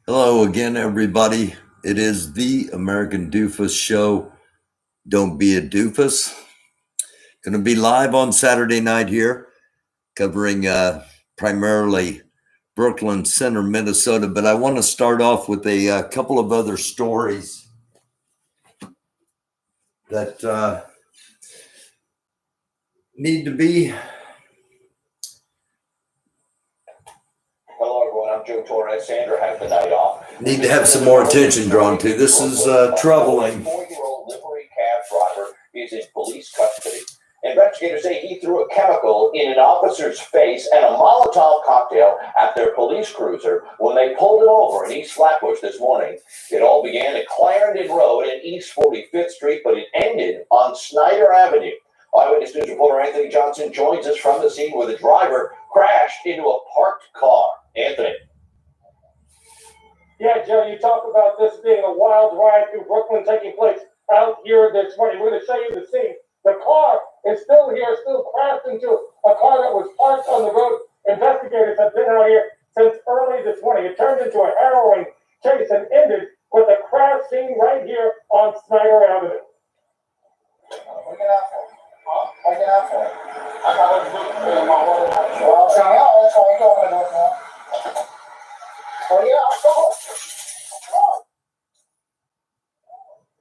Hello again, everybody. It is the American Doofus Show. Don't be a doofus. Going to be live on Saturday night here, covering primarily Brooklyn Center, Minnesota. But I want to start off with a couple of other stories that need to be. Hello, everyone. I'm Joe Torres. Sandra has the night off. Need to have some more attention drawn to. This is troubling. 4-year-old livery cab driver is in police custody. Investigators say he threw a chemical in an officer's face and a Molotov cocktail at their police cruiser when they pulled him over in East Flatbush this morning. It all began at Clarendon Road and East 45th Street, but it ended on Snyder Avenue. Eyewitness News reporter Anthony Johnson joins us from the scene where the driver crashed into a parked car. Anthony. Yeah, Joe, you talk about this being a wild ride through Brooklyn taking place out here this morning. We're going to show you the scene. The car is still here, still crashed into a car that was parked on the road. Investigators have been out here since early this morning. It turned into a harrowing chase and ended with a crash scene right here on Snyder Avenue.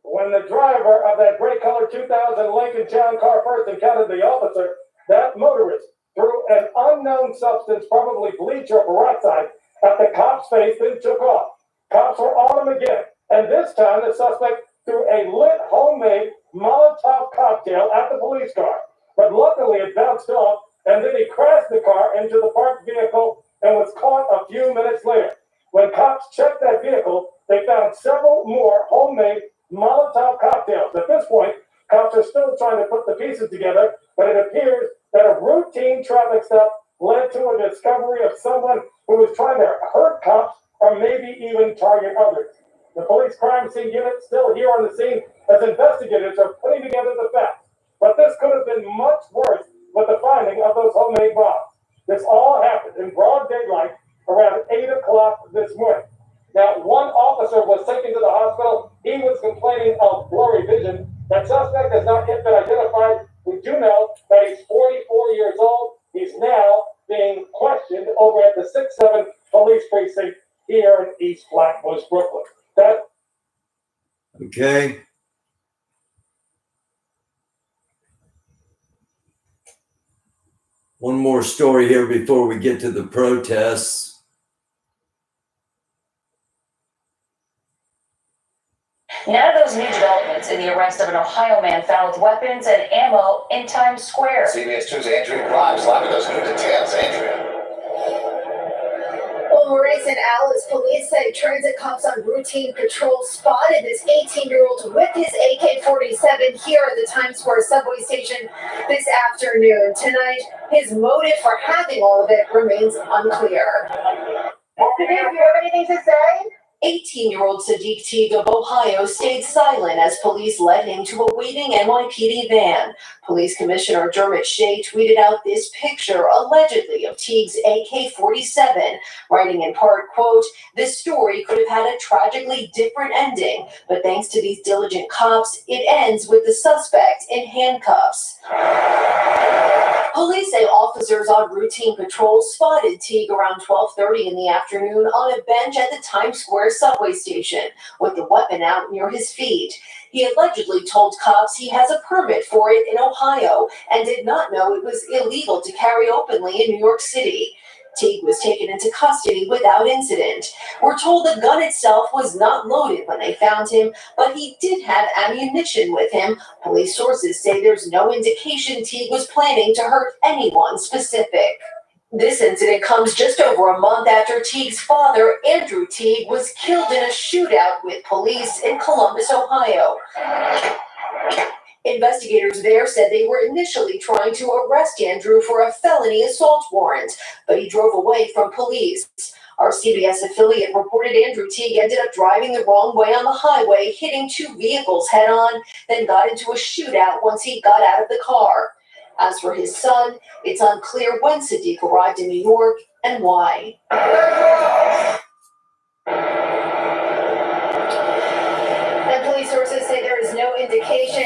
When the driver of that gray-colored 2000 Lincoln Town car first encountered the officer, that motorist threw an unknown substance, probably bleach or peroxide, at the cop's face, then took off. Cops were on him again, and this time the suspect threw a lit homemade Molotov cocktail at the police car. But luckily it bounced off, and then he crashed the car into the parked vehicle and was caught a few minutes later. When cops checked that vehicle, they found several more homemade Molotov cocktails. At this point, cops are still trying to put the pieces together, but it appears that a routine traffic stop led to a discovery of someone who was trying to hurt cops or maybe even target others. The police crime scene unit still here on the scene as investigators are putting together the facts. But this could have been much worse with the finding of those homemade bombs. This all happened in broad daylight around 8 o'clock this morning. Now, one officer was taken to the hospital. He was complaining of blurry vision. That suspect has not yet been identified. We do know that he's 44 years old. He's now being questioned over at the 6-7 police precinct here in East Flatbush, Brooklyn. Okay. One more story here before we get to the protests. None of those new developments in the arrest of an Ohio man found with weapons and ammo in Times Square. CBS 2's Andrea Grimes live with those new details. Andrea. Well, Maurice and Alice, police say transit cops on routine patrol spotted this 18-year-old with his AK-47 here at the Times Square subway station this afternoon. Tonight, his motive for having all of it remains unclear. Do you have anything to say? 18-year-old Sadiq Teague of Ohio stayed silent as police led him to a waiting NYPD van. Police Commissioner Dermot Shea tweeted out this picture, allegedly, of Teague's AK-47, writing in part, quote, "This story could have had a tragically different ending, but thanks to these diligent cops, it ends with the suspect in handcuffs." Police say officers on routine patrol spotted Teague around 12:30 in the afternoon on a bench at the Times Square subway station with the weapon out near his feet. He allegedly told cops he has a permit for it in Ohio and did not know it was illegal to carry openly in New York City. Teague was taken into custody without incident. We're told the gun itself was not loaded when they found him, but he did have ammunition with him. Police sources say there's no indication Teague was planning to hurt anyone specific. This incident comes just over a month after Teague's father, Andrew Teague, was killed in a shootout with police in Columbus, Ohio. Investigators there said they were initially trying to arrest Andrew for a felony assault warrant, but he drove away from police. Our CBS affiliate reported Andrew Teague ended up driving the wrong way on the highway, hitting two vehicles head-on, then got into a shootout once he got out of the car. As for his son, it's unclear when Sadiq arrived in New York and why.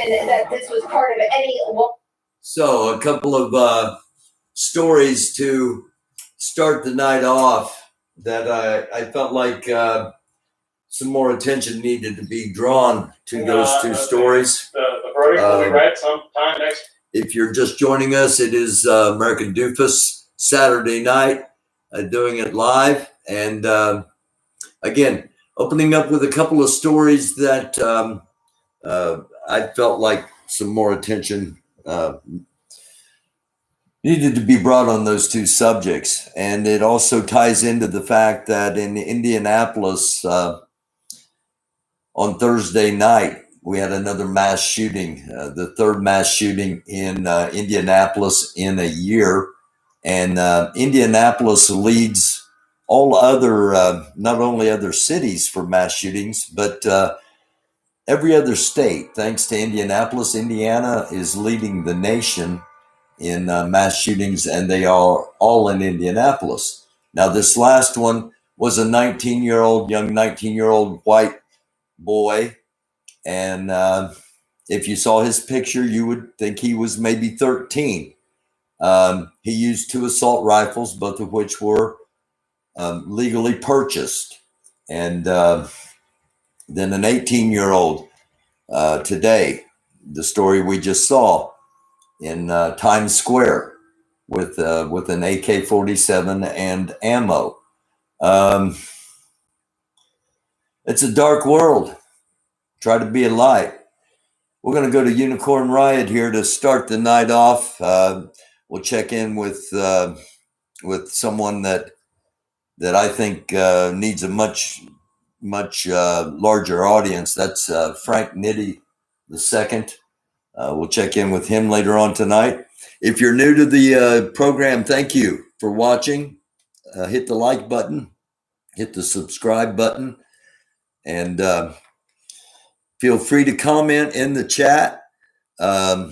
mention that this was part of any. So a couple of stories to start the night off that I felt like some more attention needed to be drawn to those two stories. The verdict will be read sometime next. If you're just joining us, it is American Doofus Saturday night, doing it live. And again, opening up with a couple of stories that I felt like some more attention needed to be brought on those two subjects. And it also ties into the fact that in Indianapolis on Thursday night, we had another mass shooting, the third mass shooting in Indianapolis in a year. And Indianapolis leads all other, not only other cities for mass shootings, but every other state. Thanks to Indianapolis, Indiana is leading the nation in mass shootings, and they are all in Indianapolis. Now, this last one was a young 19-year-old white boy. And if you saw his picture, you would think he was maybe 13. He used 2 assault rifles, both of which were legally purchased. And then an 18-year-old today, the story we just saw in Times Square with an AK-47 and ammo. It's a dark world. Try to be a light. We're going to go to Unicorn Riot here to start the night off. We'll check in with someone that I think needs a much larger audience. That's Frank Nitti II. We'll check in with him later on tonight. If you're new to the program, thank you for watching. Hit the like button, hit the subscribe button, and feel free to comment in the chat. No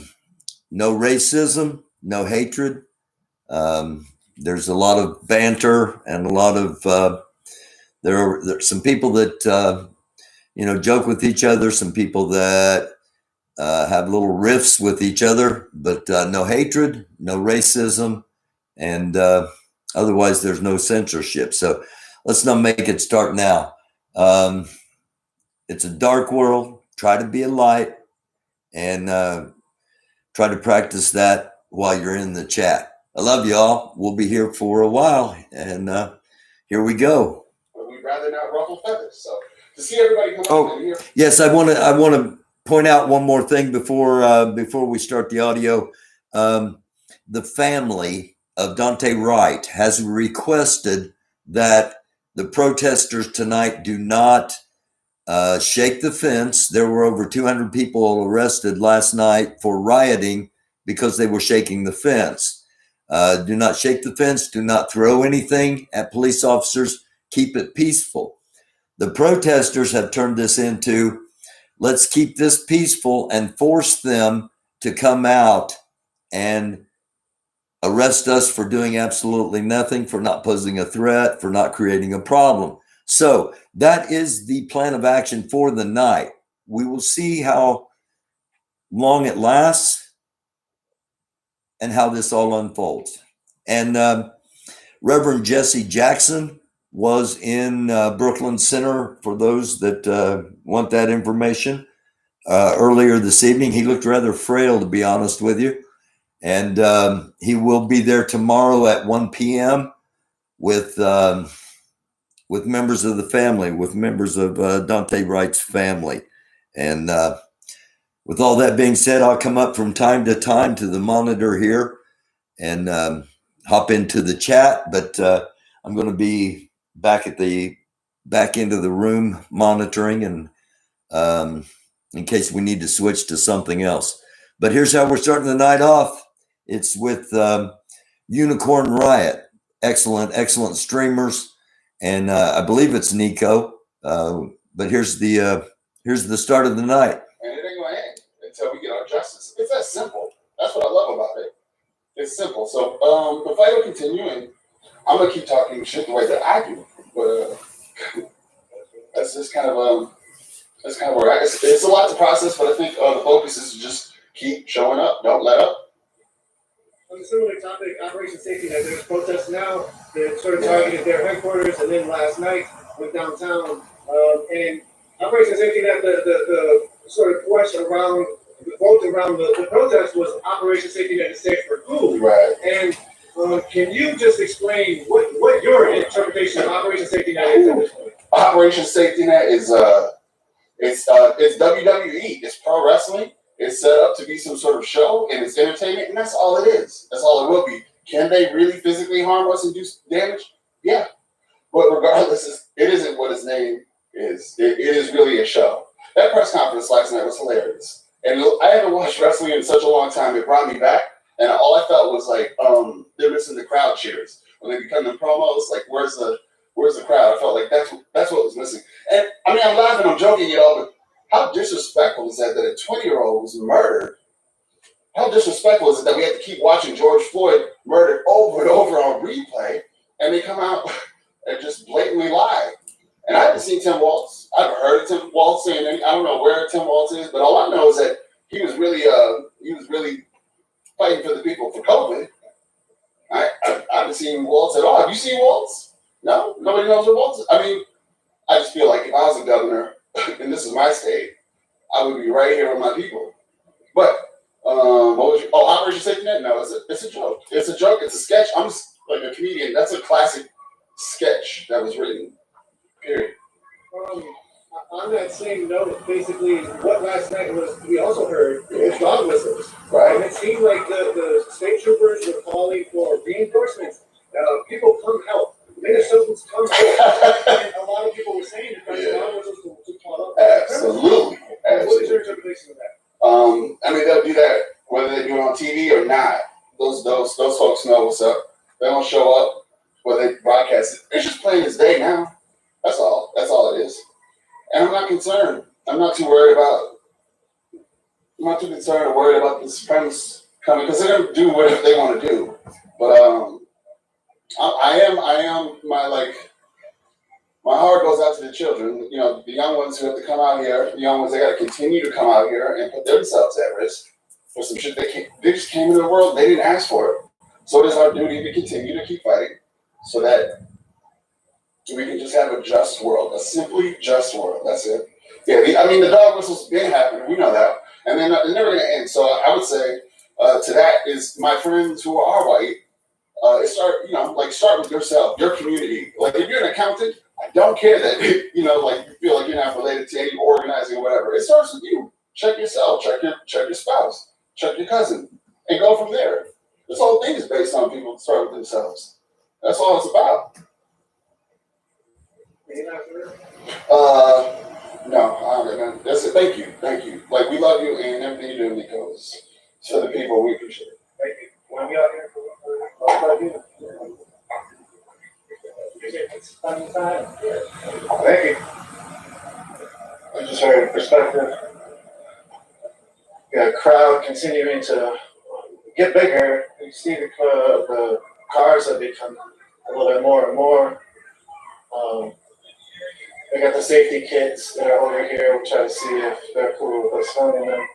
racism, no hatred. There's a lot of banter and a lot of there are some people that joke with each other. Some people that have little riffs with each other, but no hatred, no racism, and otherwise there's no censorship. So let's not make it start now. It's a dark world. Try to be a light, and try to practice that while you're in the chat. I love y'all. We'll be here for a while, and here we go. But we'd rather not ruffle feathers. So to see everybody come in here. Yes, I want to point out one more thing before we start the audio. The family of Daunte Wright has requested that the protesters tonight do not shake the fence. There were over 200 people arrested last night for rioting because they were shaking the fence. Do not shake the fence. Do not throw anything at police officers. Keep it peaceful. The protesters have turned this into, let's keep this peaceful, and force them to come out and arrest us for doing absolutely nothing, for not posing a threat, for not creating a problem. So that is the plan of action for the night. We will see how long it lasts and how this all unfolds. And Reverend Jesse Jackson was in Brooklyn Center, for those that want that information, earlier this evening. He looked rather frail, to be honest with you. And he will be there tomorrow at 1 p.m. with members of the family, with members of Daunte Wright's family. And with all that being said, I'll come up from time to time to the monitor here and hop into the chat. But I'm going to be back at the back end of the room monitoring, and in case we need to switch to something else. But here's how we're starting the night off. It's with Unicorn Riot. Excellent streamers. And I believe it's Nico. But here's the start of the night. And it ain't gonna end until we get our justice. It's that simple. That's what I love about it. It's simple. So the fight will continue, and I'm gonna keep talking shit the way that I do. But that's just kind of That's kind of where it's a lot to process, but I think the focus is to just keep showing up. Don't let up. On a similar topic, Operation Safety Net, there's protests now that sort of targeted their headquarters, and then last night went downtown. And Operation Safety Net, the sort of question around the vote around the protest was Operation Safety Net is safe for who? Right. And can you just explain what your interpretation of Operation Safety Net is at this point? Operation Safety Net is it's WWE. It's pro wrestling. It's set up to be some sort of show, and it's entertainment, and that's all it is. That's all it will be. Can they really physically harm us and do damage? Yeah. But regardless, it isn't what its name is. It is really a show. That press conference last night was hilarious. And I haven't watched wrestling in such a long time. It brought me back. And all I felt was like, they're missing the crowd cheers. When they become the promos, like, where's the crowd? I felt like that's what was missing. And I mean, I'm laughing, I'm joking, but how disrespectful is that a 20-year-old was murdered? How disrespectful is it that we have to keep watching George Floyd murdered over and over on replay, and they come out and just blatantly lie? And I haven't seen Tim Waltz. I haven't heard of Tim Waltz saying anything. I don't know where Tim Waltz is, but all I know is that he was really fighting for the people for COVID. I haven't seen Waltz at all. Have you seen Waltz? No? Nobody knows where Waltz is? I mean, I just feel like if I was a governor, and this is my state, I would be right here with my people. But, what was your, Operation Safety Net? No, it's a joke. It's a joke. It's a sketch. I'm just like a comedian. That's a classic sketch that was written. Period. On that same note, basically, what last night was, we also heard, was dog whistles. Right. And it seemed like the state troopers were calling for reinforcements. People come help. Minnesotans come help. And a lot of people were saying that dog whistles to call up. Absolutely. What is your interpretation of that? I mean, they'll do that whether they do it on TV or not. Those folks know what's up. They don't show up whether they broadcast it. It's just plain as day now. That's all. That's all it is. And I'm not concerned. I'm not too worried about. I'm not too concerned or worried about the supremacists coming because they're gonna do whatever they want to do. But I am my heart goes out to the children. You know, the young ones who have to come out here. The young ones they got to continue to come out here and put themselves at risk for some shit they just came into the world. They didn't ask for it. So it is our duty to continue to keep fighting so that we can just have a just world, a simply just world. That's it. Yeah, the dog whistles been happening. We know that, and they're never going to end. So I would say to that is my friends who are white. Start with yourself, your community. Like if you're an accountant, I don't care that you feel like you're not related to any organizing or whatever. It starts with you. Check yourself. Check your spouse. Check your cousin, and go from there. This whole thing is based on people starting with themselves. That's all it's about. No, that's it. Thank you. Like we love you and everything you do, Nico, is for the people. We appreciate it. Thank you. Want to be out here for you? Thank you. I just heard perspective. Yeah, crowd continuing to get bigger. You see the cars have become a little bit more and more. We got the safety kids that are over here. We'll try to see if they're cool with us filming them.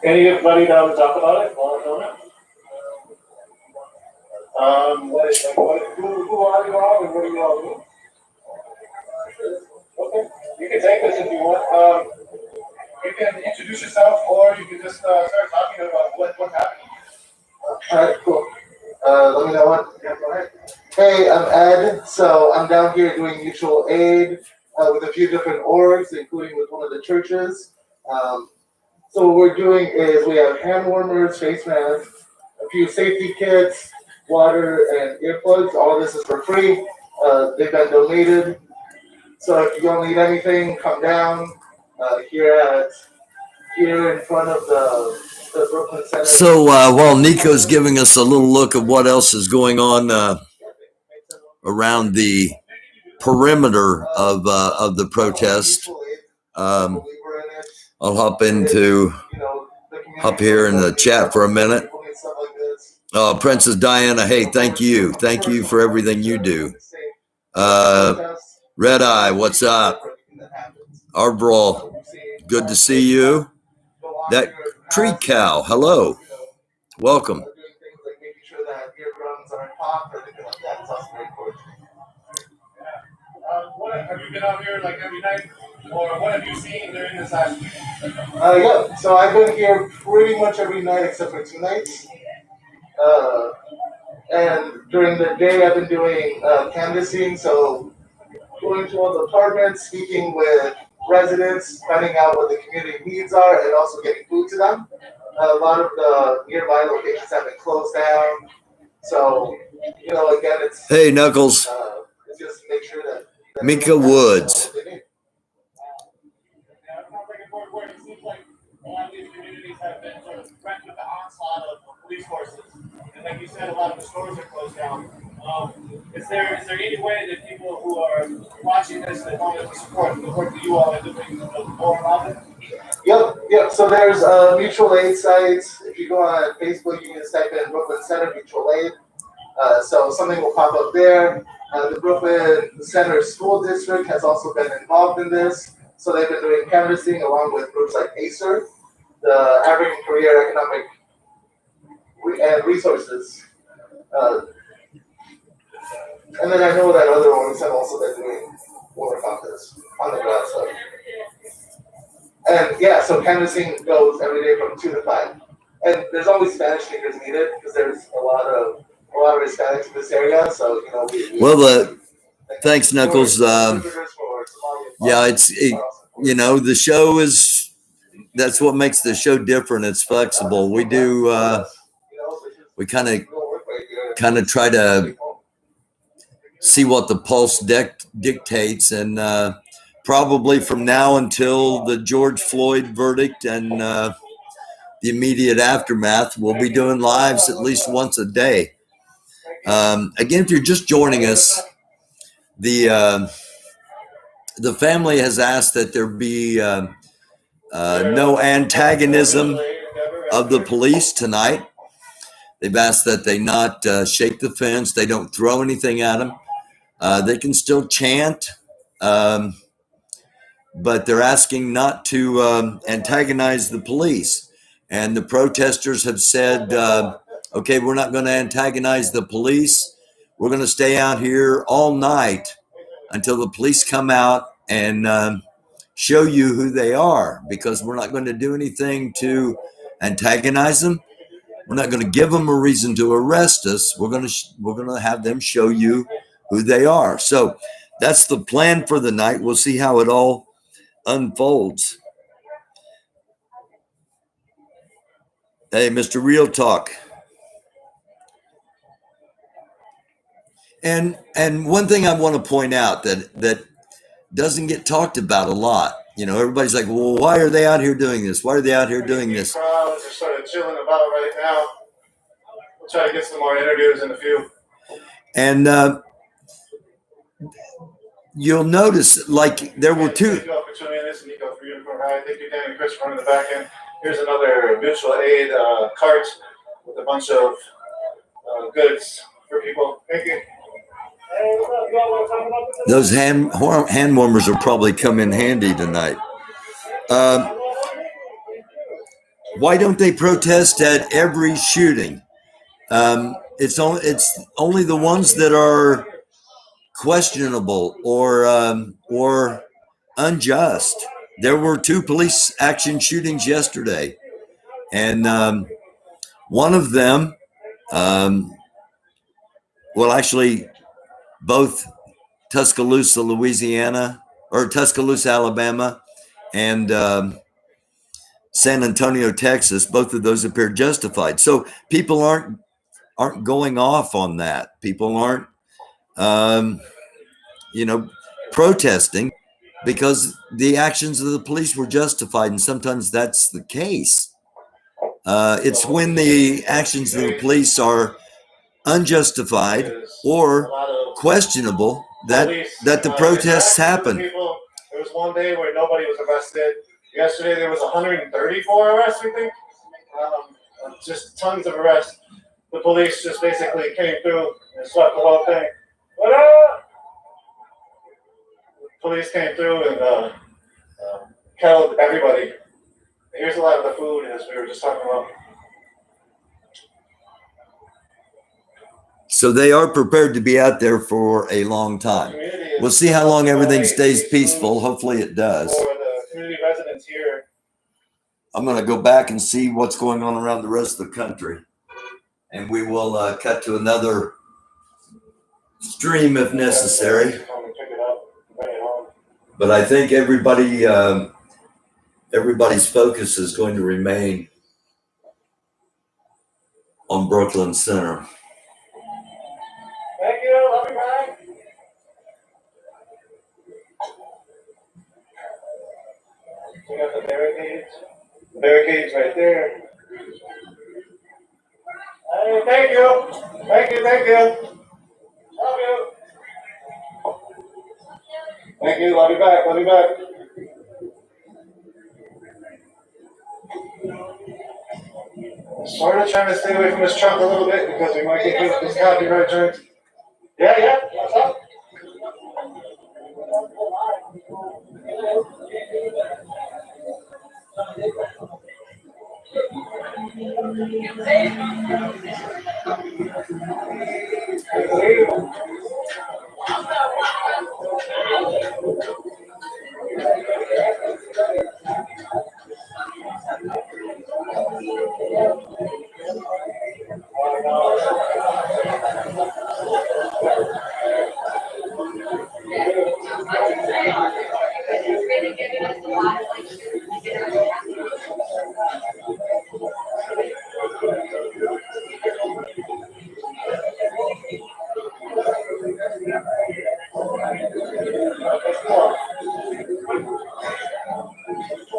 Anybody down to talk about it? Want to film it? Who are you all and what do you all do? Okay, you can take this if you want. You can introduce yourself, or you can just start talking about what's happening. All right, cool. Let me know what. Yeah, go ahead. Hey, I'm Ed. So I'm down here doing mutual aid with a few different orgs, including with one of the churches. So what we're doing is we have hand warmers, face masks, a few safety kits, water, and earplugs. All of this is for free. They've been donated. So if you don't need anything, come down here in front of the Brooklyn Center. So while Nico's giving us a little look at what else is going on around the perimeter of the protest, I'll hop into hop here in the chat for a minute. Princess Diana, hey, thank you for everything you do. Red Eye, what's up? Arbral, good to see you. That tree cow, hello, welcome. What have you been out here like every night, or what have you seen during this last week? Yeah, so I've been here pretty much every night except for 2 nights. And during the day, I've been doing canvassing, so going to all the apartments, speaking with residents, finding out what the community needs are, and also getting food to them. A lot of the nearby locations have been closed down, so again, it's hey Knuckles. It's just to make sure that Mika Woods. It seems like a lot of these communities have been sort of threatened with the onslaught of police forces, and like you said, a lot of the stores are closed down. Is there any way that people who are watching this that want to support the work that you all are doing more about it? Yep. So there's mutual aid sites. If you go on Facebook, you can just type in Brooklyn Center Mutual Aid. So something will pop up there. The Brooklyn Center School District has also been involved in this. So they've been doing canvassing along with groups like ACER, the African Career Economic and Resources. And then I know that other ones have also been doing work on this, on the ground stuff. And yeah, so canvassing goes every day from 2 to 5. And there's always Spanish speakers needed because there's a lot of Hispanics in this area. So, thanks, Knuckles. Yeah, the show is, that's what makes the show different. It's flexible. We do, we kind of try to see what the pulse dictates, and probably from now until the George Floyd verdict and the immediate aftermath, we'll be doing lives at least once a day. Again, if you're just joining us, the family has asked that there be no antagonism of the police tonight. They've asked that they not shake the fence. They don't throw anything at them. They can still chant, but they're asking not to antagonize the police. And the protesters have said, okay, we're not going to antagonize the police. We're going to stay out here all night until the police come out and show you who they are, because we're not going to do anything to antagonize them. We're not going to give them a reason to arrest us. We're going to have them show you who they are. So that's the plan for the night. We'll see how it all unfolds. Hey, Mr. Real Talk. And one thing I want to point out that doesn't get talked about a lot. Everybody's like, well, why are they out here doing this? Why are they out here doing this? Crowds are sort of chilling about right now. We'll try to get some more interviews in a few. And you'll notice, like, there were two. Thank you all for tuning in. This is Nico for Unicorn Ride. Thank you, Dan and Chris, for running the back end. Here's another mutual aid cart with a bunch of goods for people. Thank you. Those hand warmers will probably come in handy tonight. Why don't they protest at every shooting? It's only the ones that are questionable or unjust. There were 2 police action shootings yesterday, and one of them, actually, both Tuscaloosa, Alabama, and San Antonio, Texas, both of those appear justified. So people aren't going off on that. People aren't, protesting because the actions of the police were justified, and sometimes that's the case. It's when the actions of the police are unjustified or questionable that the protests happen. There was one day where nobody was arrested. Yesterday there was 134 arrests, we think. Just tons of arrests. The police just basically came through and swept the whole thing. What up? Police came through and killed everybody. Here's a lot of the food, as we were just talking about. So they are prepared to be out there for a long time. We'll see how long everything stays peaceful. Hopefully it does. For the community residents here. I'm going to go back and see what's going on around the rest of the country. And we will cut to another stream if necessary. But I think everybody's focus is going to remain on Brooklyn Center. Thank you. Love you, Brian. We got the barricades. The barricades right there. Hey, thank you. Thank you. Thank you. Love you. Thank you. Love you back. Love you back. Sort of trying to stay away from this truck a little bit because we might get hit with this copyright joint. Yeah. What's up?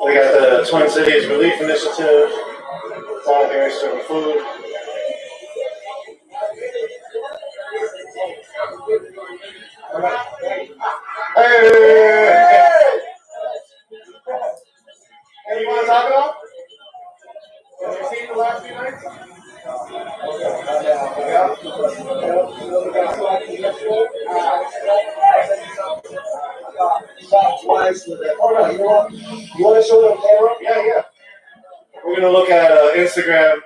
We got the Twin Cities Relief Initiative. It's out here serving food. Hey, you want to talk about? Have you seen the last few nights? You want to show them camera? Yeah. We're going to look at Instagram.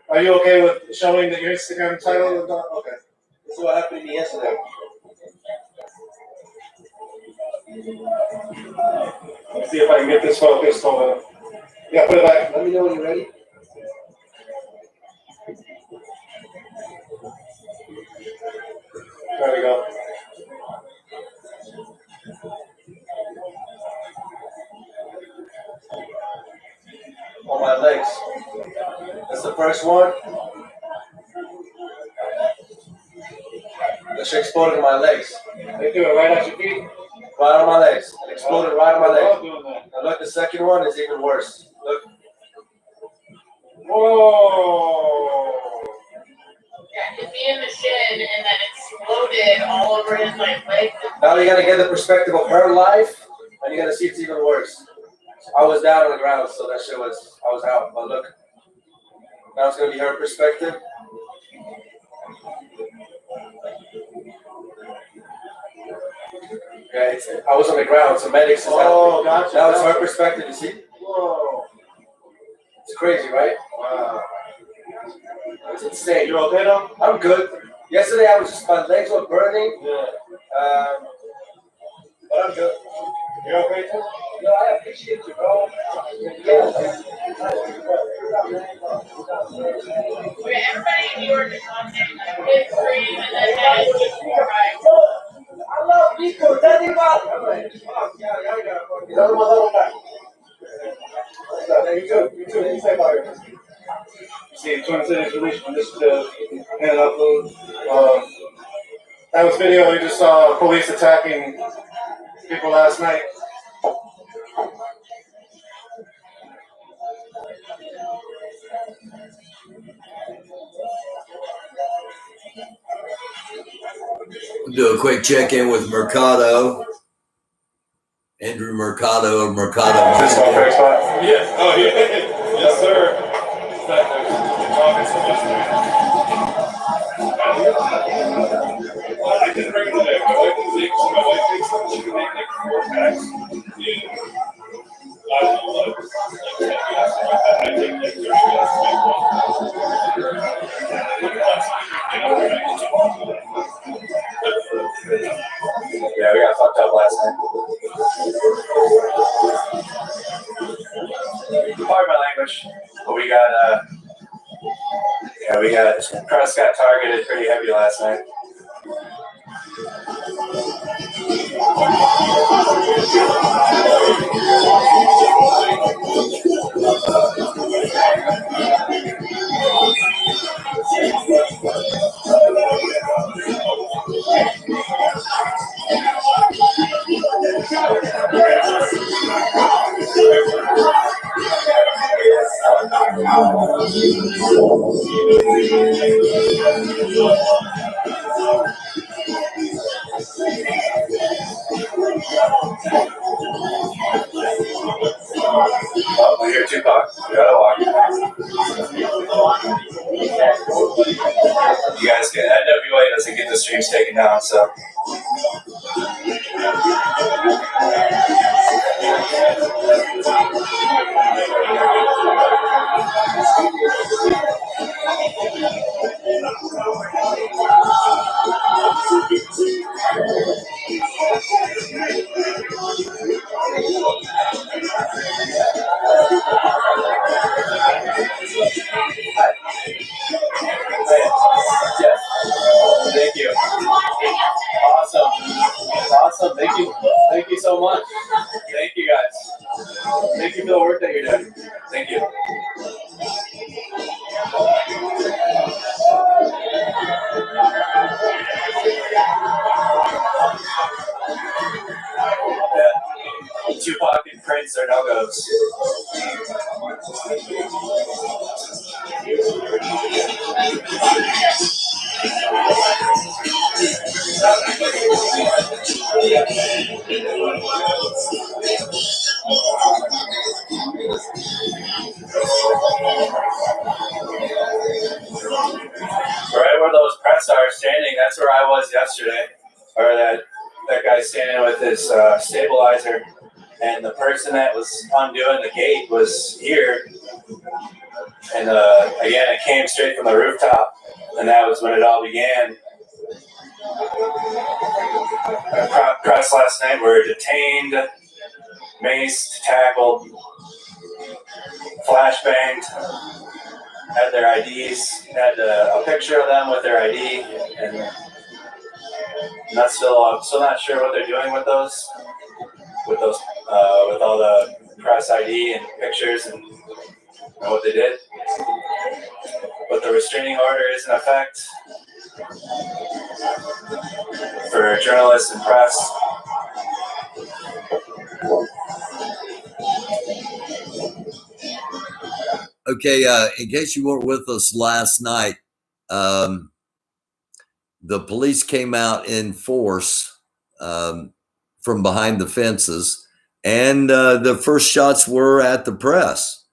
Are you okay with showing that your Instagram title? Okay. This is what happened to me yesterday. Let's see if I can get this focused. Hold on. Yeah, put it back. Let me know when you're ready. There we go. On my legs. That's the first one. The shit exploded in my legs. They do it right at your feet? Right on my legs. It exploded right on my legs. Now look, the second one is even worse. Look. Whoa! Yeah, he'd be in the shin and then exploded all over his legs. Now you gotta get the perspective of her life, and you gotta see it's even worse. I was down on the ground, so that shit was, I was out. But look, now it's gonna be her perspective. Yeah, I was on the ground, so medics is helping. Gotcha. Now it's her perspective, you see? Whoa. It's crazy, right? Wow. It's insane. You okay though? I'm good. Yesterday I was just, my legs were burning. Yeah. But I'm good. You okay too? No, I appreciate you, bro. Okay, everybody in New York is watching a big screen and then right. I love Nico. Tell me about it. Tell them I love them back. You too. You say bye. You see, Twin Cities Relief Initiative handing out food. That was video we just saw police attacking people last night. We'll do a quick check-in with Mercado. And Andrew Mercado of Mercado. Is this my fair spot? Yeah. Oh, yeah. Yes, sir. In fact, I was talking so much there. Well, I didn't bring it today. My wife takes them. She can make like 4 packs. Yeah. I don't know. Like 10 glasses like that. I take like 30 glasses. Yeah, we got fucked up last night. Pardon my language, but we got Press got targeted pretty heavy last night. Oh, we hear Tupac. We gotta walk. You guys get NWA doesn't get the streams taken down, so. Thank you. Awesome. Thank you so much. Thank you guys. Thank you for the work that you're doing. Thank you. Yeah. Tupac and Prince are no-goes. Right where those press are standing, that's where I was yesterday. Or that guy standing with his stabilizer. And the person that was undoing the gate was here. And again, it came straight from the rooftop. And that was when it all began. Press last night were detained, maced, tackled, flashbanged, had their IDs, had a picture of them with their ID, and I'm still not sure what they're doing with those, with all the press ID and pictures and what they did. But the restraining order is in effect for journalists and press. Okay, in case you weren't with us last night, the police came out in force from behind the fences, and the first shots were at the press,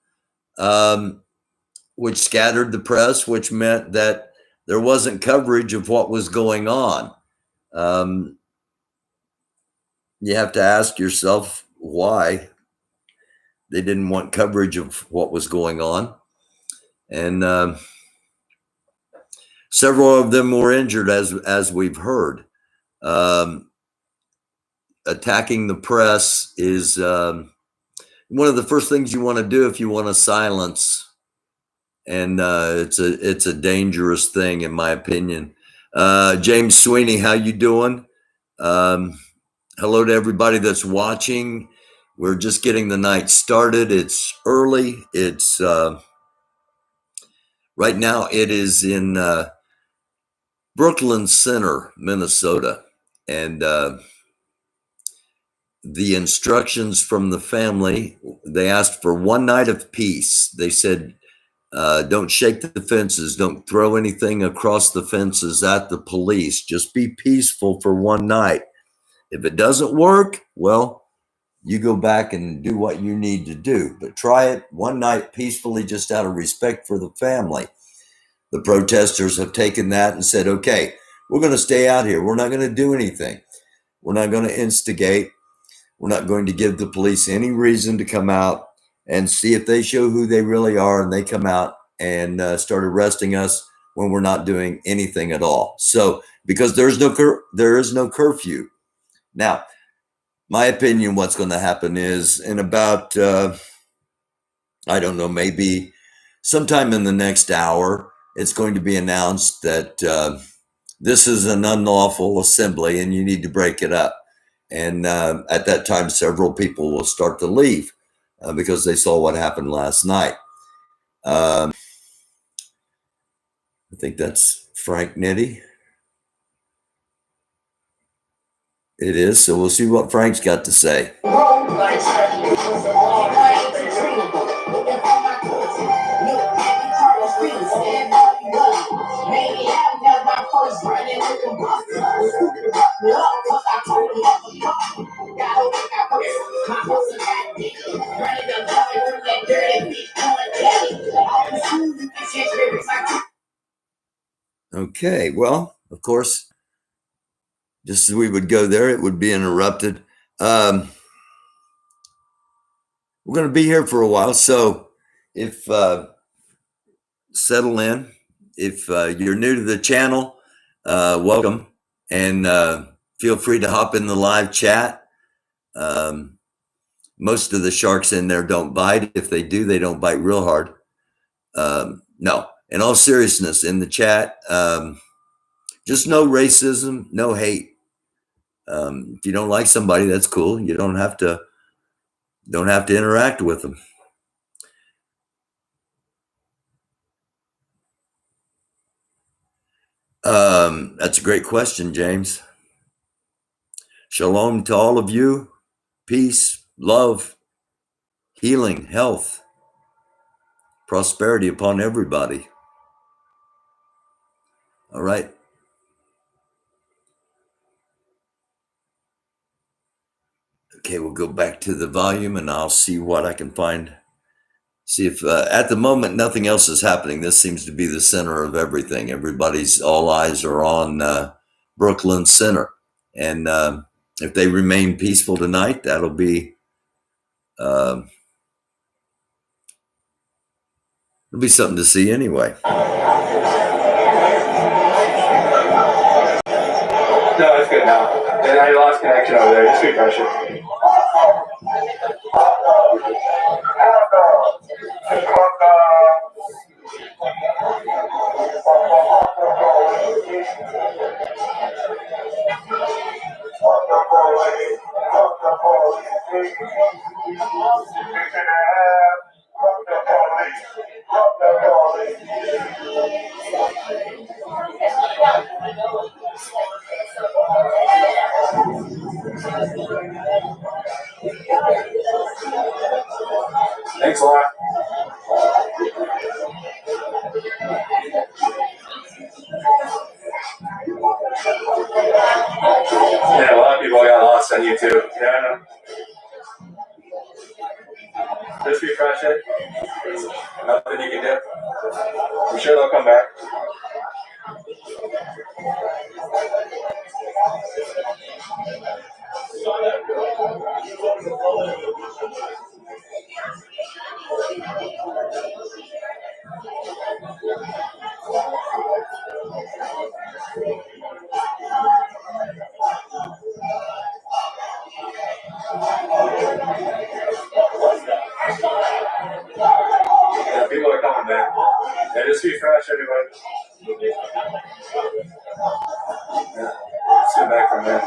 which scattered the press, which meant that there wasn't coverage of what was going on. You have to ask yourself why they didn't want coverage of what was going on. And several of them were injured, as we've heard. Attacking the press is one of the first things you want to do if you want to silence. And it's a dangerous thing, in my opinion. James Sweeney, how you doing? Hello to everybody that's watching. We're just getting the night started. It's early. It's right now it is in Brooklyn Center, Minnesota. And the instructions from the family, they asked for one night of peace. They said, don't shake the fences. Don't throw anything across the fences at the police. Just be peaceful for one night. If it doesn't work, well, you go back and do what you need to do. But try it one night peacefully, just out of respect for the family. The protesters have taken that and said, okay, we're going to stay out here. We're not going to do anything. We're not going to instigate. We're not going to give the police any reason to come out and see if they show who they really are, and they come out and start arresting us when we're not doing anything at all. So because there is no curfew. Now, my opinion, what's going to happen is in about, I don't know, maybe sometime in the next hour, it's going to be announced that this is an unlawful assembly and you need to break it up. And at that time, several people will start to leave because they saw what happened last night. I think that's Frank Nitti. It is. So we'll see what Frank's got to say. Okay, well, of course, just as we would go there, it would be interrupted. We're going to be here for a while, so if settle in. If you're new to the channel, welcome, and feel free to hop in the live chat. Most of the sharks in there don't bite. If they do, they don't bite real hard. No, in all seriousness, in the chat, just no racism, no hate. If you don't like somebody, that's cool. You don't have to interact with them. That's a great question, James. Shalom to all of you. Peace, love, healing, health, prosperity upon everybody. All right. Okay, we'll go back to the volume and I'll see what I can find. See if at the moment nothing else is happening. This seems to be the center of everything. All eyes are on Brooklyn Center. And if they remain peaceful tonight, that'll be it'll be something to see anyway. No, it's good now. And I lost connection over there. Just refresh it. Thanks a lot. Yeah, a lot of people got lost on YouTube. Yeah, I know. Just refresh it. Nothing you can do. I'm sure they'll come back. Yeah, people are coming back. Yeah, just refresh everybody. Yeah, let's get back from there.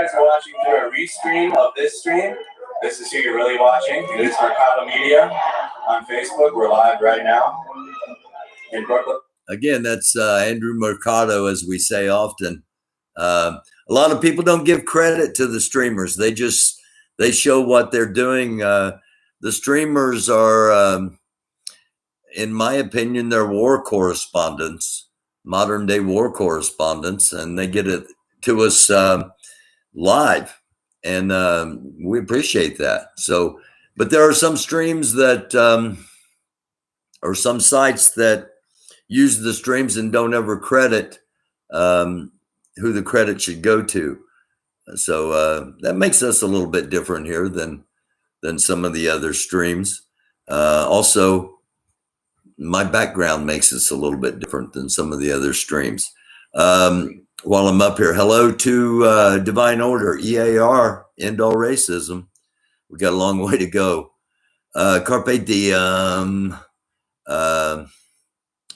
guys are watching through a restream of this stream, this is who you're really watching. It is Mercado Media on Facebook. We're live right now in Brooklyn. Again, that's Andrew Mercado, as we say often. A lot of people don't give credit to the streamers. They show what they're doing. The streamers are, in my opinion, they're war correspondents, modern day war correspondents, and they get it to us live, and we appreciate that. So, but there are some streams that, or some sites that use the streams and don't ever credit who the credit should go to. So that makes us a little bit different here than some of the other streams. Also, my background makes us a little bit different than some of the other streams. While I'm up here, hello to Divine Order, EAR, End All Racism. We got a long way to go. Carpe Diem.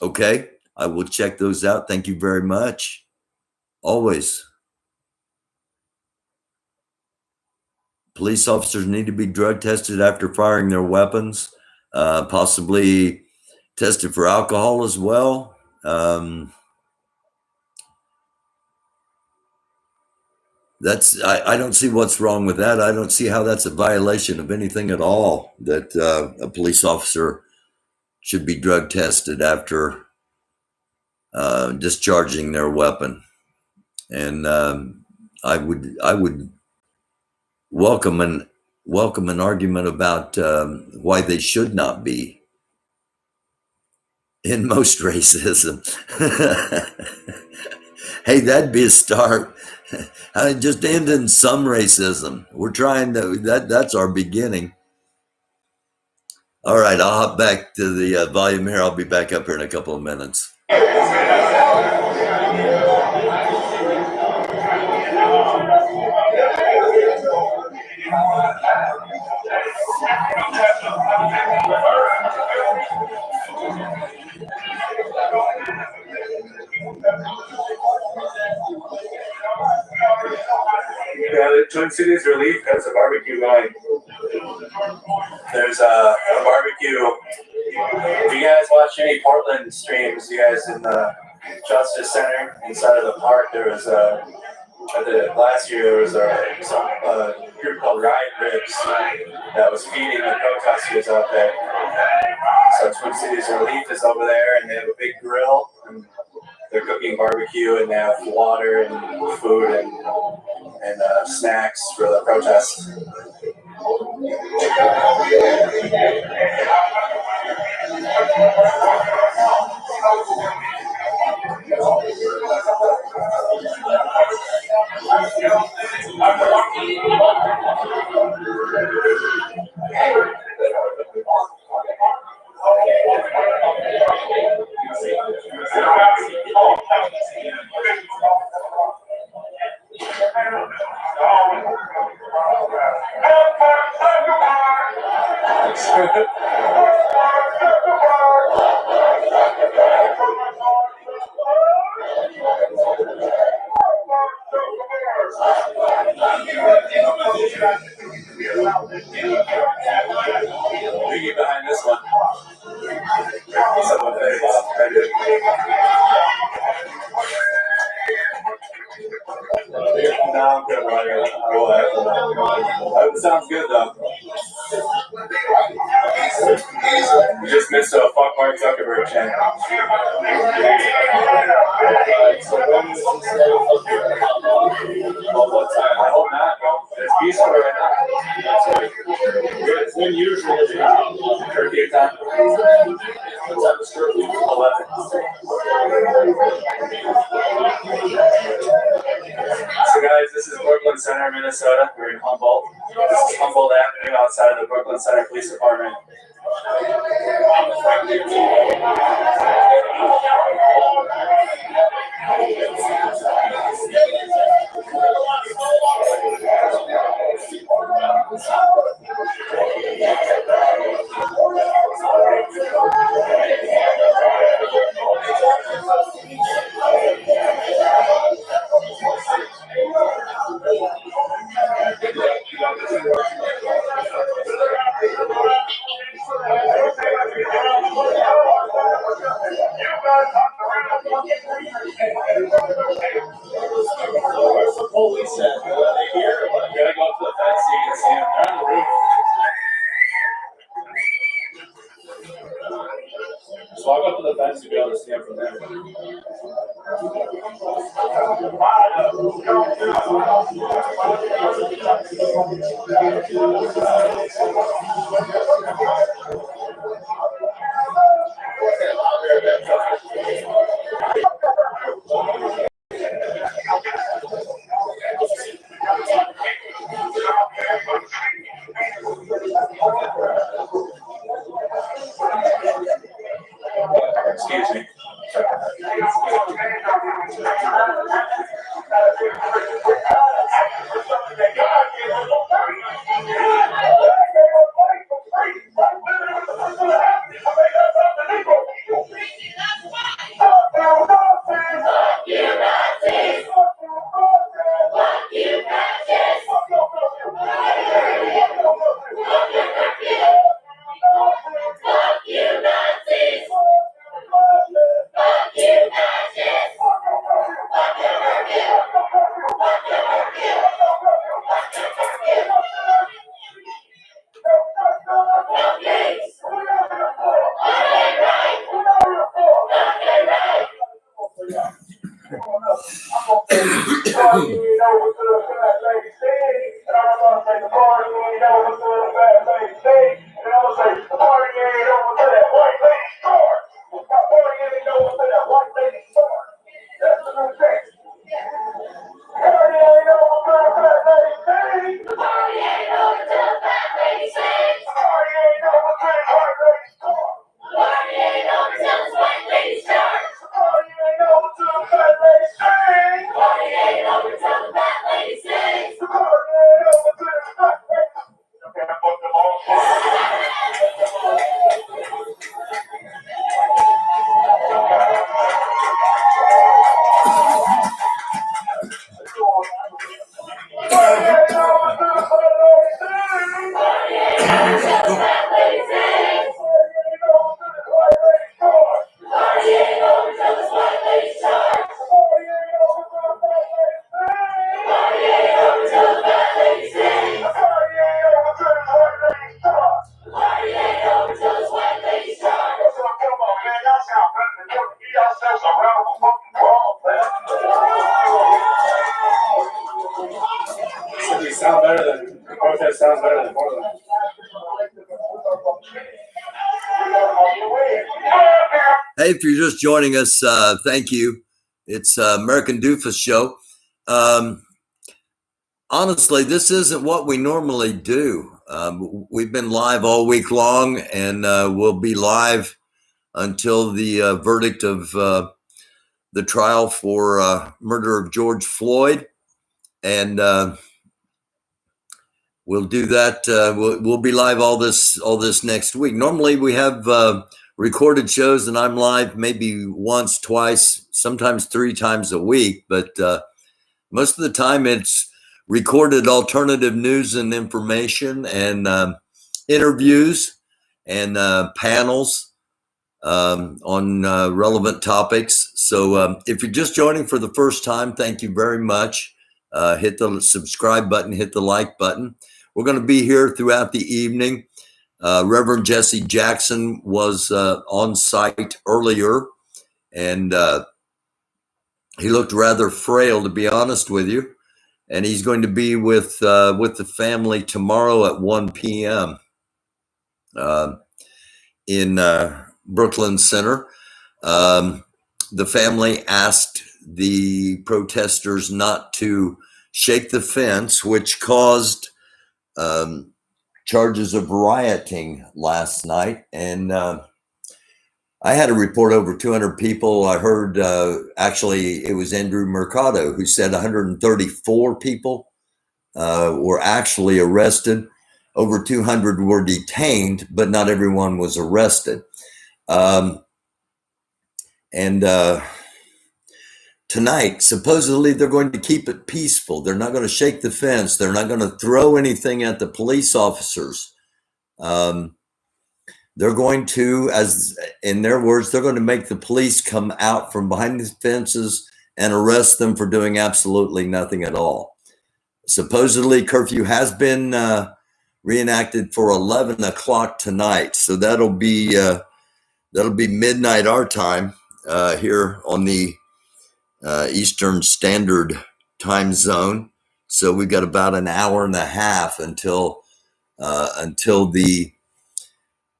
Okay, I will check those out. Thank you very much. Always. Police officers need to be drug tested after firing their weapons, possibly tested for alcohol as well. I don't see what's wrong with that. I don't see how that's a violation of anything at all, that a police officer should be drug tested after discharging their weapon. And I would welcome an argument about why they should not be in most racism. Hey, that'd be a start. Just end in some racism. We're trying to, that's our beginning. All right, I'll hop back to the volume here. I'll be back up here in a couple of minutes. Yeah, the Twin Cities Relief has a barbecue going. There's a barbecue. If you guys watch any Portland streams, you guys in the Justice Center inside of the park, there was last year there was a group called Riot Ribs that was feeding the protesters out there. So Twin Cities Relief is over there, and they have a big grill, and they're cooking barbecue, and they have water and food and snacks for the protests. We get behind this one. No, I'm good. That sounds good though. We just missed a fuck Mark Zuckerberg chant. I hope not, bro. It's peaceful right now. It's when usually curfew time. What time is curfew? 11. So guys, this is Brooklyn Center, Minnesota. We're in Humboldt. This is Humboldt Avenue outside of the Brooklyn Center Police Department. the fence to be able to see him from there. Excuse me. Sound better than protest sounds better than Portland. Hey, if you're just joining us, thank you. It's American Doofus Show. Honestly, this isn't what we normally do. We've been live all week long, and we'll be live until the verdict of the trial for murder of George Floyd. And we'll do that. We'll be live all this next week. Normally we have recorded shows, and I'm live maybe once, twice, sometimes 3 times a week. But most of the time it's recorded alternative news and information, and interviews and panels on relevant topics. So if you're just joining for the first time, thank you very much. Hit the subscribe button, hit the like button. We're going to be here throughout the evening. Reverend Jesse Jackson was on site earlier, and he looked rather frail, to be honest with you. And he's going to be with the family tomorrow at 1 p.m. In Brooklyn Center. The family asked the protesters not to shake the fence, which caused charges of rioting last night. And I had a report over 200 people. I heard actually it was Andrew Mercado who said 134 people were actually arrested. Over 200 were detained, but not everyone was arrested. Tonight, supposedly they're going to keep it peaceful. They're not going to shake the fence. They're not going to throw anything at the police officers. They're going to, as in their words, they're going to make the police come out from behind the fences and arrest them for doing absolutely nothing at all. Supposedly, curfew has been reenacted for 11 o'clock tonight. So that'll be That'll be midnight our time here on the Eastern Standard Time Zone. So we've got about an hour and a half until the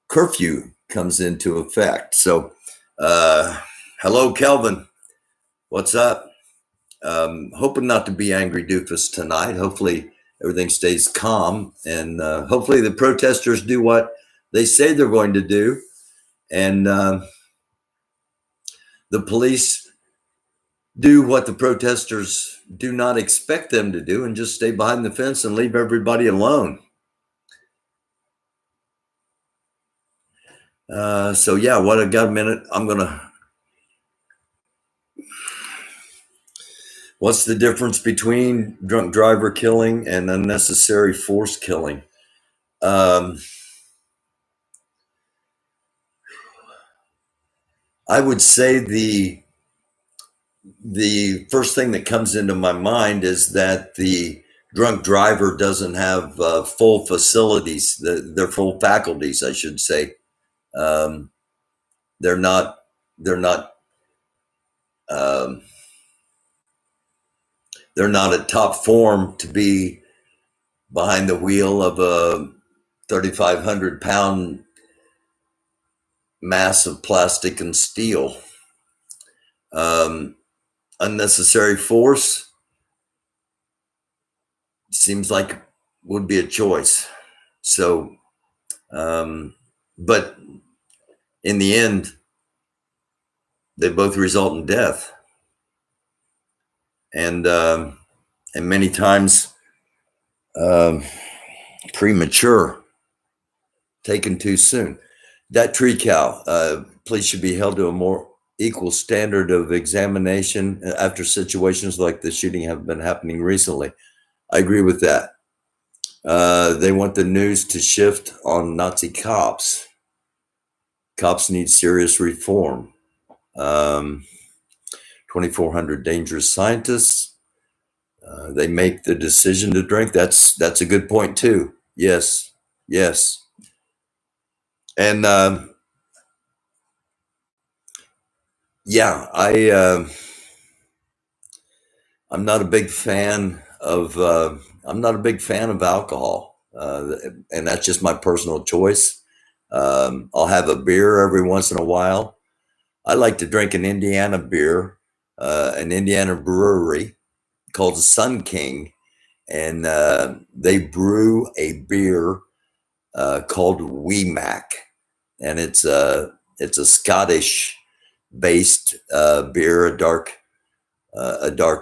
curfew comes into effect. So, hello, Kelvin. What's up? Hoping not to be angry doofus tonight. Hopefully everything stays calm, and hopefully the protesters do what they say they're going to do, and the police do what the protesters do not expect them to do, and just stay behind the fence and leave everybody alone. So yeah, what I got a minute. What's the difference between drunk driver killing and unnecessary force killing? I would say the first thing that comes into my mind is that the drunk driver doesn't have full facilities, their full faculties, I should say. They're not at top form to be behind the wheel of a 3,500 pound mass of plastic and steel. Unnecessary force seems like would be a choice. So, but in the end, they both result in death, and many times premature, taken too soon. That tree cow, police should be held to a more equal standard of examination after situations like the shooting have been happening recently. I agree with that. They want the news to shift on Nazi cops. Cops need serious reform. 2,400 dangerous scientists. They make the decision to drink. That's a good point too. Yes. And yeah, I'm not a big fan of alcohol, and that's just my personal choice. I'll have a beer every once in a while. I like to drink an Indiana beer, an Indiana brewery called Sun King, and they brew a beer called Wee Mac, and it's a Scottish-based beer, a dark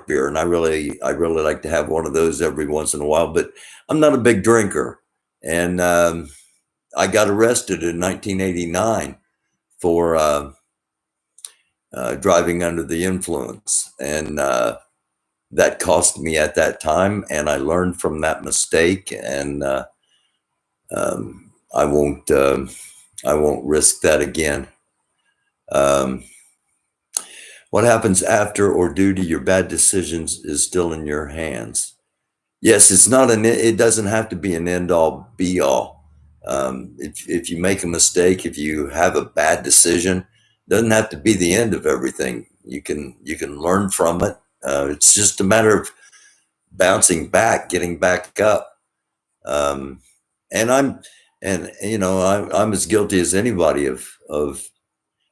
beer, and I really like to have one of those every once in a while. But I'm not a big drinker, and I got arrested in 1989 for driving under the influence, and that cost me at that time, and I learned from that mistake, and I won't risk that again. What happens after or due to your bad decisions is still in your hands. Yes, it doesn't have to be an end all be all. If you make a mistake, if you have a bad decision, it doesn't have to be the end of everything. You can learn from it. It's just a matter of bouncing back, getting back up. And I'm as guilty as anybody of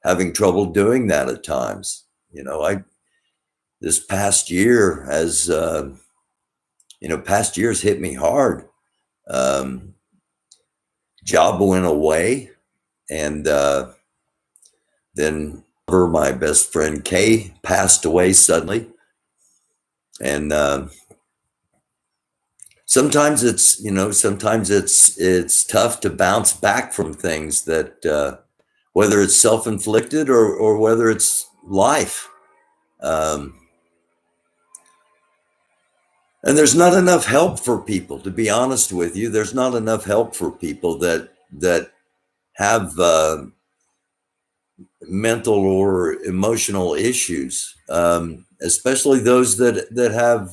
having trouble doing that at times. This past year has, past years hit me hard. Job went away, and then my best friend Kay passed away suddenly, and sometimes it's tough to bounce back from things that whether it's self-inflicted or whether it's life. And there's not enough help for people, to be honest with you. There's not enough help for people that have mental or emotional issues, especially those that have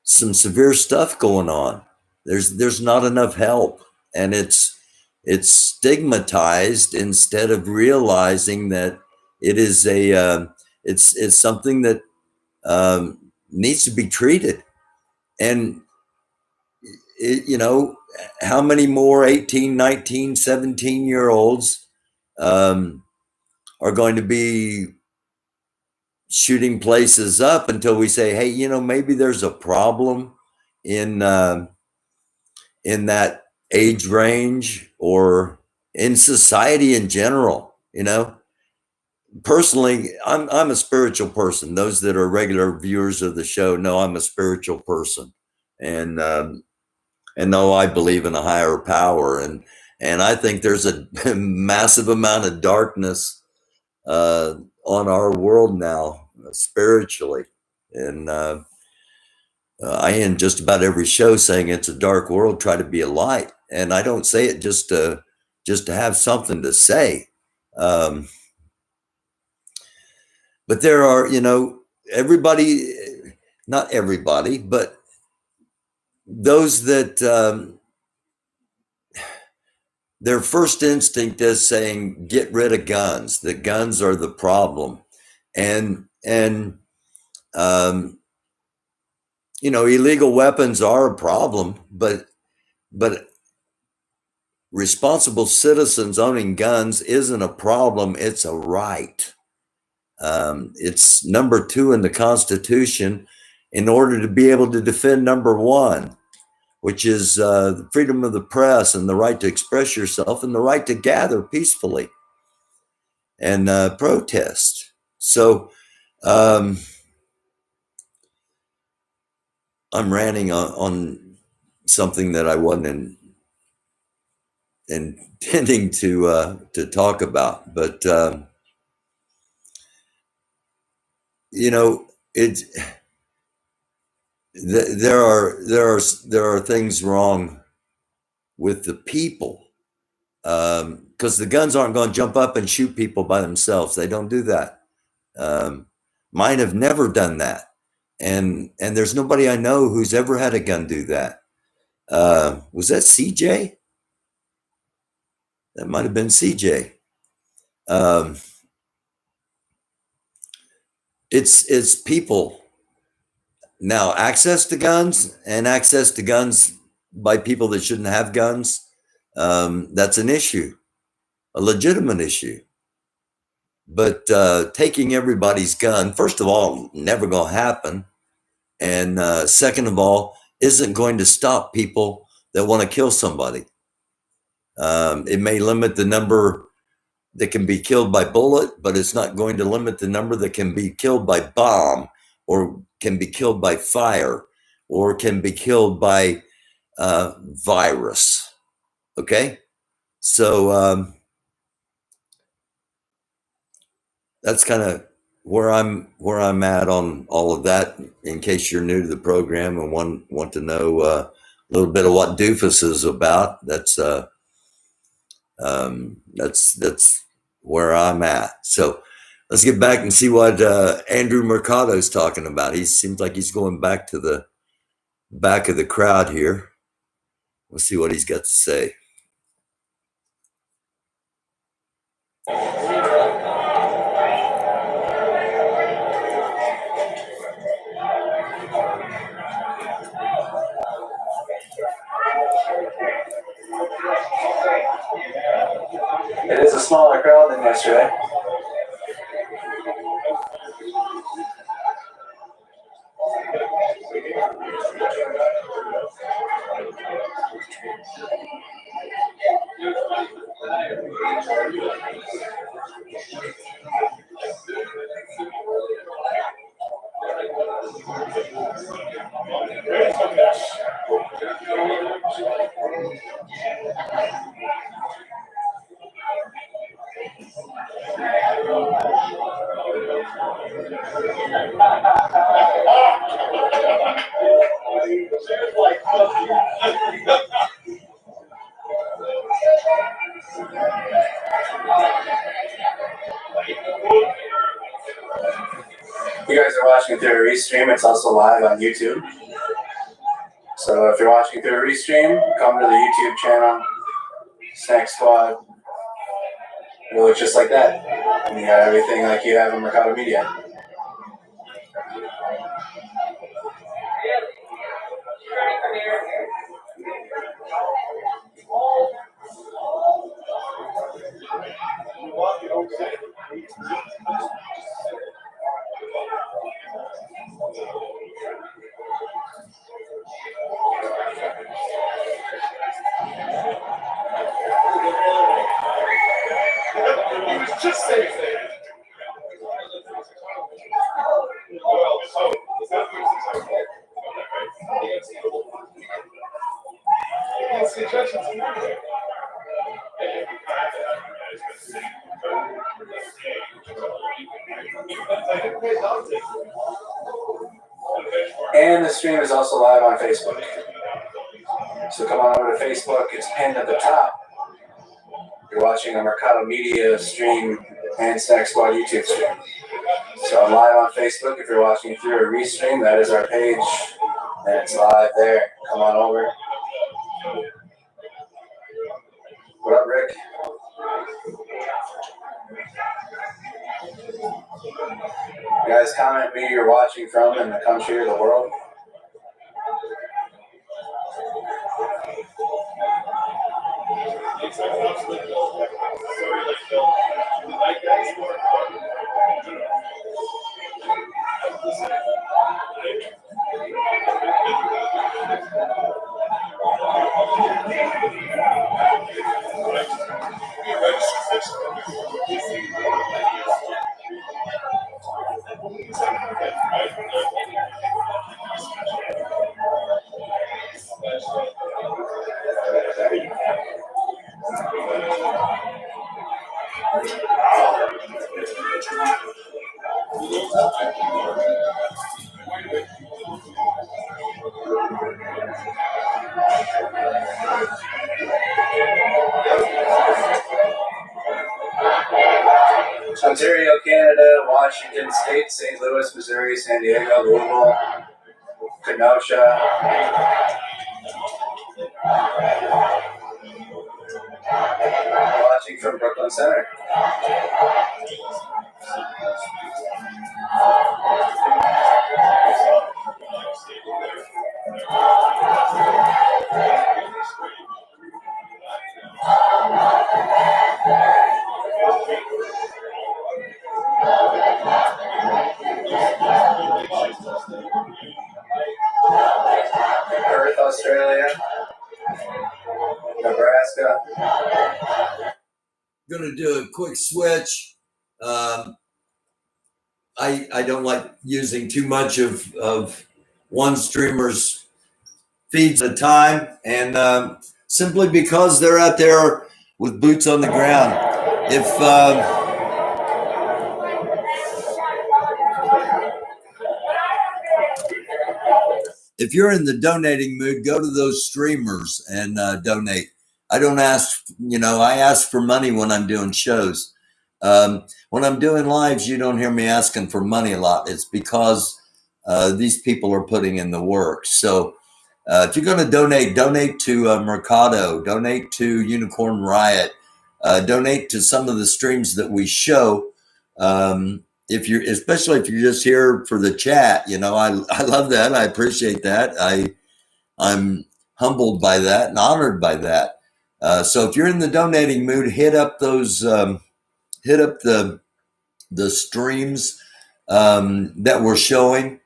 some severe stuff going on. There's not enough help, and it's it's stigmatized instead of realizing that it is it's something that needs to be treated. And how many more 18, 19, 17-year-olds are going to be shooting places up until we say, hey, maybe there's a problem in that age range or in society in general. Personally, I'm a spiritual person. Those that are regular viewers of the show know I'm a spiritual person, and know I believe in a higher power, and I think there's a massive amount of darkness on our world now, spiritually, and I end just about every show saying it's a dark world. Try to be a light, and I don't say it just to have something to say. But there are, everybody, not everybody, but those that their first instinct is saying, get rid of guns. The guns are the problem. And illegal weapons are a problem, but responsible citizens owning guns isn't a problem. It's a right. It's number 2 in the Constitution in order to be able to defend number 1, which is the freedom of the press and the right to express yourself and the right to gather peacefully and protest. So I'm ranting on something that I wasn't intending to talk about, but it's there are things wrong with the people, because the guns aren't going to jump up and shoot people by themselves. They don't do that. Mine have never done that, and there's nobody I know who's ever had a gun do that. Was that CJ? That might have been CJ. It's people now, access to guns by people that shouldn't have guns. That's an issue, a legitimate issue. But taking everybody's gun, first of all, never going to happen. And second of all, isn't going to stop people that want to kill somebody. It may limit the number that can be killed by bullet, but it's not going to limit the number that can be killed by bomb, or can be killed by fire, or can be killed by virus. Okay, so that's kind of where I'm at on all of that. In case you're new to the program and want to know a little bit of what Doofus is about, that's where I'm at. So let's get back and see what Andrew Mercado's talking about. He seems like he's going back to the back of the crowd here. We'll see what he's got to say. It is a smaller crowd than yesterday. You guys are watching through a restream. It's also live on YouTube. So if you're watching through a restream, come to the YouTube channel, Snack Squad. It looks just like that. And you got everything like you have in Mercado Media. Just say it. And the stream is also live on Facebook. So come on over to Facebook. It's pinned at the top. You're watching a Mercado Media stream and Snack Squad YouTube stream. So I'm live on Facebook. If you're watching through a restream, that is our page. And it's live there. Come on over. What up, Rick? You guys comment where you're watching from in the country or the world. Ontario, Canada, Washington State, St. Louis, Missouri, San Diego, Louisville, Kenosha. Watching from Brooklyn Center. Perth, Australia, Nebraska. Going to do a quick switch. I don't like using too much of one streamer's feeds at a time, and simply because they're out there with boots on the ground. If you're in the donating mood, go to those streamers and donate. I don't ask, I ask for money when I'm doing shows. When I'm doing lives, you don't hear me asking for money a lot. It's because these people are putting in the work. So if you're going to donate to Mercado, donate to Unicorn Riot, donate to some of the streams that we show. Especially if you're just here for the chat, I love that. I appreciate that. I'm humbled by that and honored by that. So if you're in the donating mood, hit up those, hit up the streams that we're showing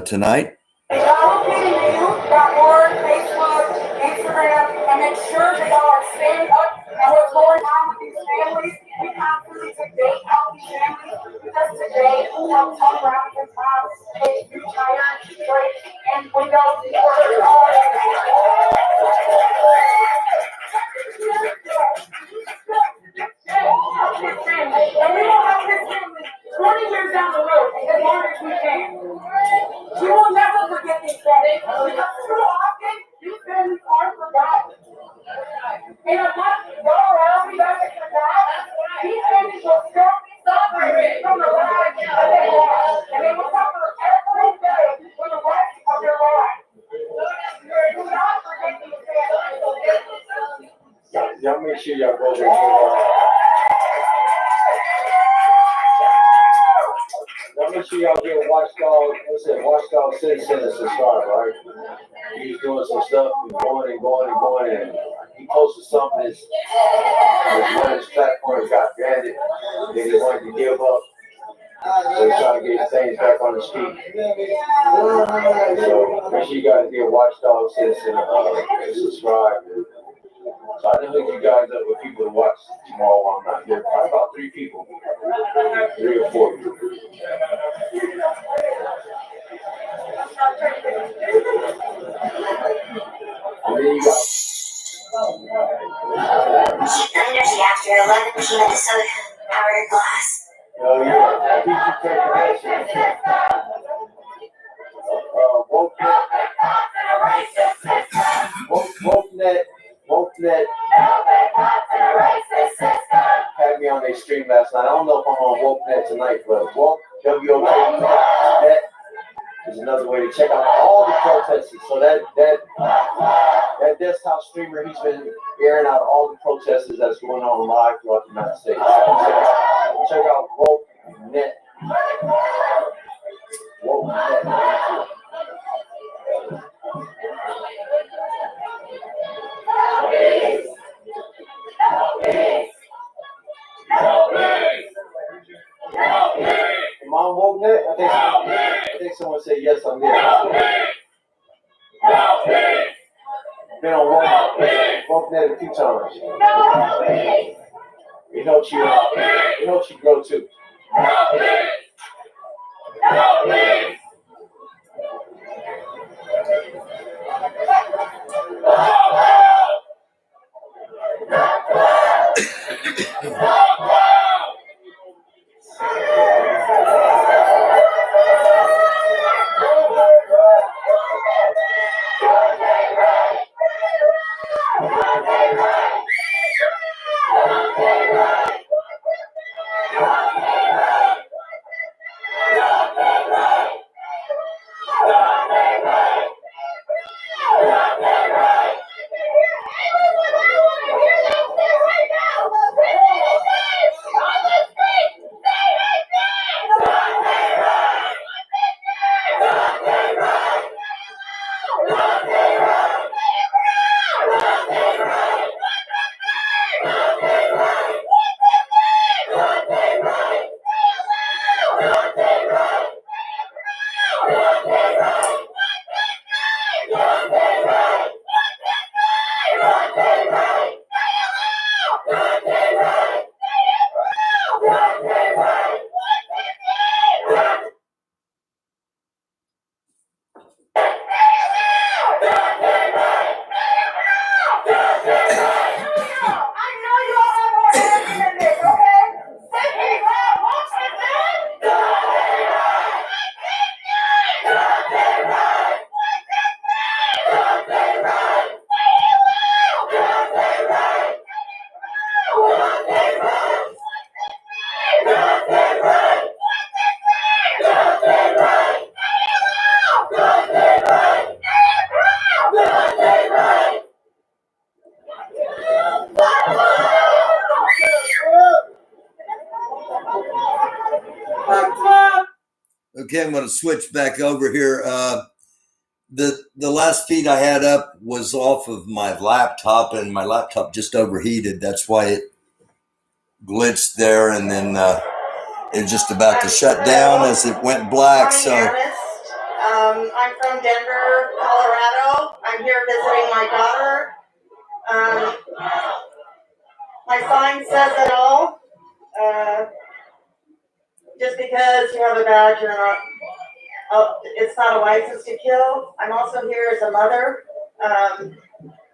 tonight. Org, Facebook, Instagram, and make sure that y'all are staying up and what's going on with these families. We constantly today help these families because today we help turn around their jobs, take new tires, brakes, and windows and orders all. And we will help this family 20 years down the road as long as we can. We will never forget these families because too often these families are forgotten. And if not go around, we guys forgot. These families will still be suffering from the lives that they lost. And they will suffer every day for the rest of their lives. y'all make sure y'all go there. Y'all make sure y'all get Watchdog. What's that? Watchdog Citizen and subscribe, right? He's doing some stuff and going and going and going, and he posted something that's one of his platforms got banned, and he wanted to give up. They're trying to get things back on his feet. So make sure you guys get Watchdog Citizen and subscribe. So I didn't hook you guys up with people to watch tomorrow while I'm not here. Probably about 3 people. 3 or 4 people. And then you got energy after 11 p.m. to soda powered glass. oh yeah, PG Tech Wokenet had me on their stream last night. I don't know if I'm on Wokenet tonight, but Woke, W-O-K-E-Net is another way to check out all the protesters. So that desktop streamer, he's been airing out all the protesters that's going on live throughout the United States. So check out Wokenet. Wokenet. Am I on Wokenet? I think someone said yes, I'm there. Been on Wokenet a few times. It helps you grow too. Okay, I'm going to switch back over here. The last feed I had up was off of my laptop, and my laptop just overheated. That's why it glitched there, and then it was just about to shut down as it went black. So I'm from Denver, Colorado. I'm here visiting my daughter. My sign says it all. Just because you have a badge, you're not. It's not a license to kill. I'm also here as a mother.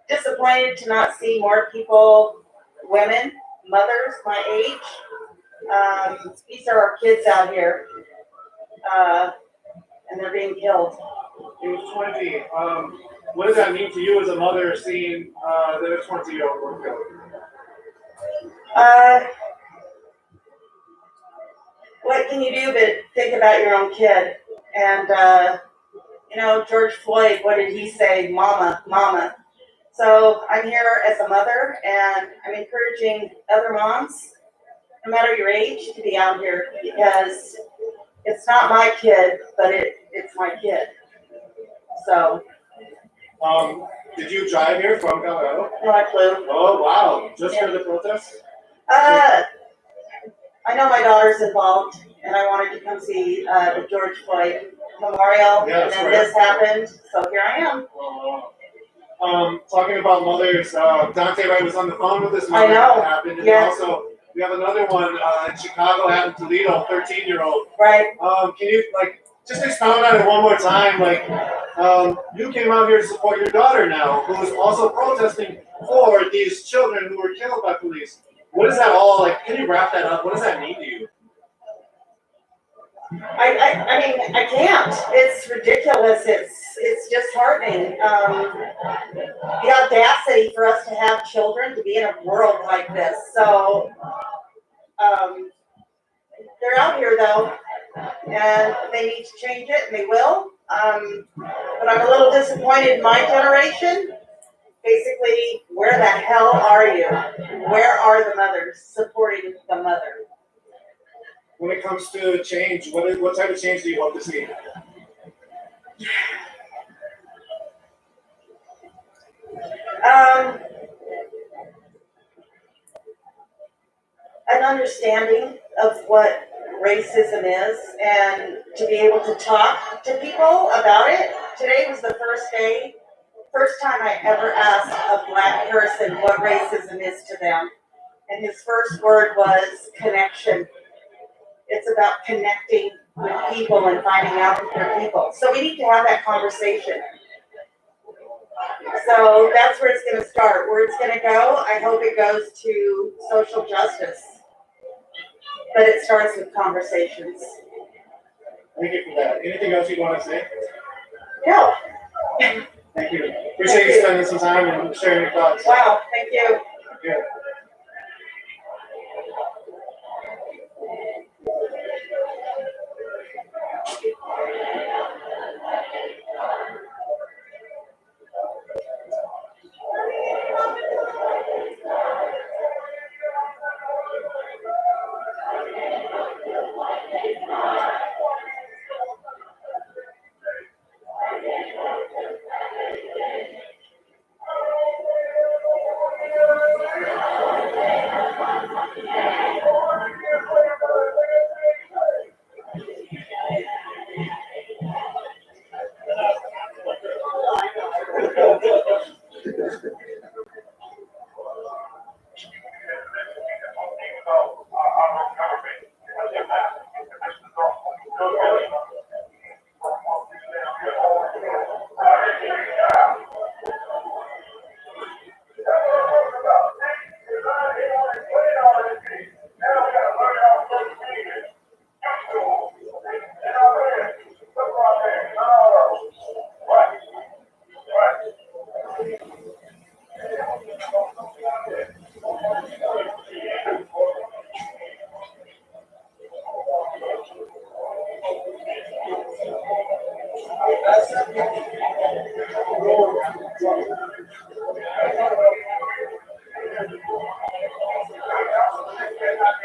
Disappointed to not see more people, women, mothers my age. These are our kids out here, and they're being killed. Age 20. What does that mean to you as a mother seeing their 20-year-old killed? What can you do but think about your own kid? And, George Floyd, what did he say? Mama, mama. So I'm here as a mother, and I'm encouraging other moms, no matter your age, to be out here, because it's not my kid, but it's my kid. So. Did you drive here from Colorado? No, I flew. Oh, wow. Just for the protest? I know my daughter's involved, and I wanted to come see the George Floyd Memorial, and then this happened, so here I am. Talking about mothers, Dante Wright was on the phone with his mother. I know. That happened, and also we have another one in Chicago, happened in Toledo, 13-year-old. Right. Can you just expound on it one more time? You came out here to support your daughter now, who is also protesting for these children who were killed by police. What is that all like? Can you wrap that up? What does that mean to you? I mean, I can't. It's ridiculous. It's disheartening. The audacity for us to have children to be in a world like this. So, they're out here though, and they need to change it, and they will. But I'm a little disappointed in my generation. Basically, where the hell are you? Where are the mothers supporting the mother? When it comes to change, what type of change do you hope to see? An understanding of what racism is, and to be able to talk to people about it. Today was the first time I ever asked a black person what racism is to them. And his first word was connection. It's about connecting with people and finding out that they're people. So we need to have that conversation. So that's where it's going to start. Where it's going to go, I hope it goes to social justice. But it starts with conversations. Thank you for that. Anything else you want to say? No. Thank you. Appreciate you spending some time and sharing your thoughts. Wow, thank you. Yeah.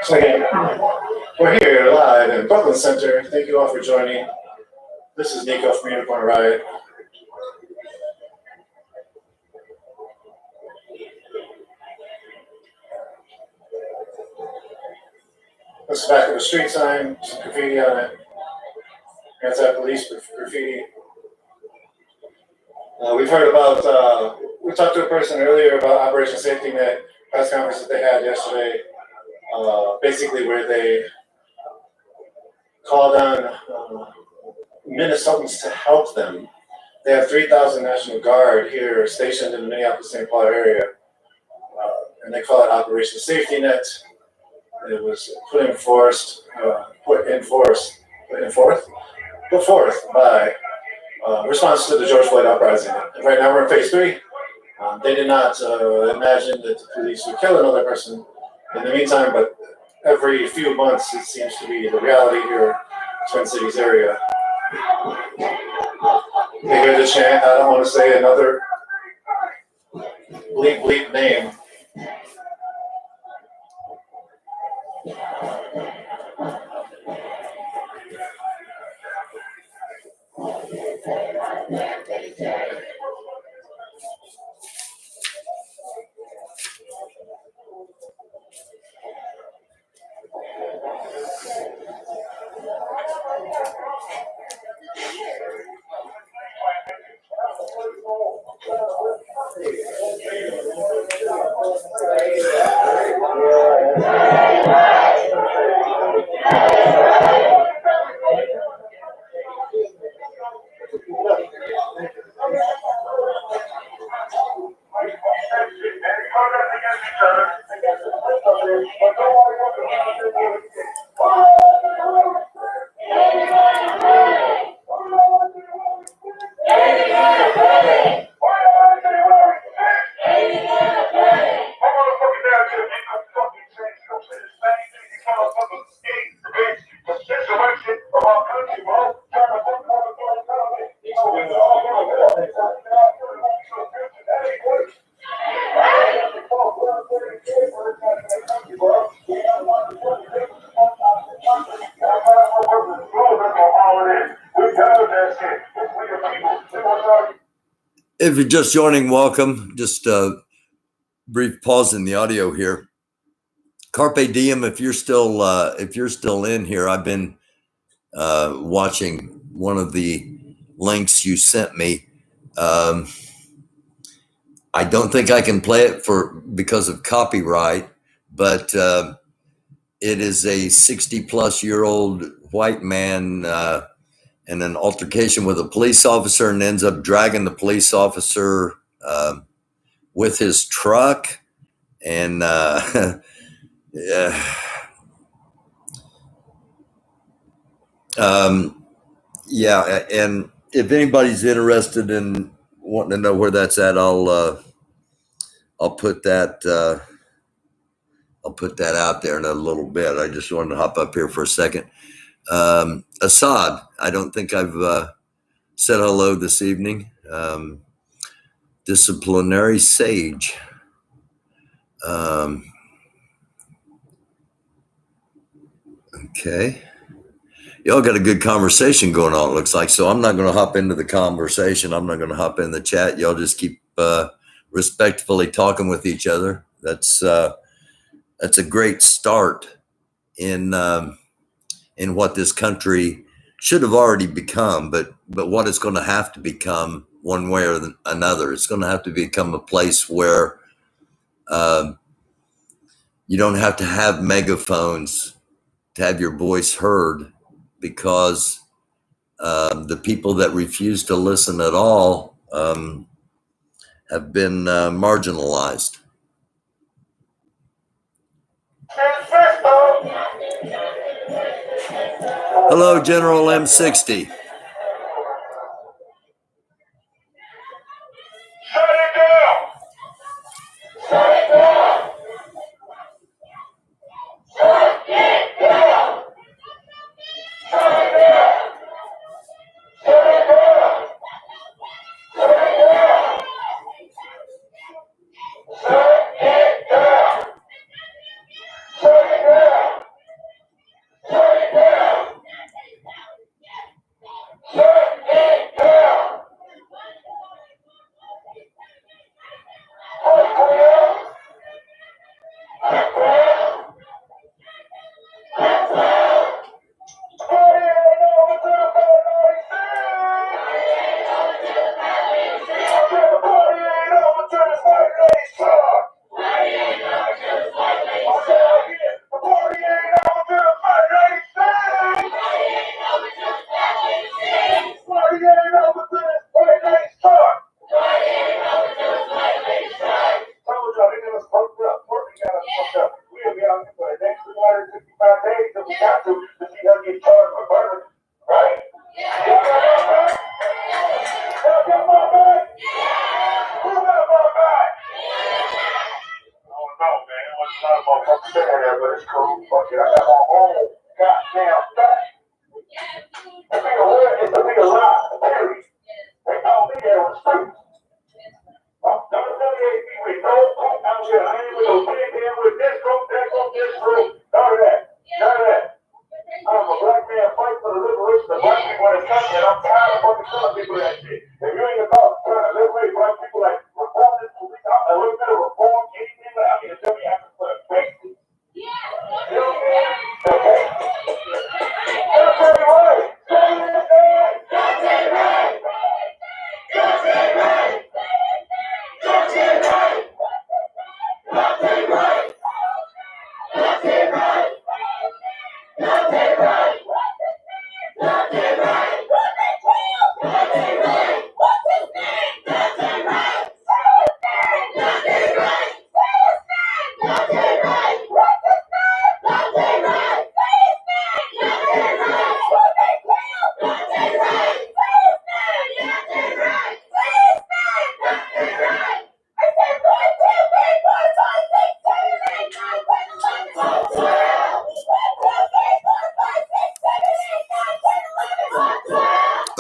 So we're here live in Brooklyn Center. Thank you all for joining. This is Nico from Unicorn Riot. This is back of the street sign, some graffiti on it. Anti-police graffiti. We've heard about, we talked to a person earlier about Operation Safety Net, press conference that they had yesterday, basically where they called on Minnesotans to help them. They have 3,000 National Guard here stationed in the Minneapolis-St. Paul area, and they call it Operation Safety Net. It was put forth by response to the George Floyd uprising. Right now we're in phase 3. They did not imagine that the police would kill another person in the meantime, but every few months it seems to be the reality here in Twin Cities area. They hear the chant, I don't want to say another bleep name. If you're just joining, welcome. Just a brief pause in the audio here. Carpe diem. If you're still in here, I've been watching one of the links you sent me. I don't think I can play it because of copyright, but it is a 60-plus-year-old white man in an altercation with a police officer, and ends up dragging the police officer with his truck. And yeah, and if anybody's interested in wanting to know where that's at, I'll put that out there in a little bit. I just wanted to hop up here for a second. Assad, I don't think I've said hello this evening. Disciplinary sage. Okay. Y'all got a good conversation going on, it looks like. So I'm not going to hop into the conversation. I'm not going to hop in the chat. Y'all just keep respectfully talking with each other. That's a great start in what this country should have already become, but what it's going to have to become one way or another. It's going to have to become a place where you don't have to have megaphones to have your voice heard, because the people that refuse to listen at all have been marginalized. Hello, General M60.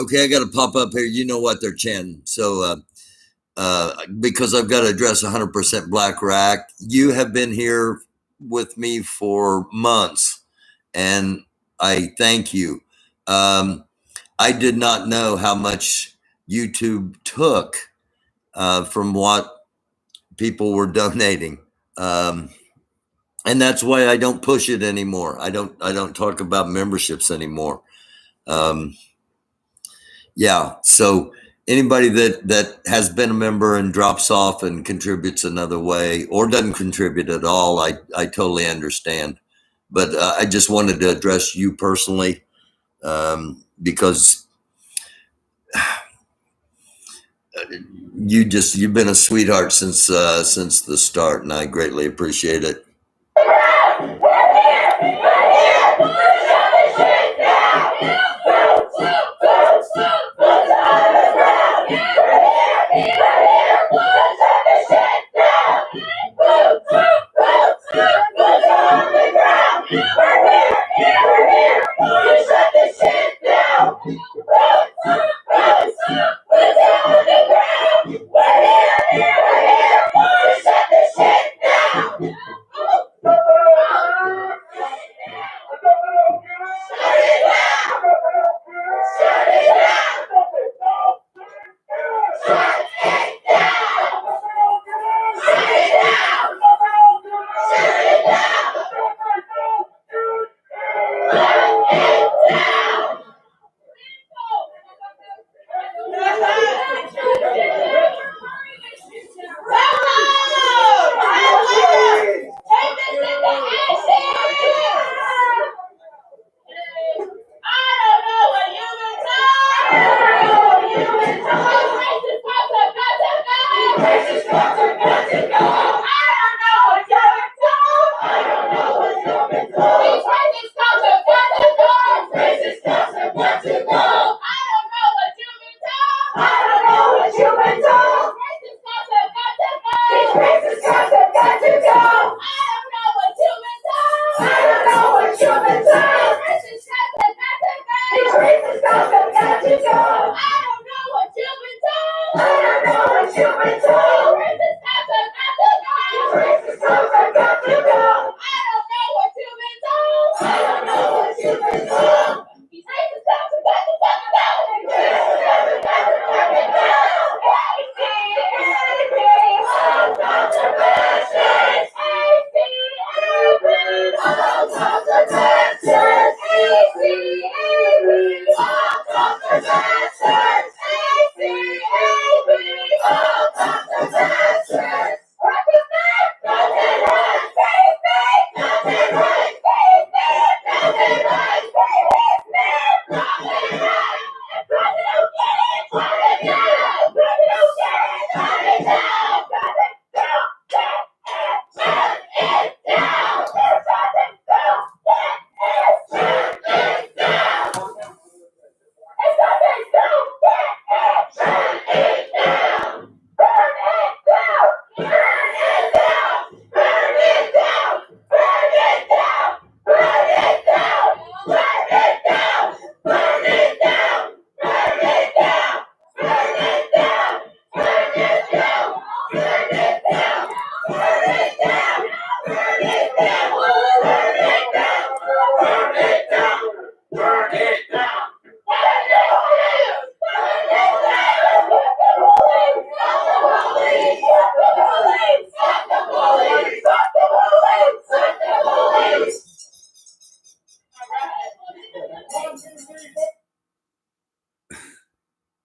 Okay, I got to pop up here. You know what they're chanting. So, because I've got to address 100% Black Rack, you have been here with me for months, and I thank you. I did not know how much YouTube took from what people were donating. And that's why I don't push it anymore. I don't talk about memberships anymore. Yeah. So anybody that has been a member and drops off and contributes another way or doesn't contribute at all, I totally understand. But I just wanted to address you personally because you've been a sweetheart since the start, and I greatly appreciate it.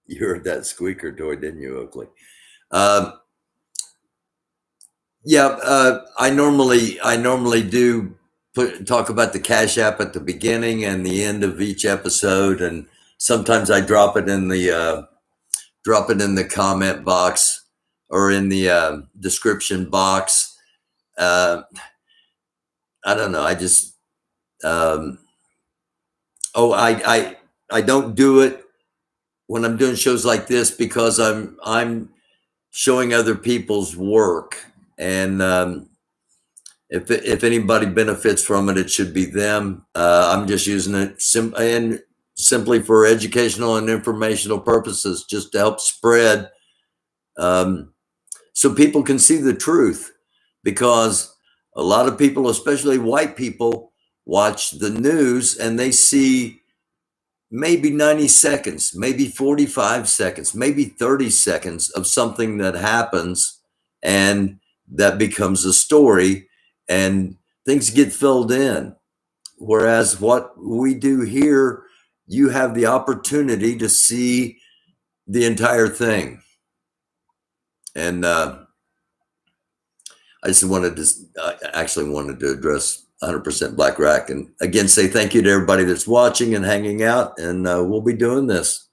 You heard that squeaker toy, didn't you, Oakley? I normally do talk about the Cash App at the beginning and the end of each episode, and sometimes I drop it in the comment box or in the description box. I don't know. I just I don't do it when I'm doing shows like this because I'm showing other people's work, and if anybody benefits from it, it should be them. I'm just using it and simply for educational and informational purposes, just to help spread so people can see the truth. Because a lot of people, especially white people, watch the news and they see maybe 90 seconds, maybe 45 seconds, maybe 30 seconds of something that happens, and that becomes a story and things get filled in. Whereas what we do here, you have the opportunity to see the entire thing. And I just wanted to, actually wanted to address 100% Black Rack, and again say thank you to everybody that's watching and hanging out, and we'll be doing this.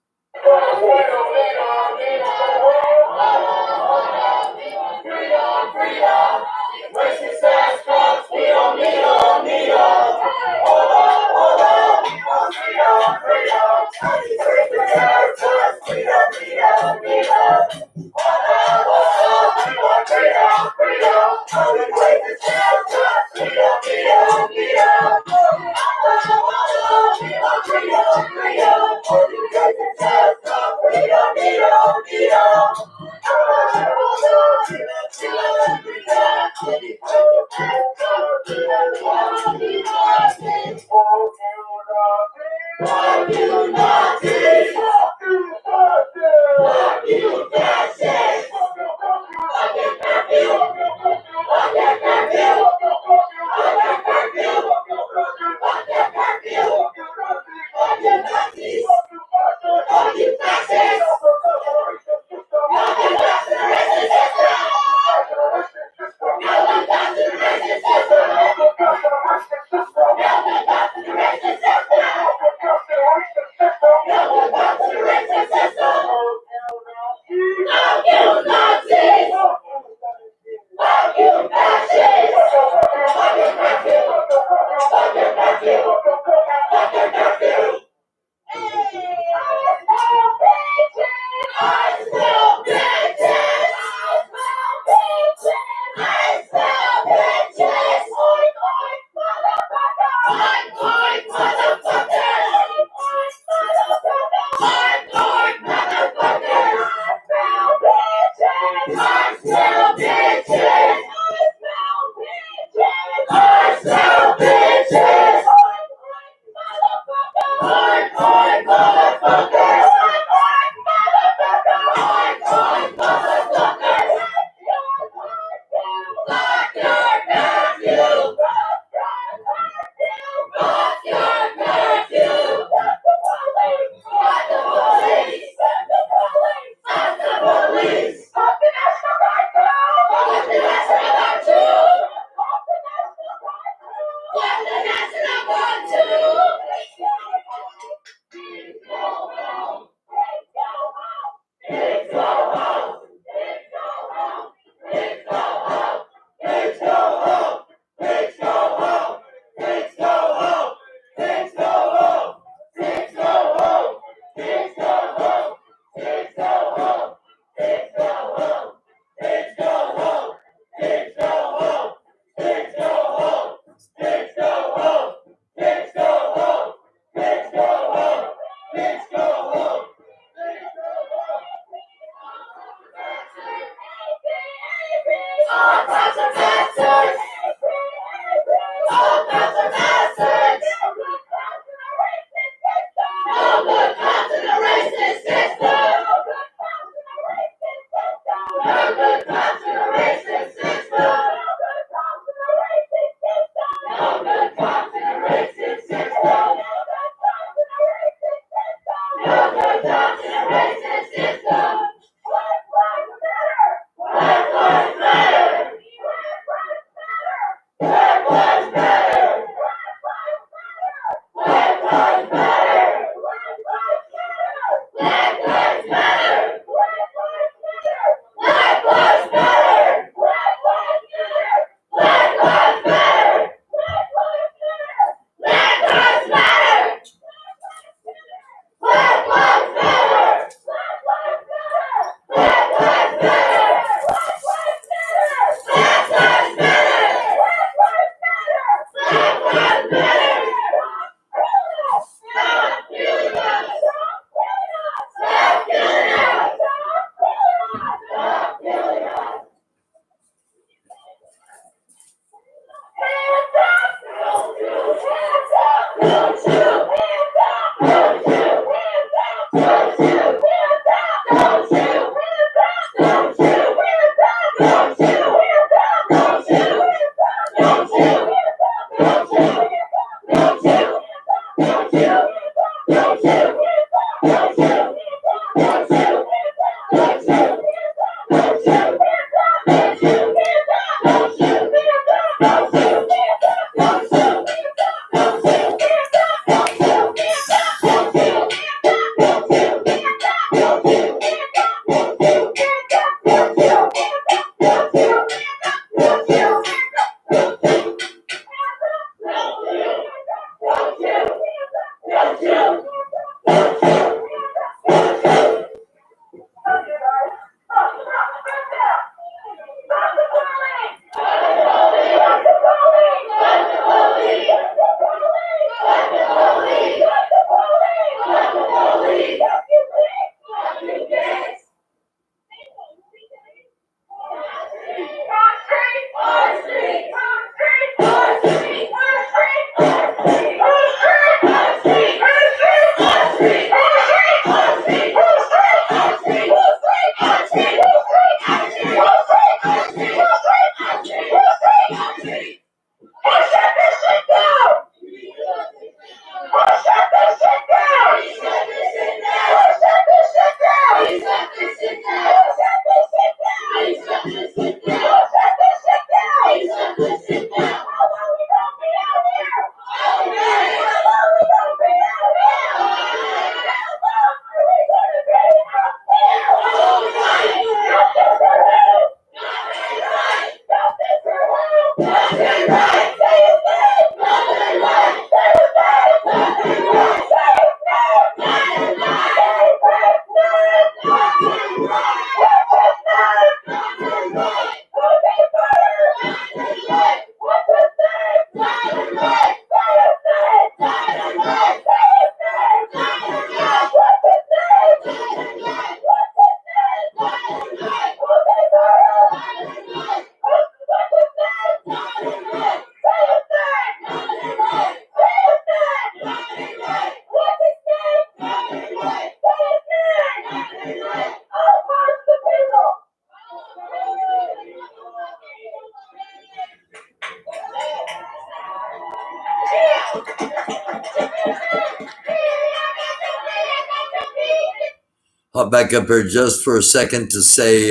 Hop back up here just for a second to say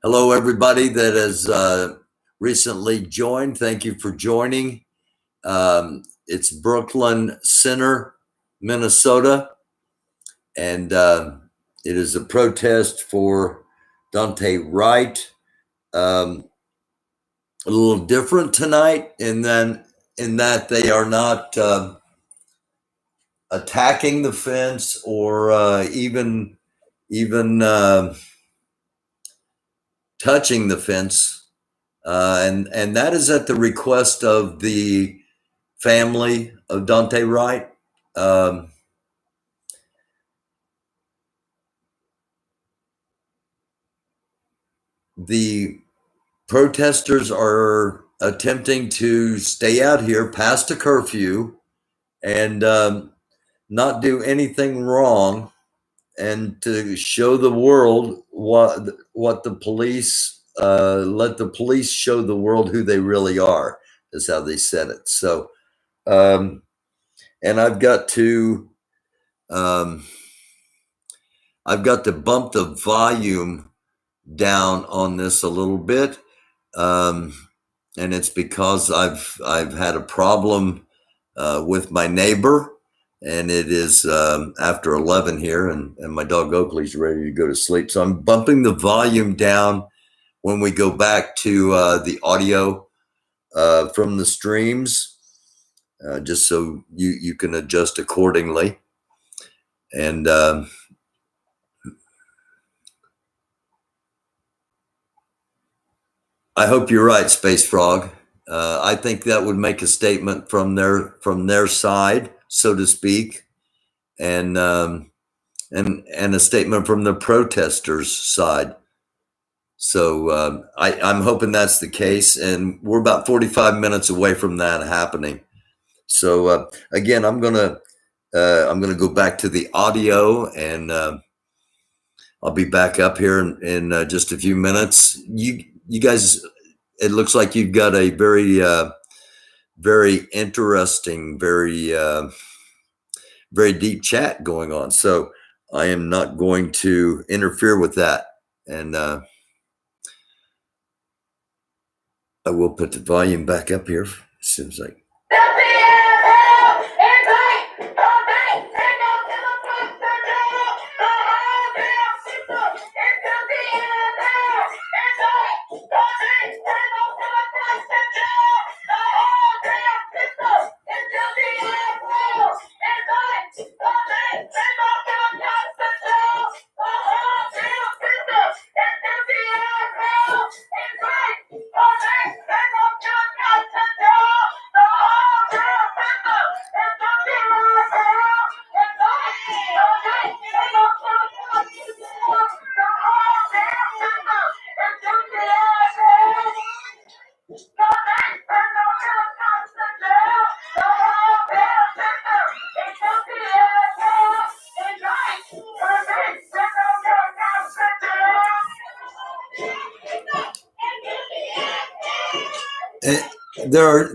hello, everybody that has recently joined. Thank you for joining. It's Brooklyn Center, Minnesota, and it is a protest for Dante Wright. A little different tonight in that they are not attacking the fence or even touching the fence, and that is at the request of the family of Dante Wright. The protesters are attempting to stay out here past a curfew and not do anything wrong, and to show the world what the police let the police show the world who they really are, is how they said it. So and I've got to bump the volume down on this a little bit, and it's because I've had a problem with my neighbor, and it is after 11 here, and my dog Oakley's ready to go to sleep. So I'm bumping the volume down when we go back to the audio from the streams, just so you can adjust accordingly. And I hope you're right, Space Frog. I think that would make a statement from their side, so to speak, and a statement from the protesters' side. So I'm hoping that's the case, and we're about 45 minutes away from that happening. So again, I'm gonna go back to the audio, and I'll be back up here in just a few minutes. You guys, it looks like you've got a very very interesting, very deep chat going on. So I am not going to interfere with that, and I will put the volume back up here. Seems like.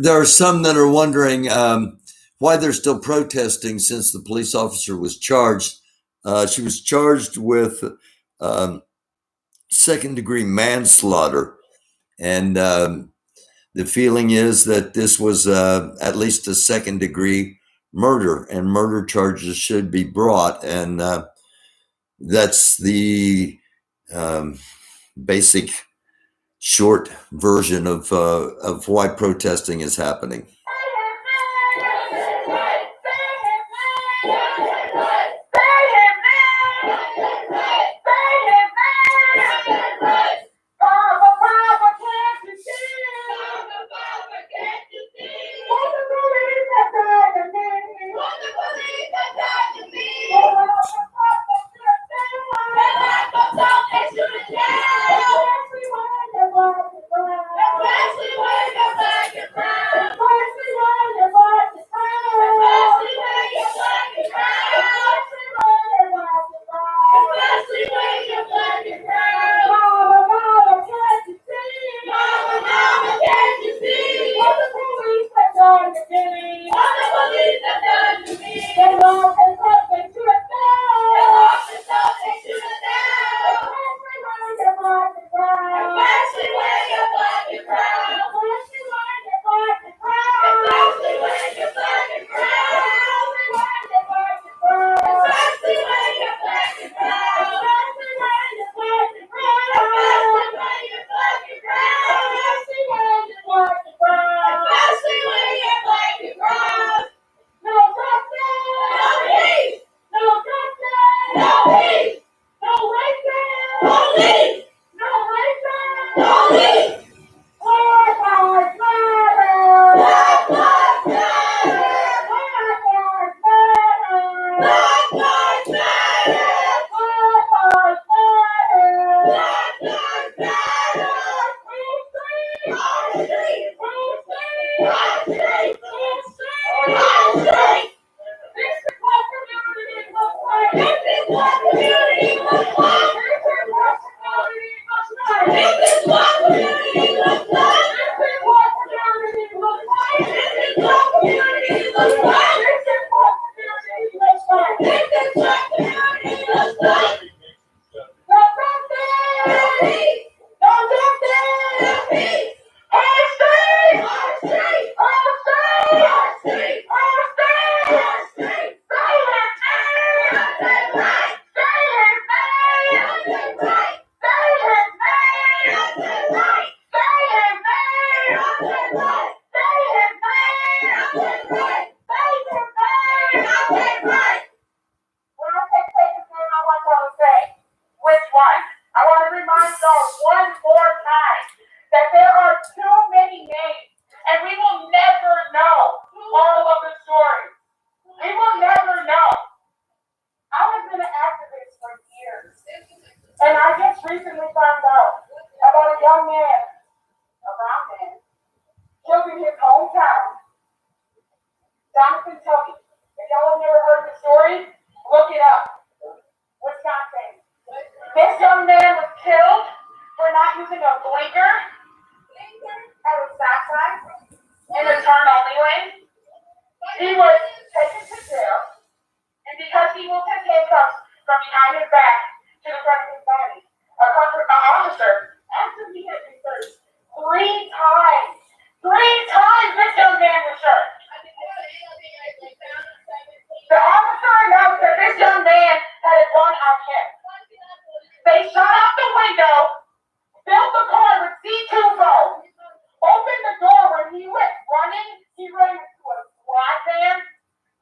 There are some that are wondering why they're still protesting since the police officer was charged. She was charged with second-degree manslaughter, and the feeling is that this was at least a second-degree murder, and murder charges should be brought, and that's the basic short version of why protesting is happening. This using a blinker as a stop sign in a turn-only lane. He was taken to jail, and because he moved his handcuffs from behind his back to the front of his body, an officer, after he had been searched 3 times, this young man was searched. The officer announced that this young man had a gun on him. They shot out the window, filled the car with C2 foam, opened the door. When he went running, he ran into a squad van,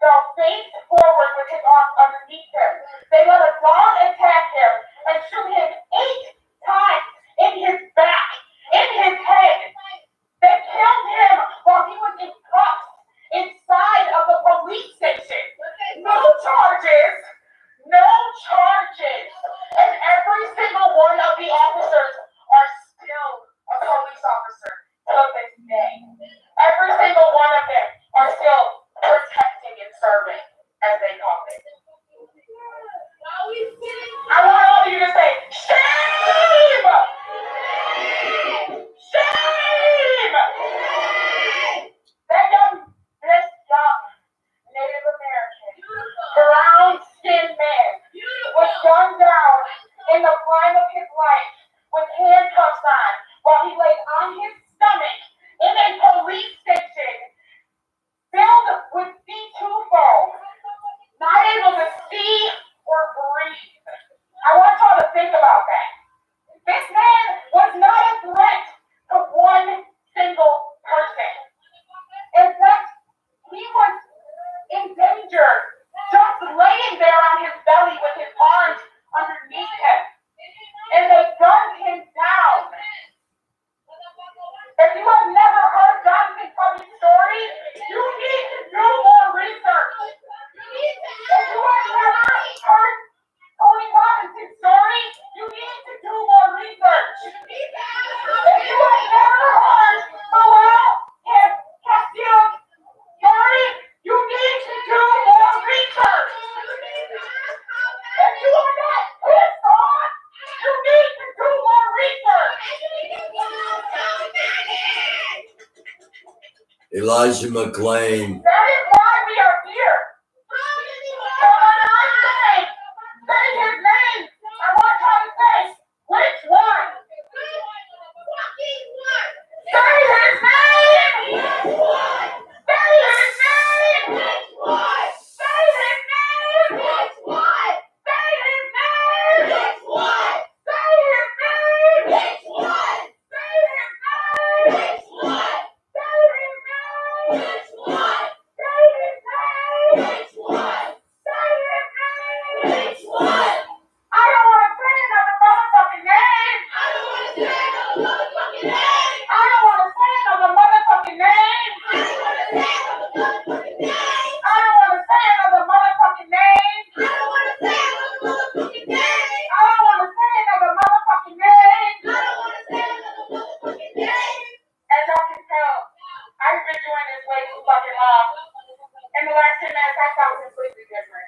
fell face forward with his arms underneath him. They let a dog attack him and shoot him 8 times in his back, in his head. They killed him while he was in cuffs inside of the police station. No charges. And every single one of the officers are still a police officer to this day. Every single one of them are still protecting and serving, as they call it. I want all of you to say, shame! Shame! This young Native American, brown-skinned man was gunned down in the prime of his life with handcuffs on while he lay on his stomach in a police station filled with C2 foam, not able to see or breathe. I want y'all to think about that. This man was not a threat to one single person. In fact, he was in danger, just laying there on his belly with his arms underneath him. And they gunned him down. If you have never heard Jonathan Covey's story, you need to do more research. If you have never heard Tony Robinson's story, you need to do more research. If you have never heard Bilal Castile's story, you need to do more research. If you are not pissed off, you need to do more research. Elijah McClain. That is why we are here. So when I say his name, I want y'all to say, which one? Say his name! Say his name! Say his name! Say his name! Say his name! Say his name! I've been doing this way too fucking long. In the last 10 minutes, I felt completely different.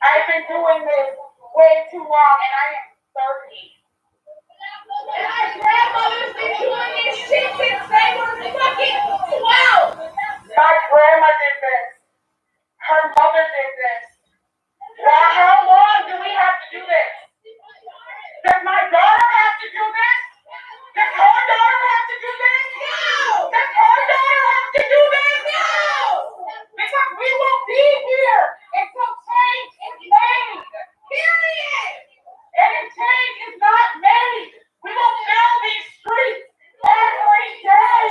I've been doing this way too long, and I am 30. And my grandmother's been doing this shit since they were fucking 12. My grandma did this. Her mother did this. Now, how long do we have to do this? Does my daughter have to do this? Does her daughter have to do this? No! Does her daughter have to do this? No! Because we won't be here until change is made. Period! And if change is not made, we will fill these streets every day.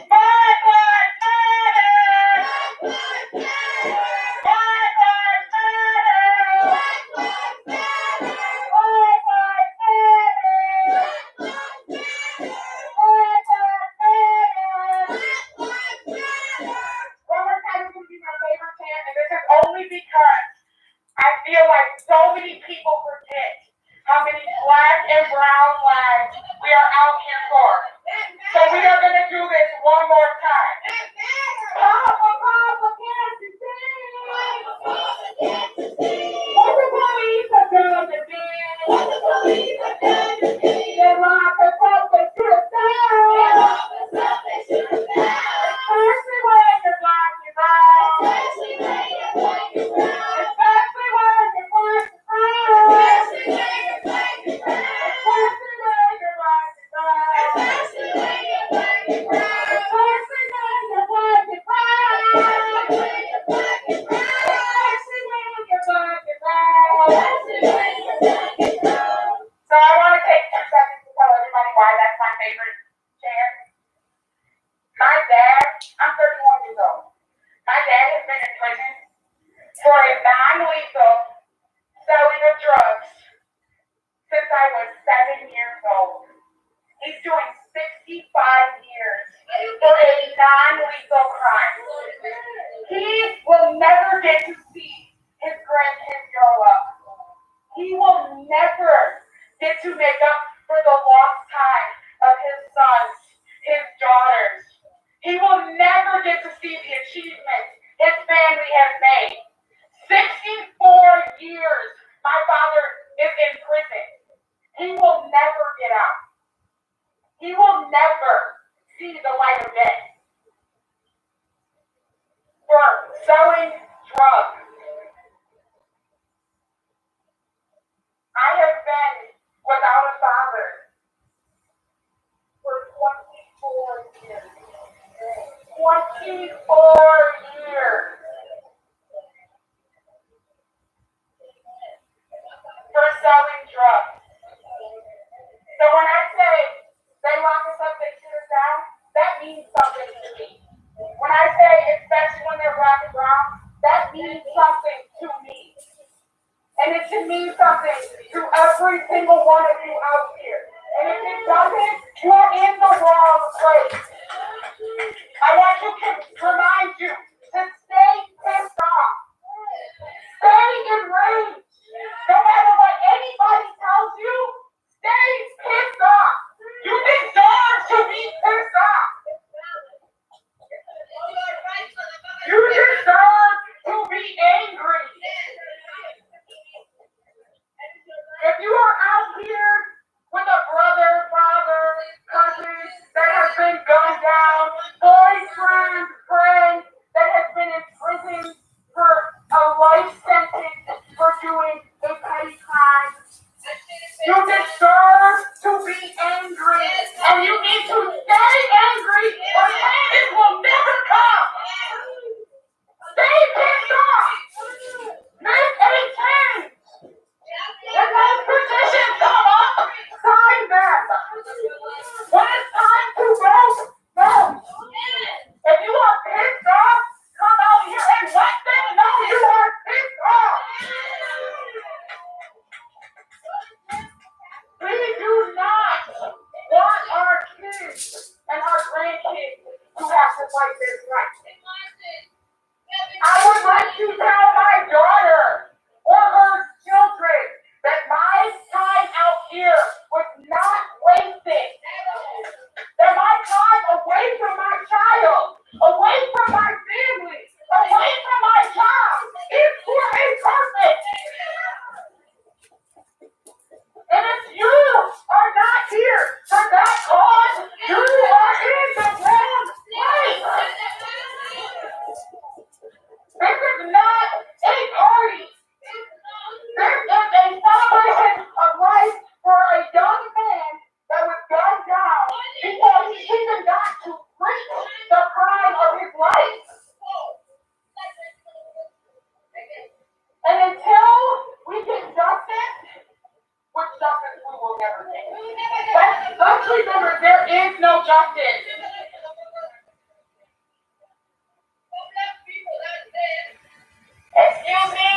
Black Lives Matter! Black Lives Matter! Black Lives Matter! Black Lives Matter! Black Lives Matter! One more time, this will be my favorite chant, and this is only because I feel like so many people forget how many black and brown lives we are out here for. So we are going to do this one more time. Papa, Papa, Kansas City! non-lethal selling of drugs since I was 7 years old. He's doing 65 years for a non-lethal crime. He will never get to see his grandkids grow up. He will never get to make up for the lost time of his sons, his daughters. He will never get to see the achievements his family has made. 64 years my father is in prison. He will never get out. He will never see the light of day for selling drugs. I have been without a father for 24 years. 24 years for selling drugs. So when I say they lock us up, they sit us down, that means something to me. When I say especially when they're black and brown, that means something to me. And it should mean something to every single one of you out here. And if it doesn't, you're in the wrong place. I want to remind you to stay pissed off. Stay enraged. No matter what anybody tells you, stay pissed off. You deserve to be pissed off. You deserve to be angry. If you are out here with a brother, father, cousin that has been gunned down, boyfriend, friend that has been in prison for a life sentence for doing a petty crime, you deserve to be angry, and you need to stay angry or changes will never come. Stay pissed off. Make a change. When those petitions come up, sign them. When it's time to vote, vote. If you are pissed off, come out here and let them know you are pissed off. We do not want our kids and our grandkids to have to fight this fight. I would like to tell my daughter or her children that my time out here was not wasted. That my time away from my child, away from my family, away from my job is for a purpose. And if you are not here for that cause, you are in the wrong place. This is not a party. This is a celebration of life for a young man that was gunned down because he even got to preach the crime of his life. And until we get justice, which justice we will never get. Let's remember, there is no justice. Excuse me?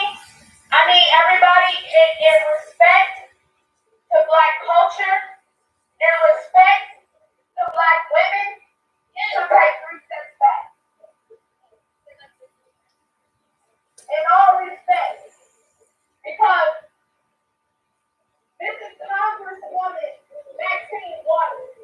I mean, everybody, in respect to Black culture, in respect to Black women, to take 3 steps back. In all respect. Because this is Congresswoman Maxine Waters.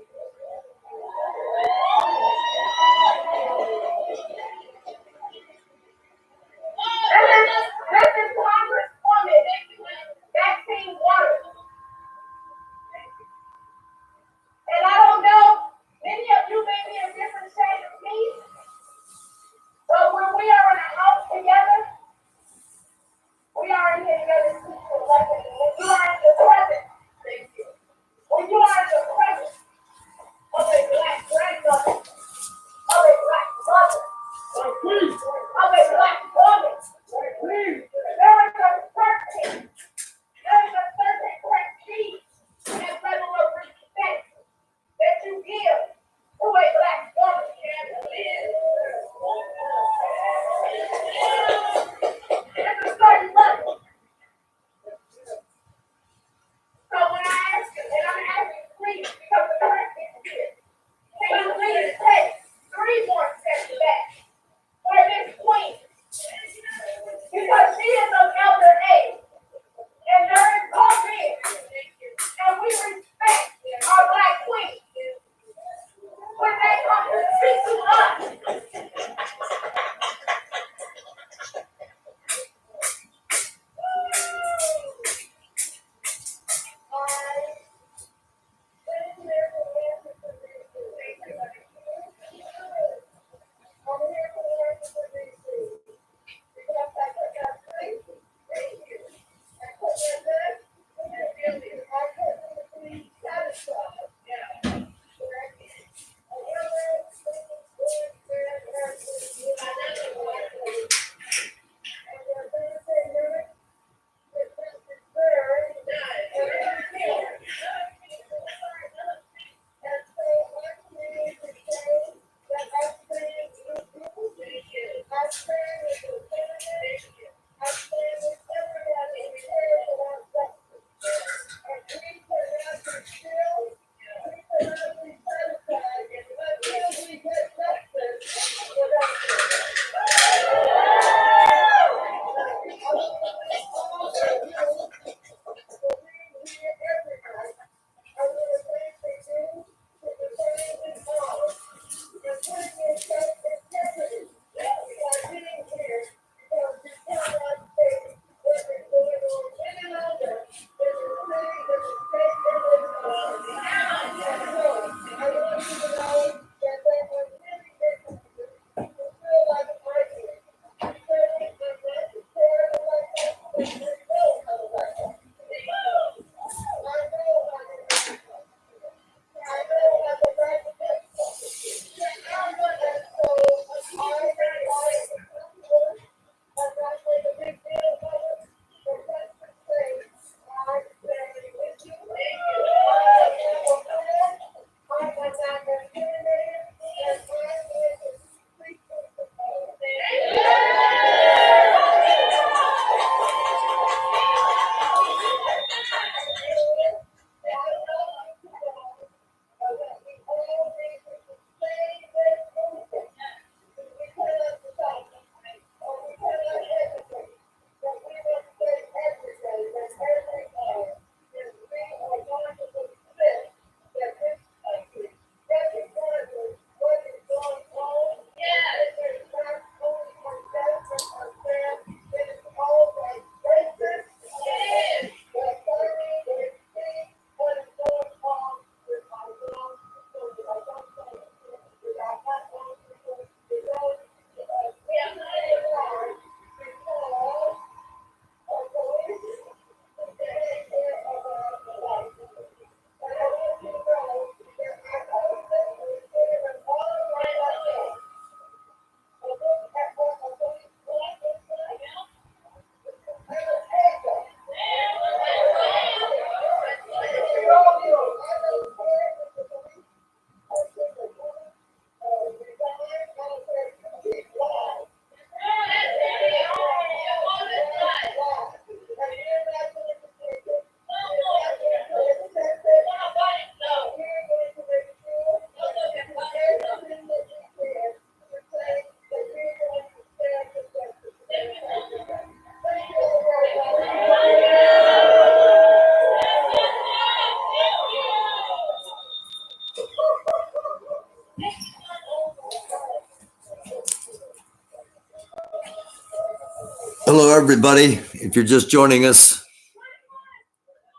everybody. If you're just joining us,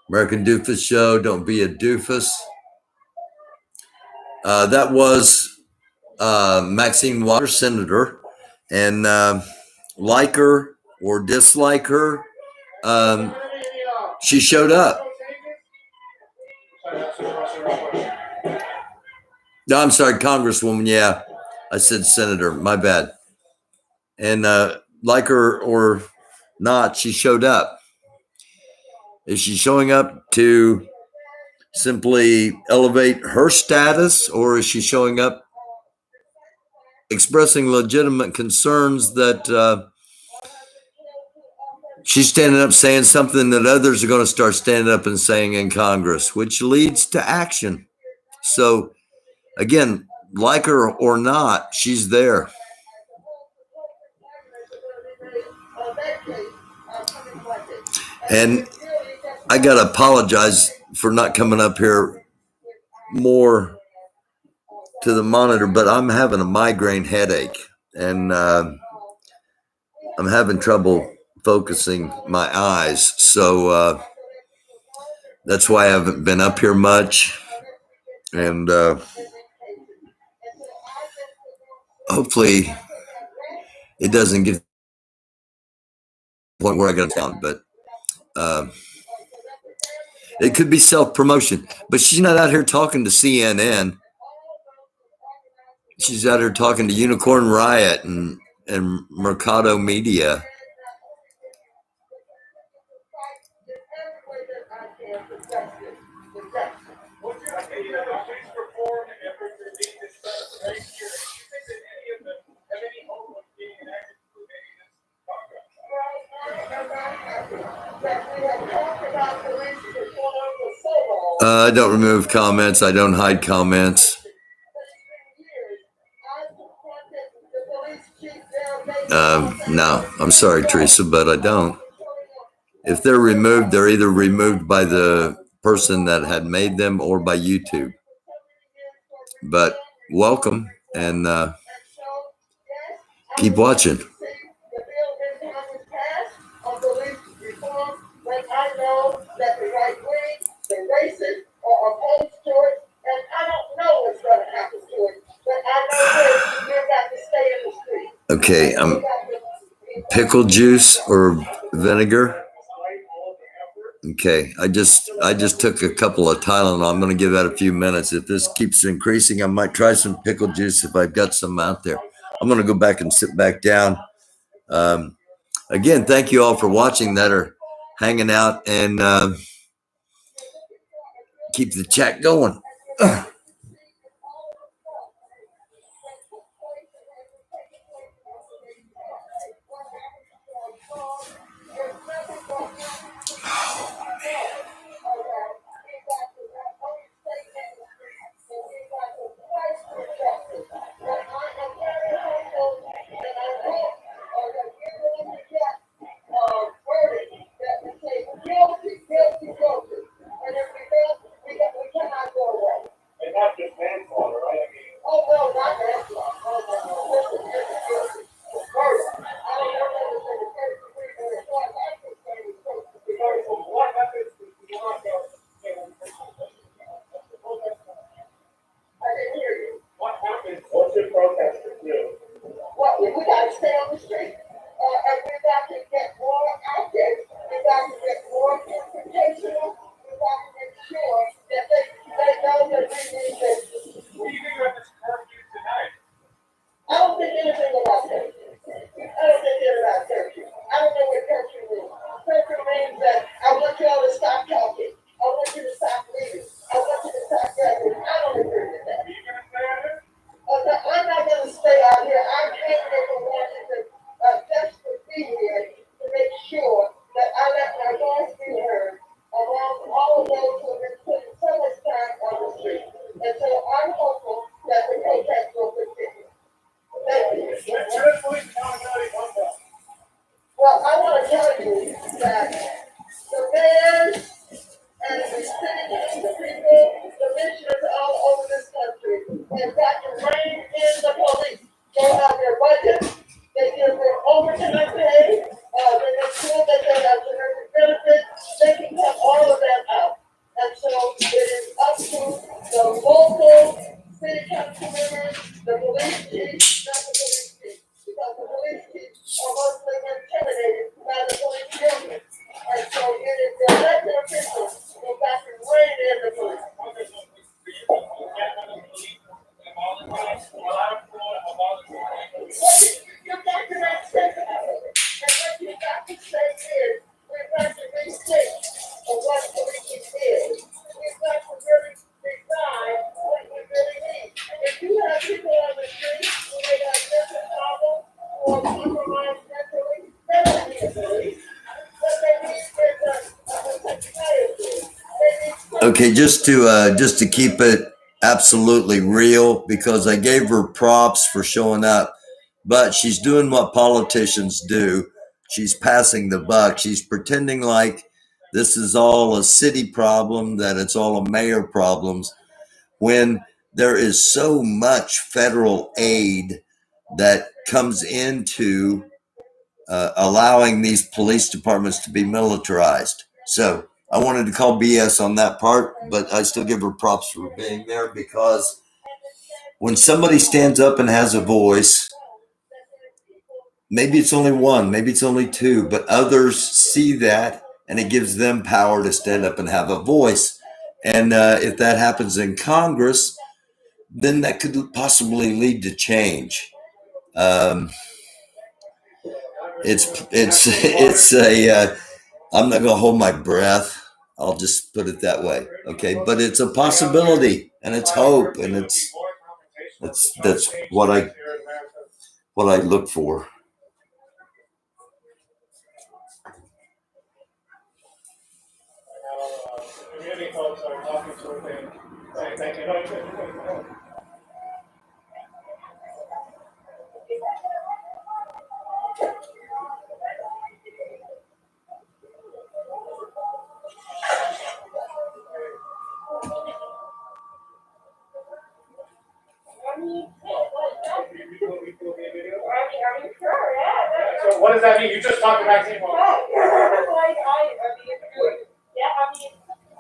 American Doofus Show, don't be a doofus. That was Maxine Waters, Senator, and like her or dislike her, she showed up. No, I'm sorry, Congresswoman. Yeah, I said Senator. My bad. And like her or not, she showed up. Is she showing up to simply elevate her status, or is she showing up expressing legitimate concerns that she's standing up saying something that others are going to start standing up and saying in Congress, which leads to action? So again, like her or not, she's there. And I got to apologize for not coming up here more to the monitor, but I'm having a migraine headache, and I'm having trouble focusing my eyes. So that's why I haven't been up here much. And hopefully it doesn't get to the point where I got down, but it could be self-promotion. But she's not out here talking to CNN. She's out here talking to Unicorn Riot and Mercado Media. I don't remove comments. I don't hide comments. No, I'm sorry, Teresa, but I don't. If they're removed, they're either removed by the person that had made them or by YouTube. But welcome, and keep watching. Okay, pickle juice or vinegar. Okay, I just took a couple of Tylenol. I'm going to give that a few minutes. If this keeps increasing, I might try some pickle juice if I've got some out there. I'm going to go back and sit back down. Again, thank you all for watching that are hanging out, and keep the chat going. your pistol. Go back and raid everybody. Get back to that station. And what you got to say is, we've got to restate of what police is. We've got to really decide what we really need. If you have people on the street who may have mental problems or compromised mentally, they don't need a police. What they need is a psychiatrist. Okay, just to keep it absolutely real, because I gave her props for showing up, but she's doing what politicians do. She's passing the buck. She's pretending like this is all a city problem, that it's all a mayor problems, when there is so much federal aid that comes into allowing these police departments to be militarized. So I wanted to call BS on that part, but I still give her props for being there, because when somebody stands up and has a voice, maybe it's only one, maybe it's only two, but others see that and it gives them power to stand up and have a voice. And if that happens in Congress, then that could possibly lead to change. It's a I'm not gonna hold my breath. I'll just put it that way. Okay, but it's a possibility and it's hope, and that's what I look for. Community folks are talking to her thing, saying thank you. Are you sure? Yeah. So what does that mean? You just talked about vaccine.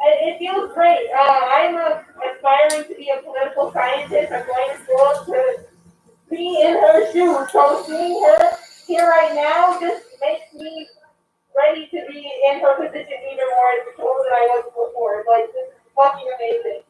It feels great. I'm aspiring to be a political scientist. I'm going to school to be in her shoes. So seeing her here right now just makes me ready to be in her position even more as told than I was before. Like, this is fucking amazing.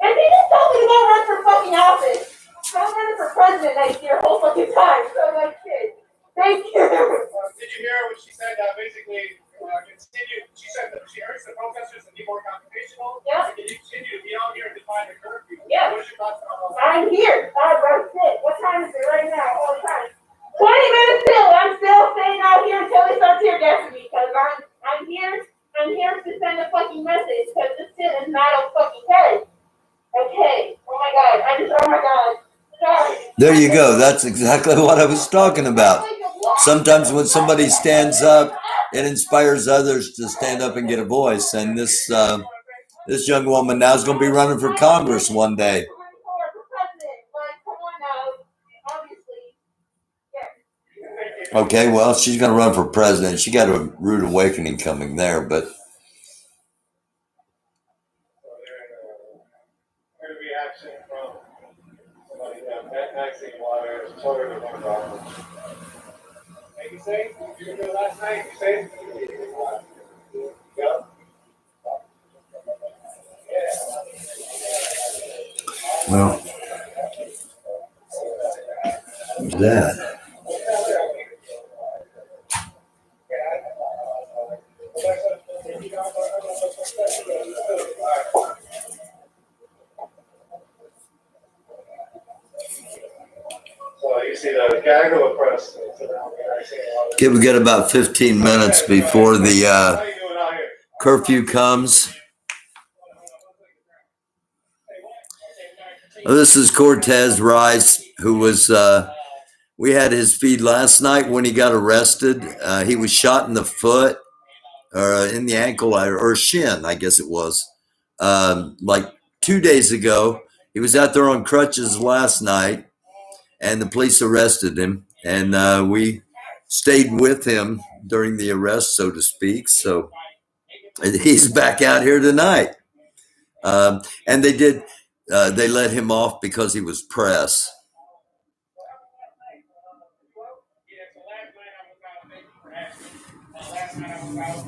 And she just told me to go run for fucking office. I'm running for president next year, whole fucking time. So I'm like, shit. Thank you. Did you hear what she said? Basically, continue. She said that she urged the protesters to be more confrontational. Yeah. And continue to be out here and define the curfew. Yeah. What is your thoughts on all that? I'm here. I'm sick. What time is it right now? All the time. 20 minutes still. I'm still staying out here until they start tear gassing me. Because I'm here. I'm here to send a fucking message. Because this shit is not a fucking head. Okay. Oh my god. Oh my god. Sorry. There you go. That's exactly what I was talking about. Sometimes when somebody stands up, it inspires others to stand up and get a voice. And this young woman now is going to be running for Congress one day. Okay, well, she's going to run for president. She got a rude awakening coming there, but Reaction from somebody that vaccine water children of one problem. Make you safe? You can do it last night. You safe? Yeah. well, that. So you see the gaggle of press. Okay, we got about 15 minutes before the curfew comes. This is Cortez Rice, who was, we had his feed last night when he got arrested. He was shot in the foot, or in the ankle, or shin, I guess it was, like 2 days ago. He was out there on crutches last night, and the police arrested him. And we stayed with him during the arrest, so to speak. So he's back out here tonight. And they let him off because he was press. Last night I was out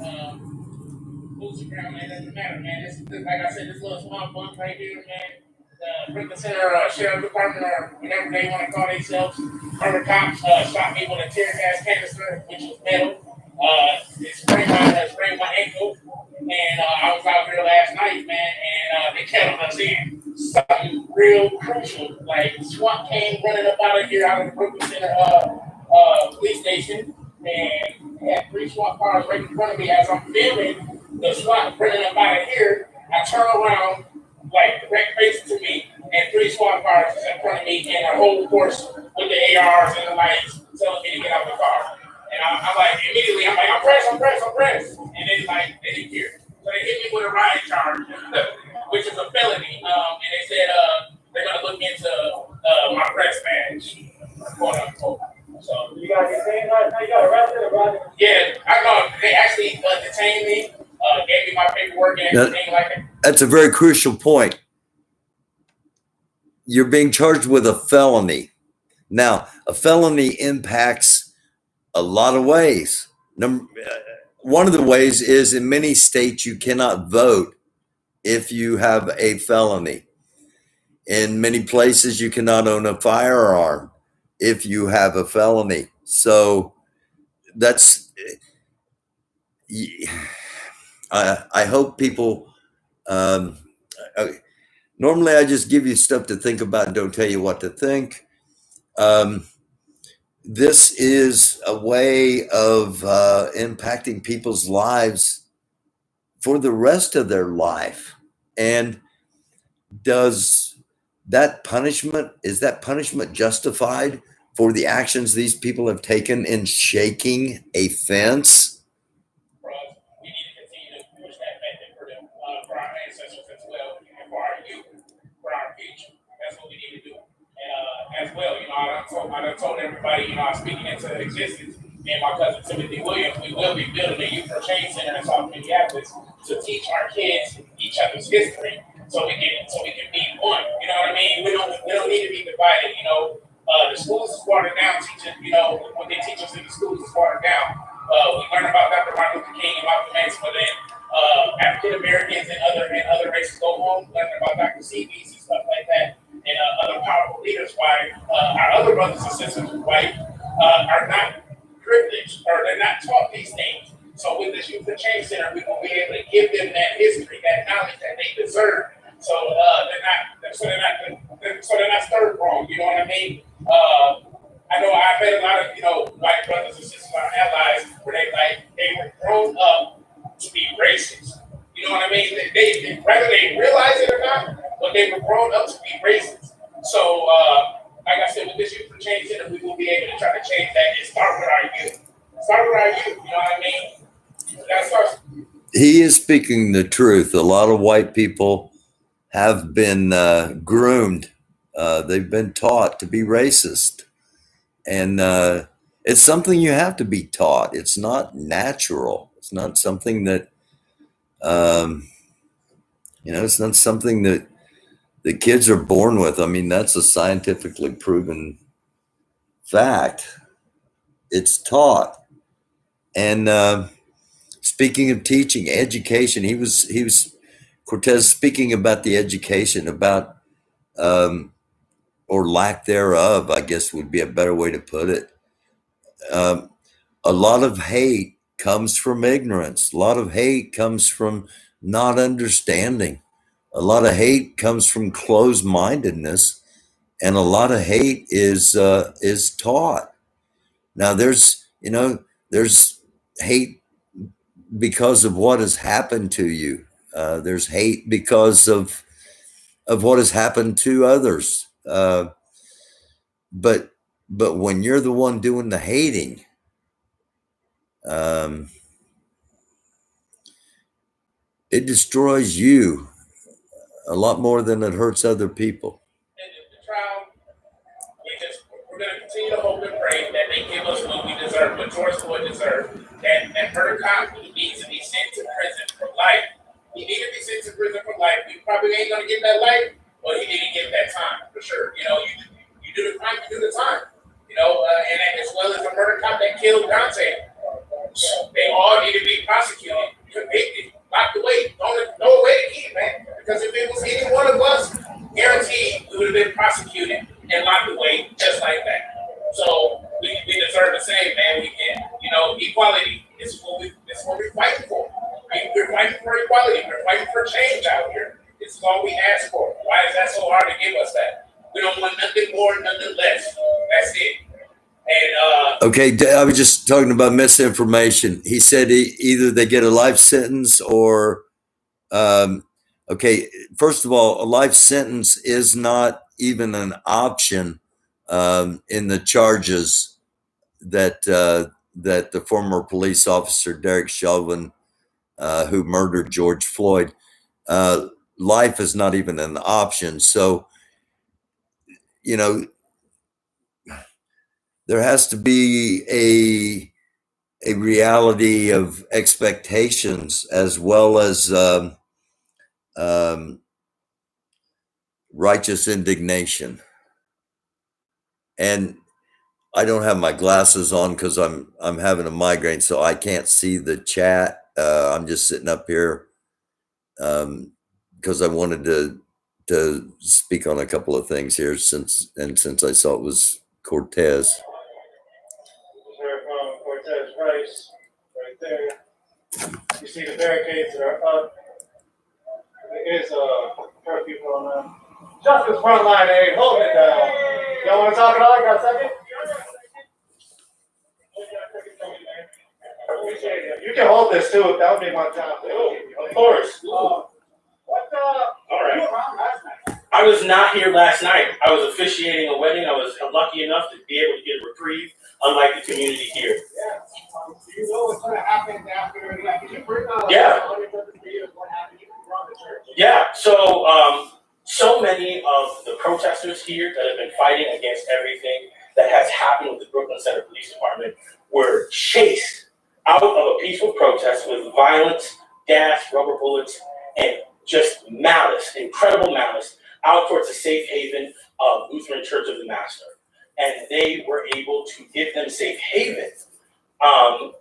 Man, it doesn't matter, man. This, like I said, this little small bump right here, man. The Brooklyn Center Sheriff Department, or whatever they want to call themselves, murder cops shot me with a tear gas canister, which was metal. It sprayed my ankle, and I was out here last night, man, and they kept us in. Something real crucial, like SWAT came running up out of here, out of the Brooklyn Center police station, and had 3 SWAT cars right in front of me as I'm filming the SWAT running up out of here. I turn around, like direct face to me, and 3 SWAT cars is in front of me, and a whole force with the ARs and the lights telling me to get out the car. And I'm like, immediately, I'm like, I'm pressed. And they didn't care. So they hit me with a riot charge, which is a felony. And they said they're gonna look into my press badge, quote unquote. So You got detained last night? You got arrested or what? yeah, I know they actually detained me, gave me my paperwork and everything like that. That's a very crucial point. You're being charged with a felony. Now, a felony impacts a lot of ways. One of the ways is in many states you cannot vote if you have a felony. In many places you cannot own a firearm if you have a felony. So that's, I hope people, normally I just give you stuff to think about and don't tell you what to think. This is a way of impacting people's lives for the rest of their life. And is that punishment justified for the actions these people have taken in shaking a fence? For us, we need to continue to push that method for them, for our ancestors as well, and for our youth, for our future. That's what we need to do. And as well, I done told everybody, I'm speaking into existence. Me and my cousin Timothy Williams, we will be building a youth for change center in South Minneapolis to teach our kids each other's history, so we can be one. You know what I mean? We don't need to be divided. The schools is watered down. Teaching, what they teach us in the schools is watered down. We learn about Dr. Martin Luther King and Malcolm X, but then African Americans and other races go home learning about Dr. Seabees and stuff like that, and other powerful leaders. Why our other brothers and sisters who white are not privileged, or they're not taught these things. So with this Youth for Change Center, we will be able to give them that history, that knowledge that they deserve. So they're not started wrong. You know what I mean? I know I've met a lot of white brothers and sisters, our allies, where they were grown up to be racist. You know what I mean? They whether they realize it or not, but they were grown up to be racist. So like I said, with this Youth for Change Center, we will be able to try to change that and start with our youth. You know what I mean? That starts. He is speaking the truth. A lot of white people have been groomed. They've been taught to be racist. And it's something you have to be taught. It's not natural. It's not something that, it's not something that the kids are born with. I mean, that's a scientifically proven fact. It's taught. And speaking of teaching, education, he was Cortez speaking about the education, about or lack thereof, I guess would be a better way to put it. A lot of hate comes from ignorance. A lot of hate comes from not understanding. A lot of hate comes from closed-mindedness, and a lot of hate is taught. Now there's hate because of what has happened to you. There's hate because of what has happened to others. But when you're the one doing the hating, it destroys you a lot more than it hurts other people. And the trial, we're going to continue to hope and pray that they give us what we deserve, what George Floyd deserved. That murder cop needs to be sent to prison for life. He needs to be sent to prison for life. We probably ain't going to get that life, but he didn't get that time for sure. You do the crime, you do the time. And as well as the murder cop that killed Dante. They all need to be prosecuted, convicted, locked away. equality. We're fighting for change out here. This is all we ask for. Why is that so hard to give us that? We don't want nothing more, nothing less. That's it. And okay, I was just talking about misinformation. He said either they get a life sentence or okay, first of all, a life sentence is not even an option in the charges that that the former police officer Derek Chauvin, who murdered George Floyd, life is not even an option. So, you know, there has to be a reality of expectations as well as righteous indignation. And I don't have my glasses on because I'm having a migraine, so I can't see the chat. I'm just sitting up here because I wanted to speak on a couple of things here since I saw it was Cortez. From Cortez Rice, right there. You see the barricades that are up. There is a curfew going on. Justice Frontline aid, hold it down. Y'all want to talk at all? You got a second? You can hold this too. That would be my job. of course. All right. I was not here last night. I was officiating a wedding. I was lucky enough to be able to get a reprieve, unlike the community here. Yeah. Do you know what's going to happen after? Could you bring on what happened around the church? Yeah. So many of the protesters here that have been fighting against everything that has happened with the Brooklyn Center Police Department were chased out of a peaceful protest with violence, gas, rubber bullets, and just malice, incredible malice, out towards the safe haven of Lutheran Church of the Master. And they were able to give them safe haven.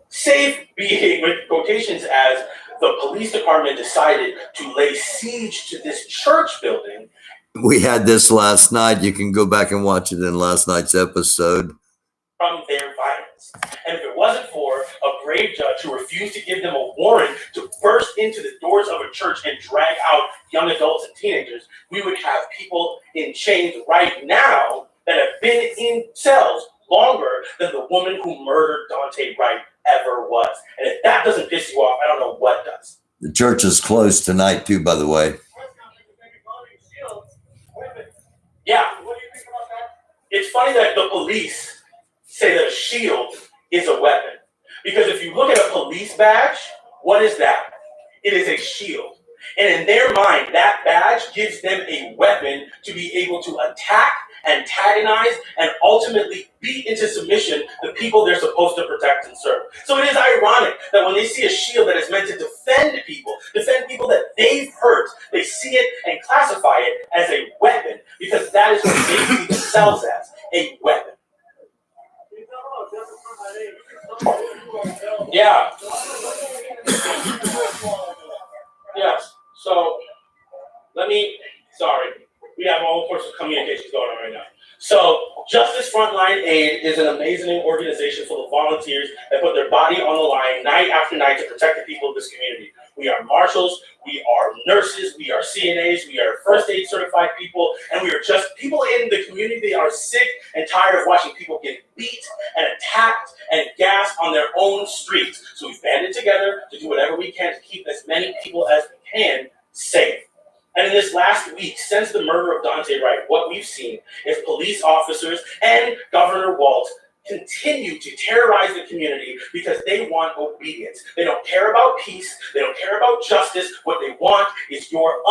Safe being with quotations as the police department decided to lay siege to this church building. We had this last night. You can go back and watch it in last night's episode. From their violence. And if it wasn't for a brave judge who refused to give them a warrant to burst into the doors of a church and drag out young adults and teenagers, we would have people in chains right now that have been in cells longer than the woman who murdered Dante Wright ever was. And if that doesn't piss you off, I don't know what does. The church is closed tonight too, by the way. Yeah. It's funny that the police say that a shield is a weapon. Because if you look at a police badge, what is that? It is a shield. And in their mind, that badge gives them a weapon to be able to attack, antagonize, and ultimately beat into submission the people they're supposed to protect and serve. So it is ironic that when they see a shield that is meant to defend people that they've hurt, they see it and classify it as a weapon, because that is what they see themselves as, a weapon. Yeah. Yes. So we have all sorts of communications going on right now. So Justice Frontline Aid is an amazing organization full of volunteers that put their body on the line night after night to protect the people of this community. We are marshals, we are nurses, we are CNAs, we are first aid certified people, and we are just people in the community that are sick and tired of watching people get beat and attacked and gassed on their own streets. So we've banded together to do whatever we can to keep as many people as we can safe. And in this last week, since the murder of Dante Wright, what we've seen is police officers and Governor Walz continue to terrorize the community because they want obedience. They don't care about peace. They don't care about justice. What they want is your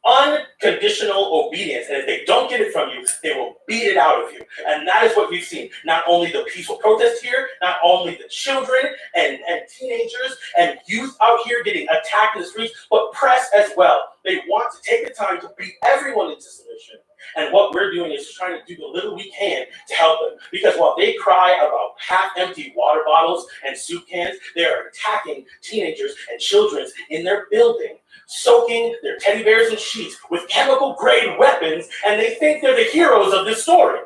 unconditional obedience. And if they don't get it from you, they will beat it out of you. And that is what we've seen. Not only the peaceful protest here, not only the children and teenagers and youth out here getting attacked in the streets, but press as well. They want to take the time to beat everyone into submission. And what we're doing is trying to do the little we can to help them. Because while they cry about half-empty water bottles and soup cans, they are attacking teenagers and children in their building, soaking their teddy bears and sheets with chemical-grade weapons, and they think they're the heroes of this story.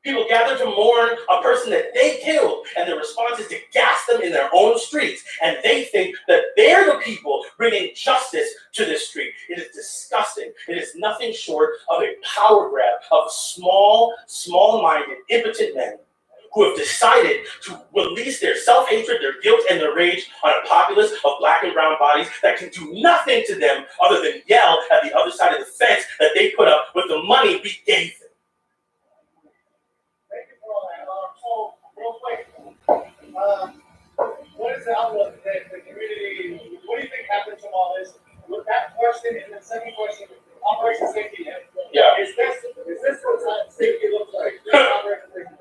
People gather to mourn a person that they killed, and the response is to gas them in their own streets. And they think that they're the people bringing justice to this street. It is disgusting. It is nothing short of a power grab of small-minded, impotent men who have decided to release their self-hatred, their guilt, and their rage on a populace of black and brown bodies that can do nothing to them other than yell at the other side of the fence that they put up with the money we gave them. Thank you for all that. So, real quick, what is the outlook that the community, what do you think happens from all this? With that question, and the second question, Operation Safety Net. Yeah. Is this what safety looks like? Operation Safety Net.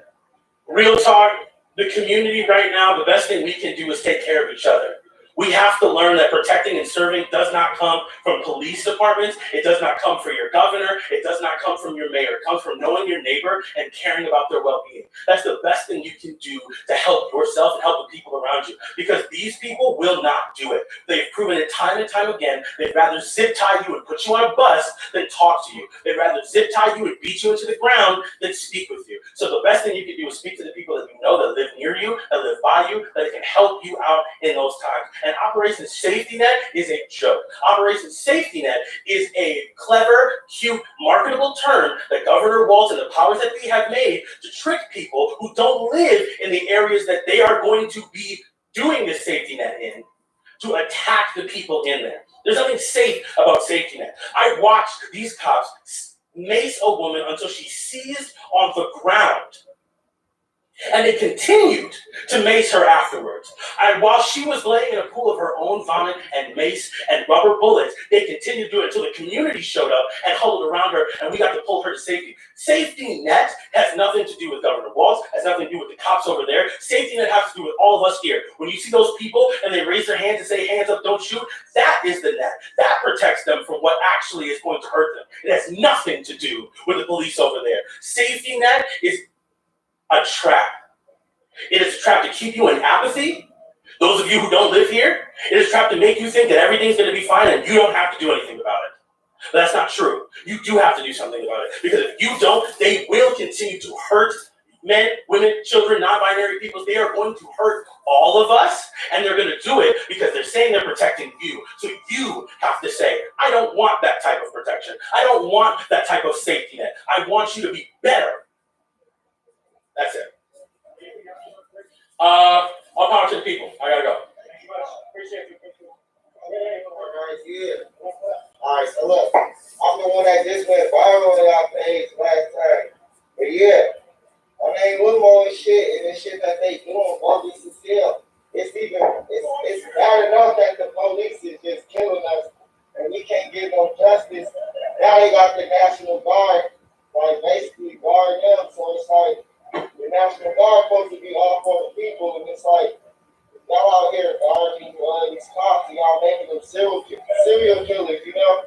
Real talk, the community right now, the best thing we can do is take care of each other. We have to learn that protecting and serving does not come from police departments. It does not come from your governor. It does not come from your mayor. It comes from knowing your neighbor and caring about their well-being. That's the best thing you can do to help yourself and help the people around you, because these people will not do it. They've proven it time and time again. They'd rather zip tie you and put you on a bus than talk to you. They'd rather zip tie you and beat you into the ground than speak with you. So the best thing you can do is speak to the people that you know, that live near you, that live by you, that can help you out in those times. And Operation Safety Net is a joke. Operation Safety Net is a clever, cute, marketable term that Governor Walz and the powers that be have made to trick people who don't live in the areas that they are going to be doing this safety net in, to attack the people in there. There's nothing safe about safety net. I watched these cops mace a woman until she seized on the ground. And they continued to mace her afterwards. And while she was laying in a pool of her own vomit and mace and rubber bullets, they continued to do it until the community showed up and huddled around her, and we got to pull her to safety. Safety net has nothing to do with Governor Walz, has nothing to do with the cops over there. Safety net has to do with all of us here. When you see those people and they raise their hands and say, hands up, don't shoot, that is the net. That protects them from what actually is going to hurt them. It has nothing to do with the police over there. Safety net is a trap. It is a trap to keep you in apathy. Those of you who don't live here, it is a trap to make you think that everything's going to be fine and you don't have to do anything about it. But that's not true. You do have to do something about it, because if you don't, they will continue to hurt men, women, children, non-binary people. They are going to hurt all of us, and they're going to do it because they're saying they're protecting you. So you have to say, I don't want that type of protection. I don't want that type of safety net. I want you to be better. That's it. All power to the people. I gotta go. Appreciate you. Yeah. All right, so look, I'm the one that just went viral on our page last time. But yeah, I mean, look more and shit, and the shit that they doing, bogus as hell. It's bad enough that the police is just killing us, and we can't get no justice. Now they got the National Guard, like basically guard them. So it's like the National Guard supposed to be all for the people, and it's like y'all out here guarding these cops, and y'all making them serial killers, you know?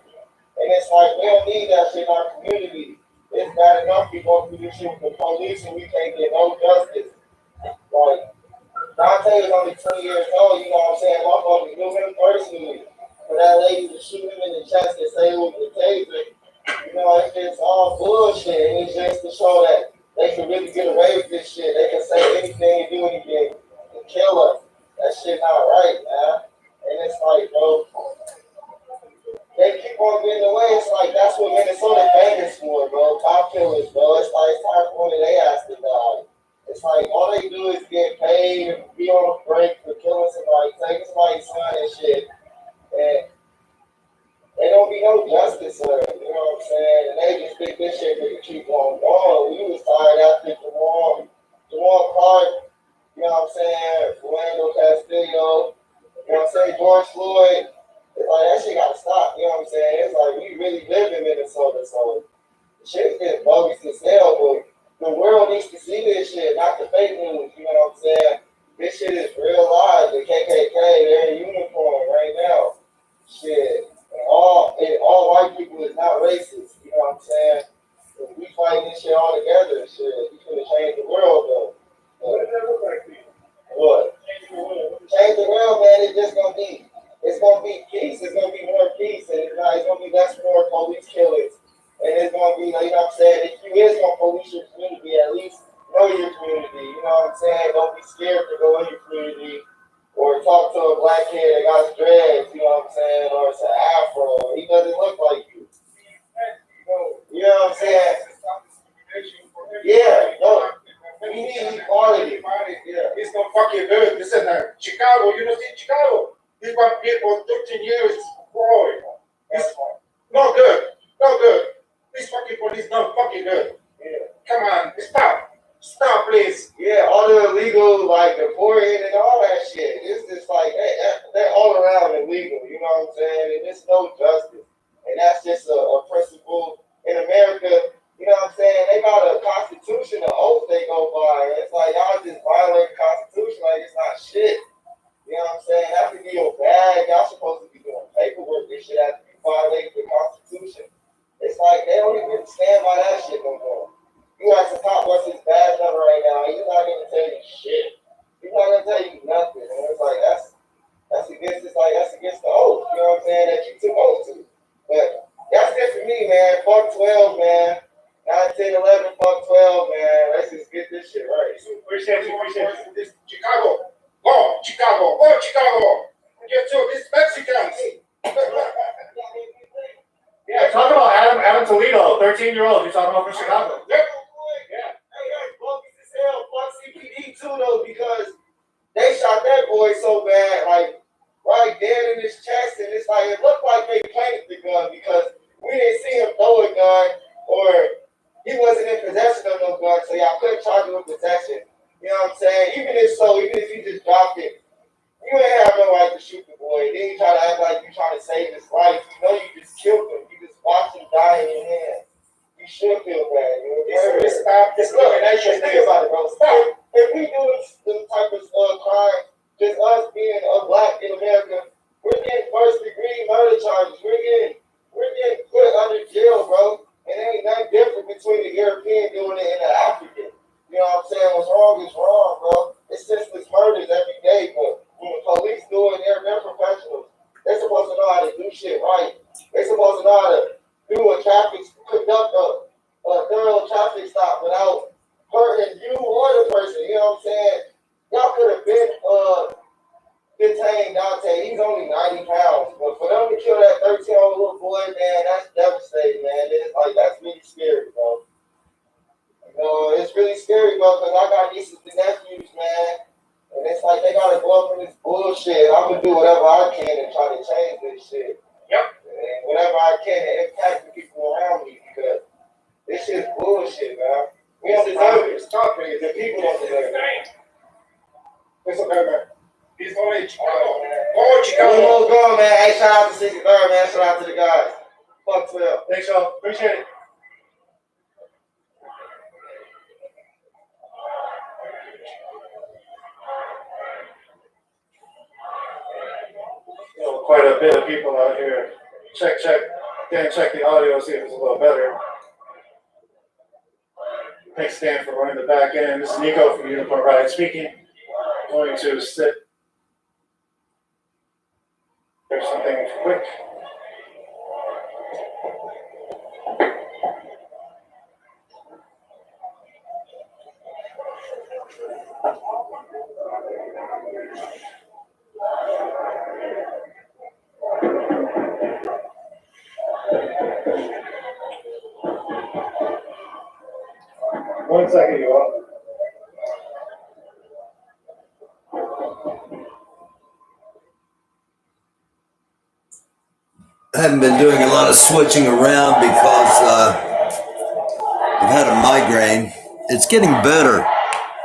And it's like we don't need that shit in our community. It's bad enough we go through this shit with the police and we can't get no justice. Like Dante is only 20 years old, you know what I'm saying? My mother knew him personally. For that lady to shoot him in the chest and say it was the taser, you know, it's just all bullshit. And it's just to show that they can really get away with this shit. They can say anything and do anything and kill us. That shit not right, man. And it's like, bro, they keep on getting away. It's like that's what Minnesota famous for, bro. Cop killers, bro. It's like it's time for one of they ass to die. It's like all they do is get paid and be on a break for killing somebody, taking somebody's son and shit. And they don't be no justice for it, you know what I'm saying? And they just think this shit could keep on going. We was tired after Jamal Clark, you know what I'm saying? Fernando Castillo, you know what I'm saying? George Floyd. It's like that shit gotta stop, you know what I'm saying? It's like we really live in Minnesota, so the shit's getting bogus as hell, but the world needs to see this shit, not the fake news, you know what I'm saying? This shit is real live. The KKK, they're in uniform right now. Shit. And all white people is not racist, you know what I'm saying? If we fighting this shit all together, shit, we finna change the world though. What does that look like to you? What? Change the world, man. It's gonna be peace. It's gonna be more peace, and it's gonna be less more police killings. And it's gonna be, you know what I'm saying? If you is gonna police your community, at least know your community. You know what I'm saying? Don't be scared to go in your community or talk to a black kid that got dreads. You know what I'm saying? Chicago, you know, see Chicago. These one people 13 years, boy. It's no good. No good. This fucking police not fucking good. Yeah. Come on, stop. Stop, please. Yeah, all the illegal, like the pouring and all that shit. It's just like they're all around illegal. You know what I'm saying? And there's no justice, and that's just a principle in America. You know what I'm saying? They got a constitution, an oath they go by. And it's like y'all just violate the constitution like it's not shit. You know what I'm saying? That could be your bag. Y'all supposed to be doing paperwork. This shit has to be violating the constitution. It's like they don't even stand by that shit no more. You ask a cop what's his badge number right now, he's not gonna tell you shit. He's not gonna tell you nothing. And it's like that's against the oath, you know what I'm saying, that you took oath to. But that's it for me, man. Fuck 12, man. 9, 10, 11, fuck 12, man. Let's just get this shit right. Appreciate you. This Chicago. Oh, Chicago. Oh, Chicago. Get to this Mexicans. Yeah, talk about Adam Toledo, 13-year-old. You're talking about from Chicago. Yeah. Hey, bogus as hell. Fuck CPD too, though, because they shot that boy so bad, like right dead in his chest, and it's like it looked like they planted the gun because we didn't see him throw a gun or he wasn't in possession of no gun, so y'all couldn't charge him with possession. You know what I'm saying? Even if he just dropped it, you ain't have no right to shoot the boy. Then you try to act like you trying to save his life. You know you just killed him. You just watched him die in your hands. You should feel bad. You know? Stop discrimination. Think about it, bro. Stop. If we do this type of crime, just us being a black in America, we're getting first-degree murder charges. We're getting put under jail, bro. And there ain't nothing different between the European doing it and the African. You know what I'm saying? What's wrong is wrong, bro. It's senseless murders every day, but when the police do it, they're professionals. They're supposed to know how to do shit right. They're supposed to know how to conduct a thorough traffic stop without hurting you or the person. You know what I'm saying? Y'all could have been detained Dante. He's only 90 pounds. But for them to kill that 13-year-old little boy, man, that's devastating, man. It's like, that's really scary, bro. You know, it's really scary, bro, because I got nieces and nephews, man. And it's like they gotta go up in this bullshit. I'm gonna do whatever I can to try to change this shit. Yep. And whatever I can to impact the people around me, because this shit's bullshit, man. We don't deserve it. Stop it. The people don't deserve it. It's okay, man. He's going to Chicago. Oh, Chicago. Let's go, man. Hey, shout out to 63rd, man. Shout out to the guys. Fuck 12. Thanks, y'all. Appreciate it. Quite a bit of people out here. Check. Dan, check the audio, see if it's a little better. Thanks, Dan, for running the back end. This is Nico from Unicorn Ride speaking. I'm going to sit. There's something quick. One second, you all. I haven't been doing a lot of switching around because I've had a migraine. It's getting better.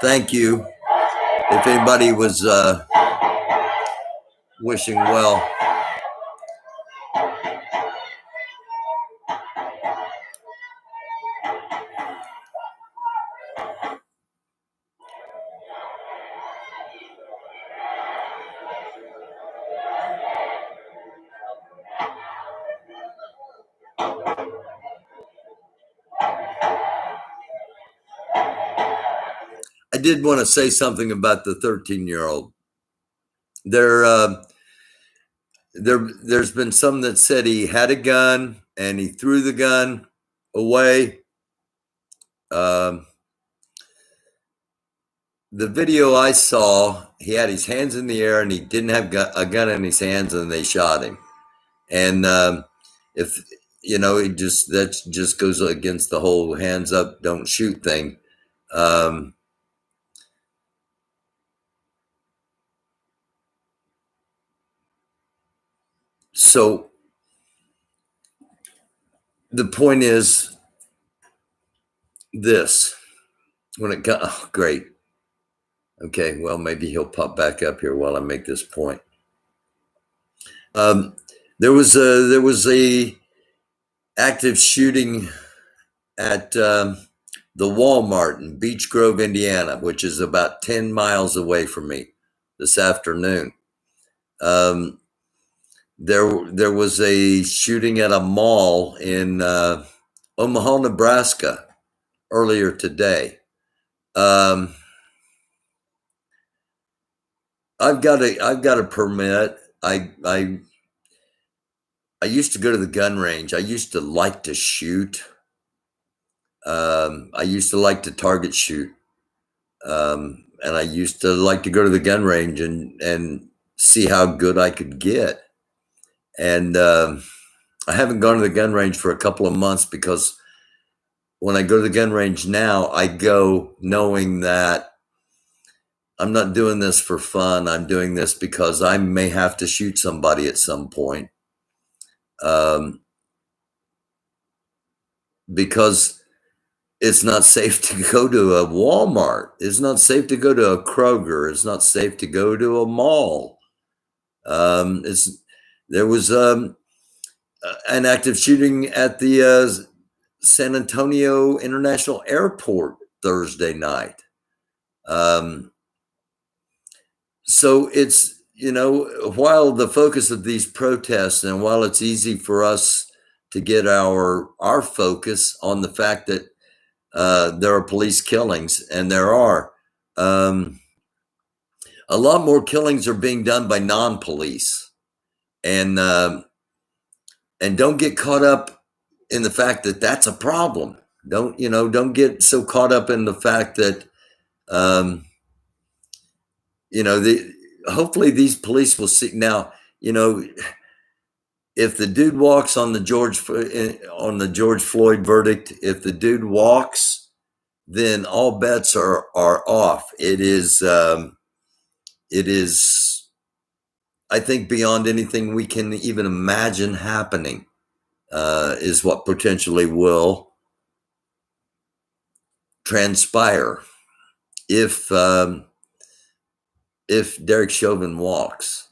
Thank you. If anybody was wishing well. I did want to say something about the 13-year-old. There's been some that said he had a gun and he threw the gun away. The video I saw, he had his hands in the air and he didn't have a gun in his hands, and they shot him. And if you know, that just goes against the whole hands up, don't shoot thing. So the point is this, when it got, oh, great. Okay, well, maybe he'll pop back up here while I make this point. There was a active shooting at the Walmart in Beech Grove, Indiana, which is about 10 miles away from me this afternoon. There was a shooting at a mall in Omaha, Nebraska earlier today. I've got a permit. I used to go to the gun range. I used to like to shoot. I used to like to target shoot. And I used to like to go to the gun range and see how good I could get. And I haven't gone to the gun range for a couple of months because when I go to the gun range now, I go knowing that I'm not doing this for fun. I'm doing this because I may have to shoot somebody at some point. Because it's not safe to go to a Walmart. It's not safe to go to a Kroger. It's not safe to go to a mall. There was an active shooting at the San Antonio International Airport Thursday night. So it's, while the focus of these protests, and while it's easy for us to get our focus on the fact that there are police killings, and there are, a lot more killings are being done by non-police, and don't get caught up in the fact that that's a problem. Don't get so caught up in the fact that, hopefully these police will see now, if the dude walks on the George Floyd verdict, if the dude walks, then all bets are off. It is, I think, beyond anything we can even imagine happening, is what potentially will transpire if Derek Chauvin walks.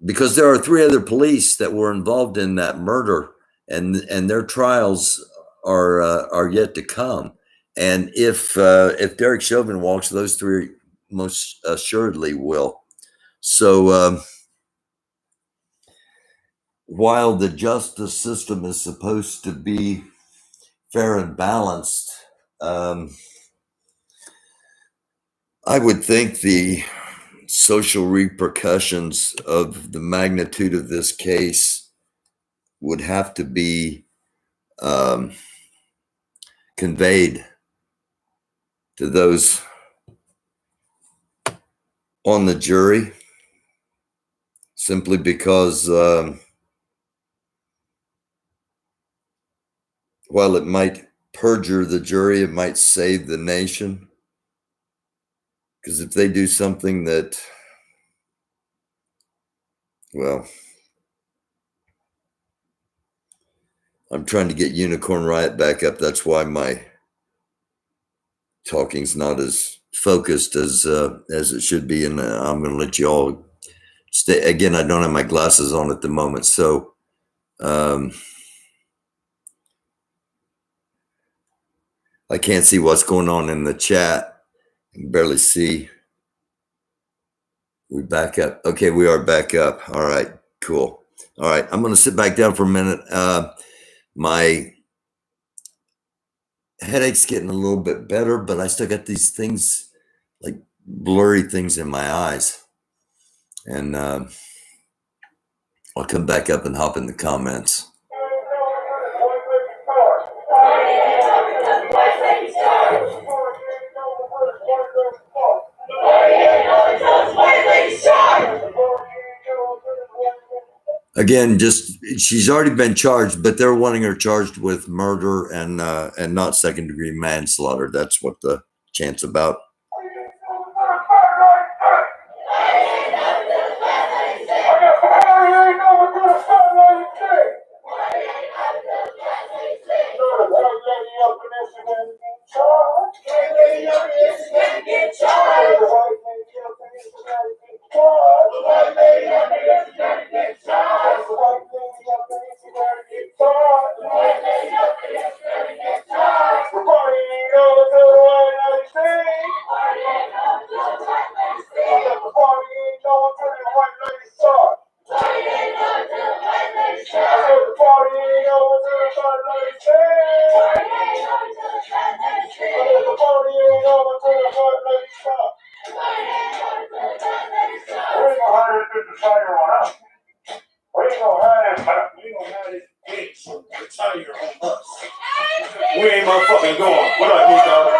Because there are 3 other police that were involved in that murder, and their trials are yet to come. And if Derek Chauvin walks, those 3 most assuredly will. So while the justice system is supposed to be fair and balanced, I would think the social repercussions of the magnitude of this case would have to be conveyed to those on the jury, simply because while it might perjure the jury, it might save the nation. Because if they do something that, well, I'm trying to get Unicorn Riot back up. That's why my talking's not as focused as it should be. And I'm going to let you all stay. Again, I don't have my glasses on at the moment. So I can't see what's going on in the chat. I can barely see. We back up. Okay, we are back up. All right, cool. All right, I'm going to sit back down for a minute. My headache's getting a little bit better, but I still got these things, like blurry things in my eyes. And I'll come back up and hop in the comments. Again, she's already been charged, but they're wanting her charged with murder and not second-degree manslaughter. That's what the chant's about. the party ain't over till the sun let it stop. The party ain't over till the sun let it stop. We ain't gonna hide this bitch retire on us. We ain't gonna hide this bitch retire on us. We ain't motherfucking going. What up, Nico?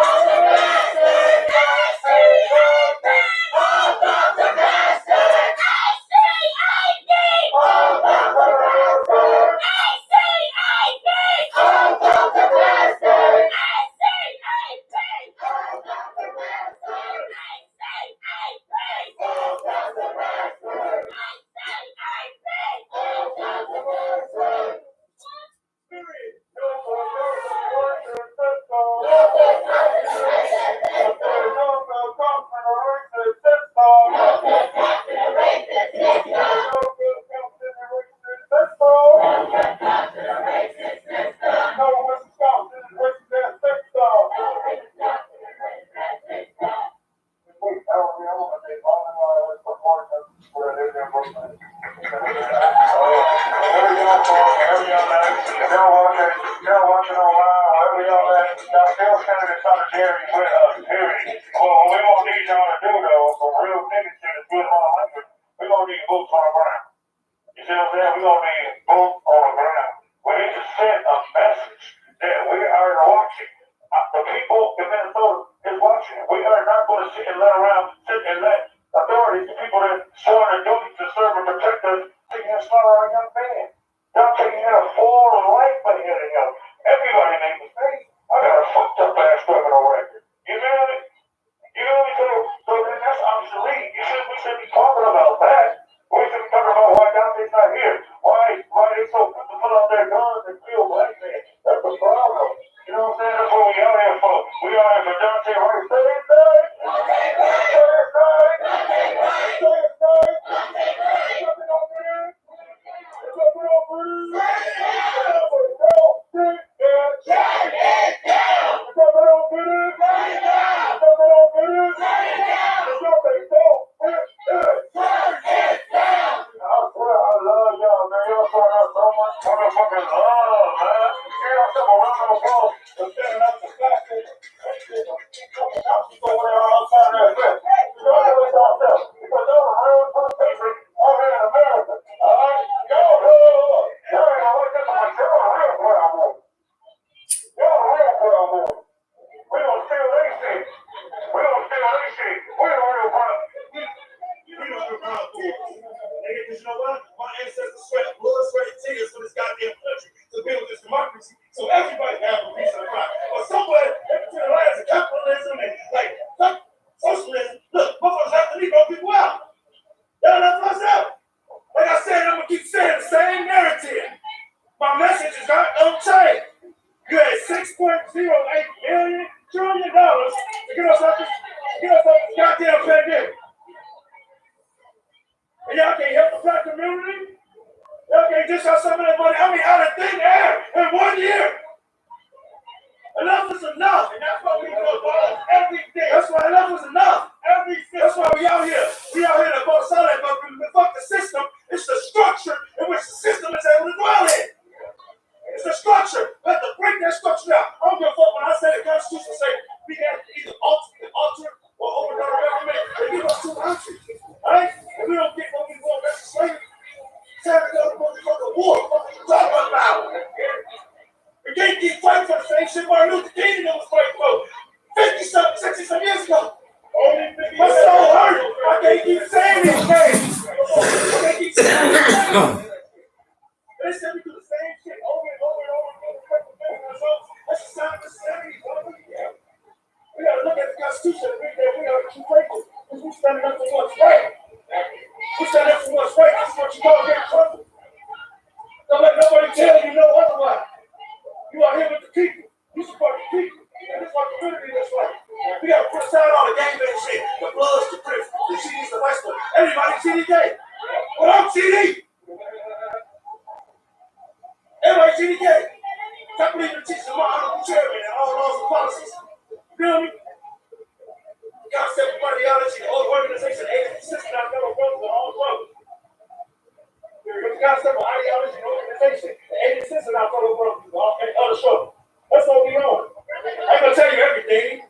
sanitation. The 80 cents and I told them, okay, other show. That's what we doing. I ain't gonna tell you everything,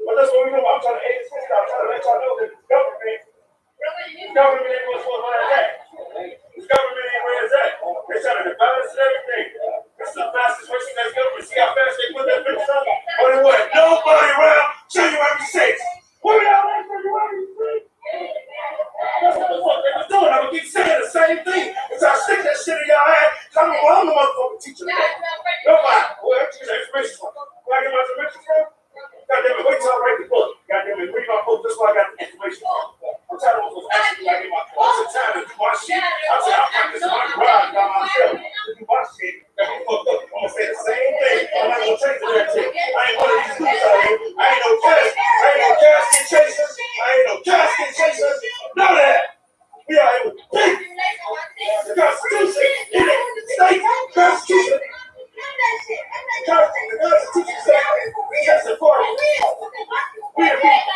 but that's what we doing. I'm trying to 80 cents. I'm trying to let y'all know that this government ain't what's going on at. This government ain't where it's at. They trying to balance everything. This is the fastest person that's government. See how fast they put that bitch up? Or they what? Nobody around. Show you every six. What we out there? Show you every six. That's what the fuck they was doing. I'm gonna keep saying the same thing. Until I stick that shit in y'all head. I'm the motherfucking teacher. Nobody. Well, I'm teaching information. Where I get my information from? Goddamn it, wait till I write the book. Goddamn it, read my book. That's why I got the information from. I'm tired of those asking me, I get my time to do my shit. I say, I'm practicing my grind by myself. To do my shit. Got me fucked up. I'm gonna say the same thing. I'm not gonna change that shit. I ain't one of these dudes out here. I ain't no casket chasers. I ain't no casket chasers. None of that. We are here with big. The Constitution. In it. State Constitution. The Constitution says yes, of course. We are people.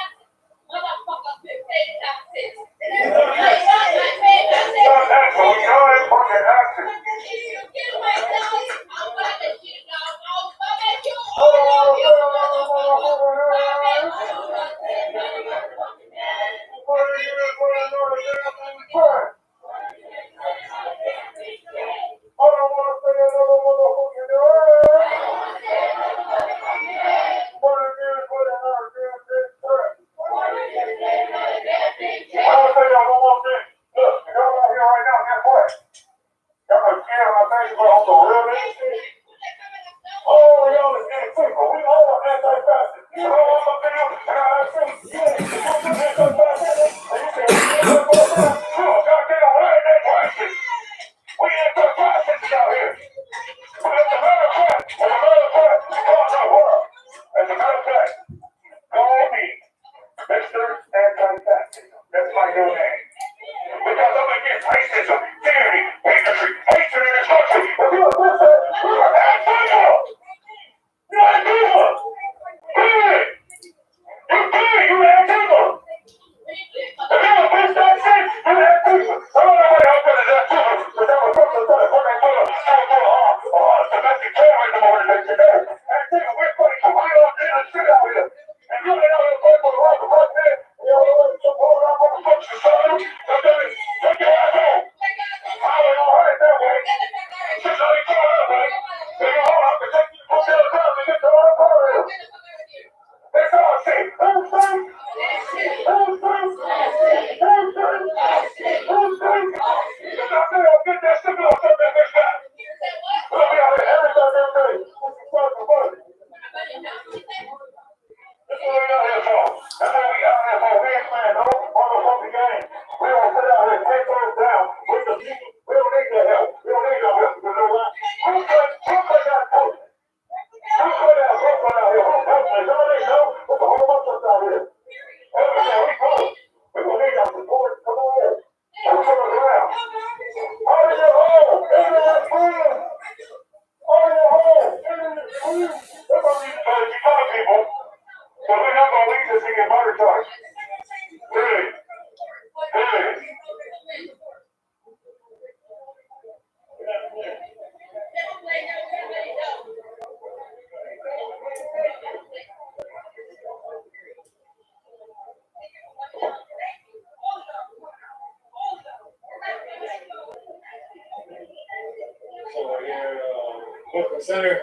Center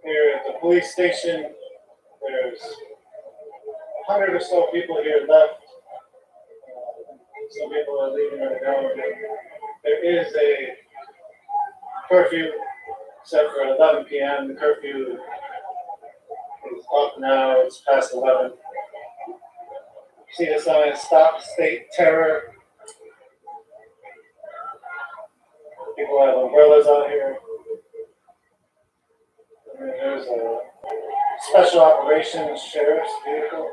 here at the police station. There's 100 or so people here left. Some people are leaving right now. There is a curfew set for 11 p.m. The curfew is up now. It's past 11. You see the sign, Stop State Terror. People have umbrellas out here. And there's a special operations sheriff's vehicle.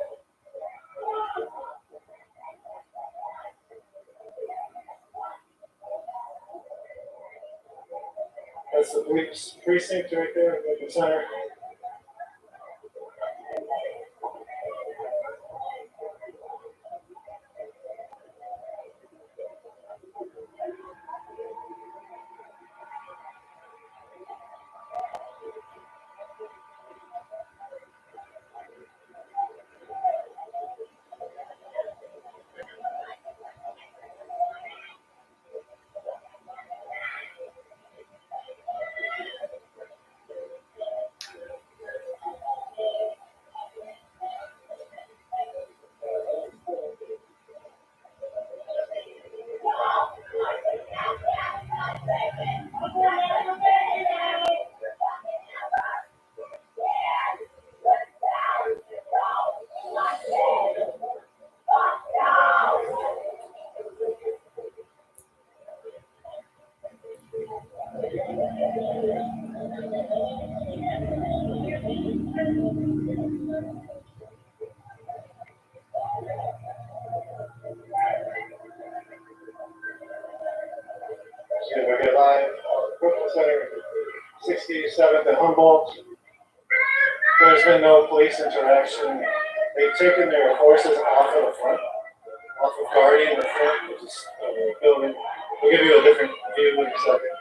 That's the police precinct right there at the center. See if I get live. Brooklyn Center, 67th and Humboldt. There's been no police interaction. They've taken their horses off of the front, off of Guardian, the front of this building. We'll give you a different view in a second.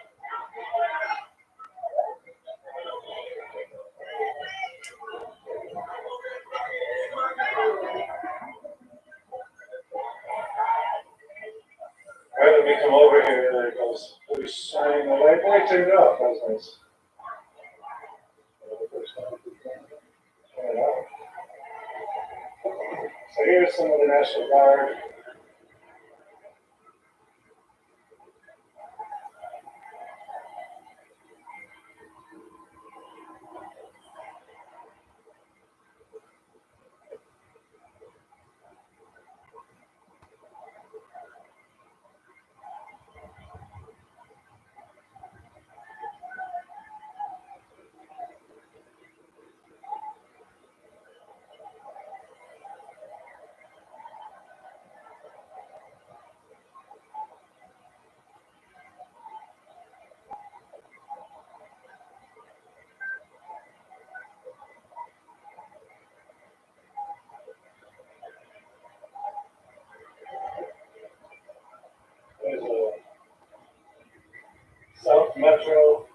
Right when we come over here, there it goes. Police shining the light. Boy, turned it off. That was nice. So here's some of the National Guard. There's a South Metro.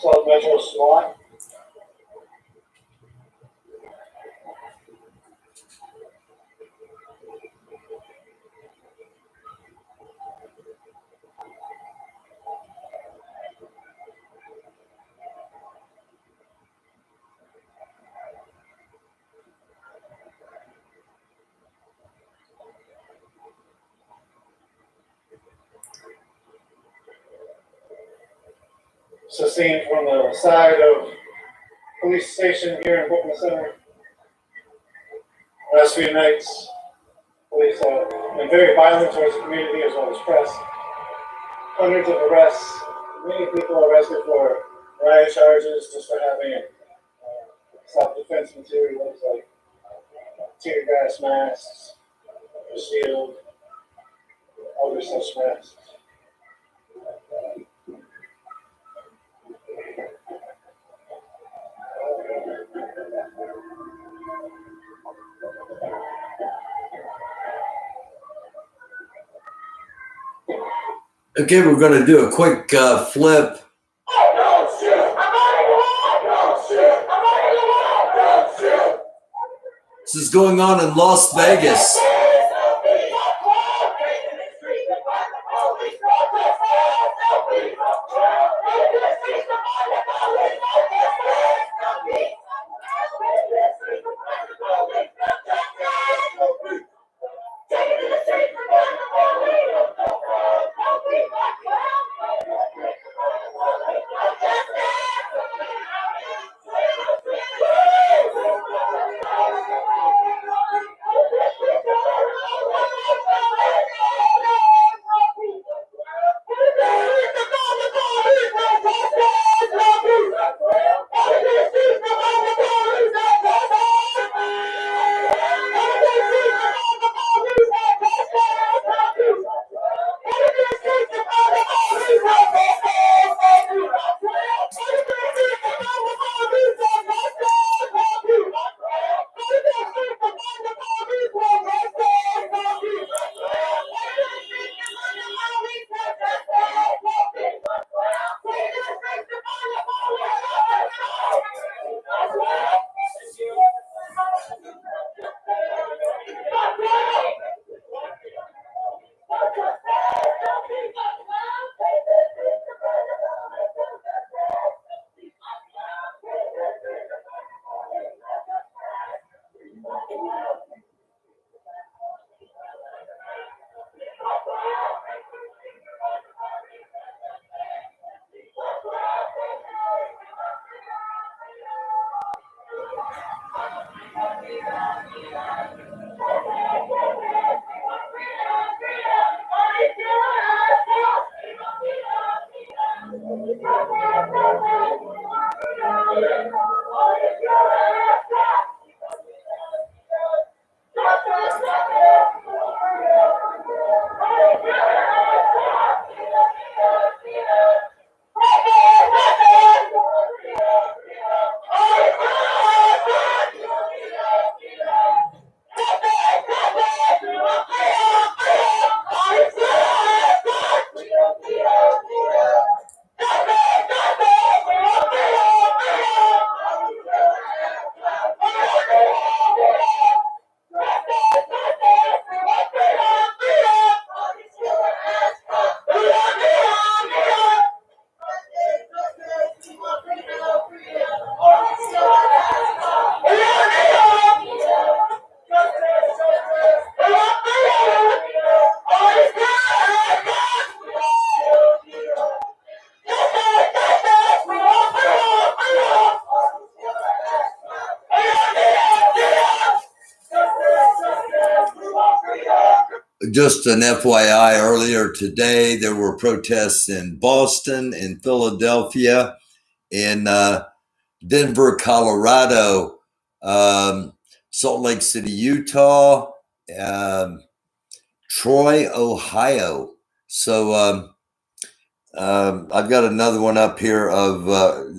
South Metro SWAT. Sustained from the side of police station here in Brooklyn Center. Last few nights, police have been very violent towards the community as well as press. Hundreds of arrests, many people arrested for riot charges just for having self-defense materials like tear gas masks, a shield, other such masks. Okay, we're going to do a quick flip. This is going on in Las Vegas. Just an FYI, earlier today, there were protests in Boston, in Philadelphia, in Denver, Colorado, Salt Lake City, Utah, Troy, Ohio. So I've got another one up here of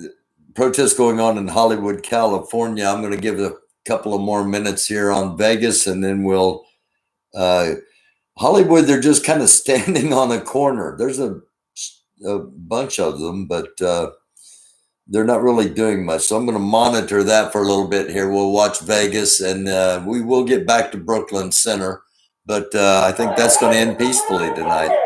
protests going on in Hollywood, California. I'm going to give a couple of more minutes here on Vegas, and then we'll Hollywood, they're just kind of standing on a corner. There's a bunch of them, but they're not really doing much. So I'm going to monitor that for a little bit here. We'll watch Vegas, and we will get back to Brooklyn Center. But I think that's going to end peacefully tonight.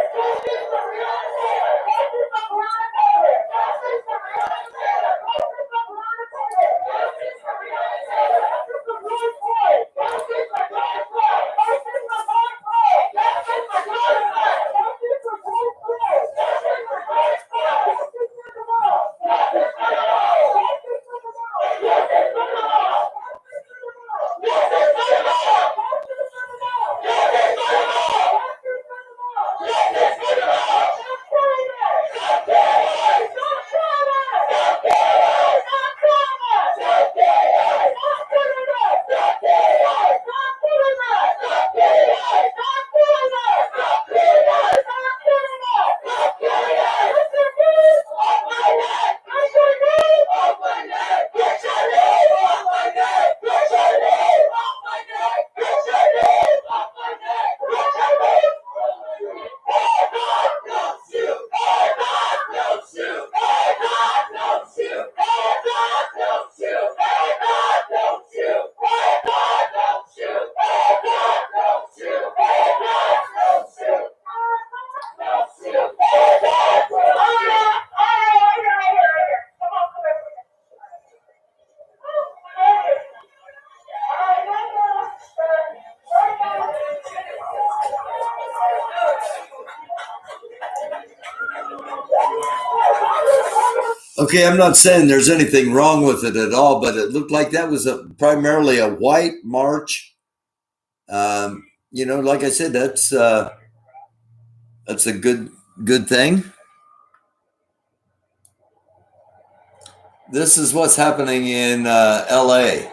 Okay, I'm not saying there's anything wrong with it at all, but it looked like that was primarily a white march. Like I said, that's a good thing. This is what's happening in LA.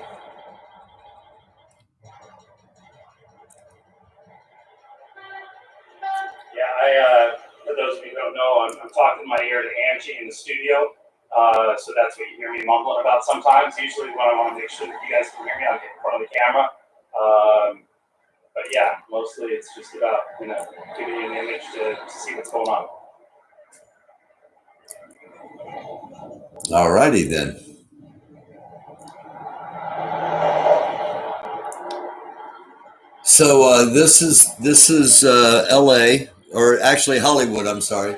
Yeah, for those of you who don't know, I'm talking my ear to Angie in the studio. So that's what you hear me mumbling about sometimes. Usually when I want to make sure that you guys can hear me, I'll get in front of the camera. But yeah, mostly it's just about, giving you an image to see what's going on. All righty then. So this is LA, or actually Hollywood, I'm sorry.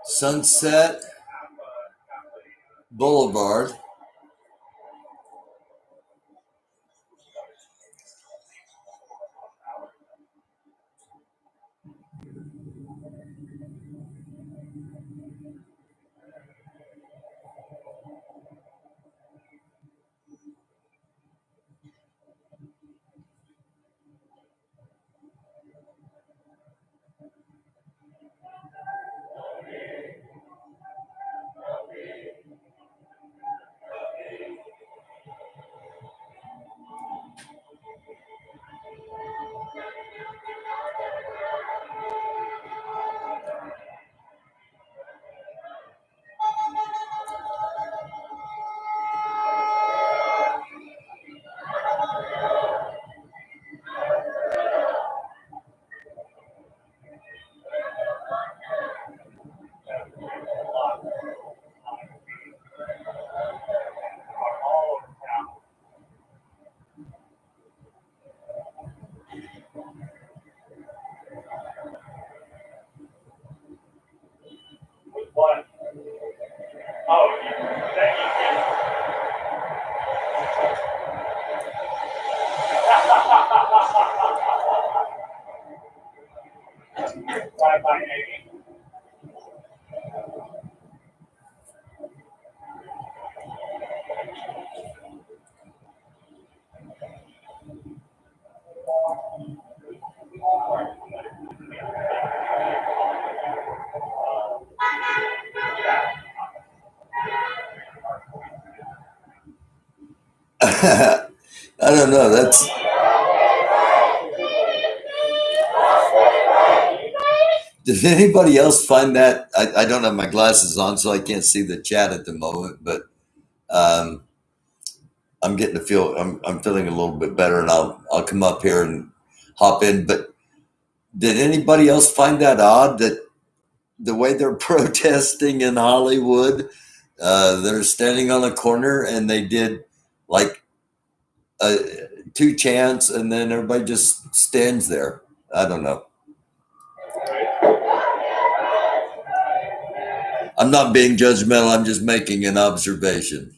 Sunset Boulevard. I don't know. That's. Does anybody else find that? I don't have my glasses on, so I can't see the chat at the moment. But I'm getting to feel. I'm feeling a little bit better, and I'll come up here and hop in. But did anybody else find that odd that the way they're protesting in Hollywood, they're standing on a corner and they did like 2 chants, and then everybody just stands there. I don't know. I'm not being judgmental. I'm just making an observation.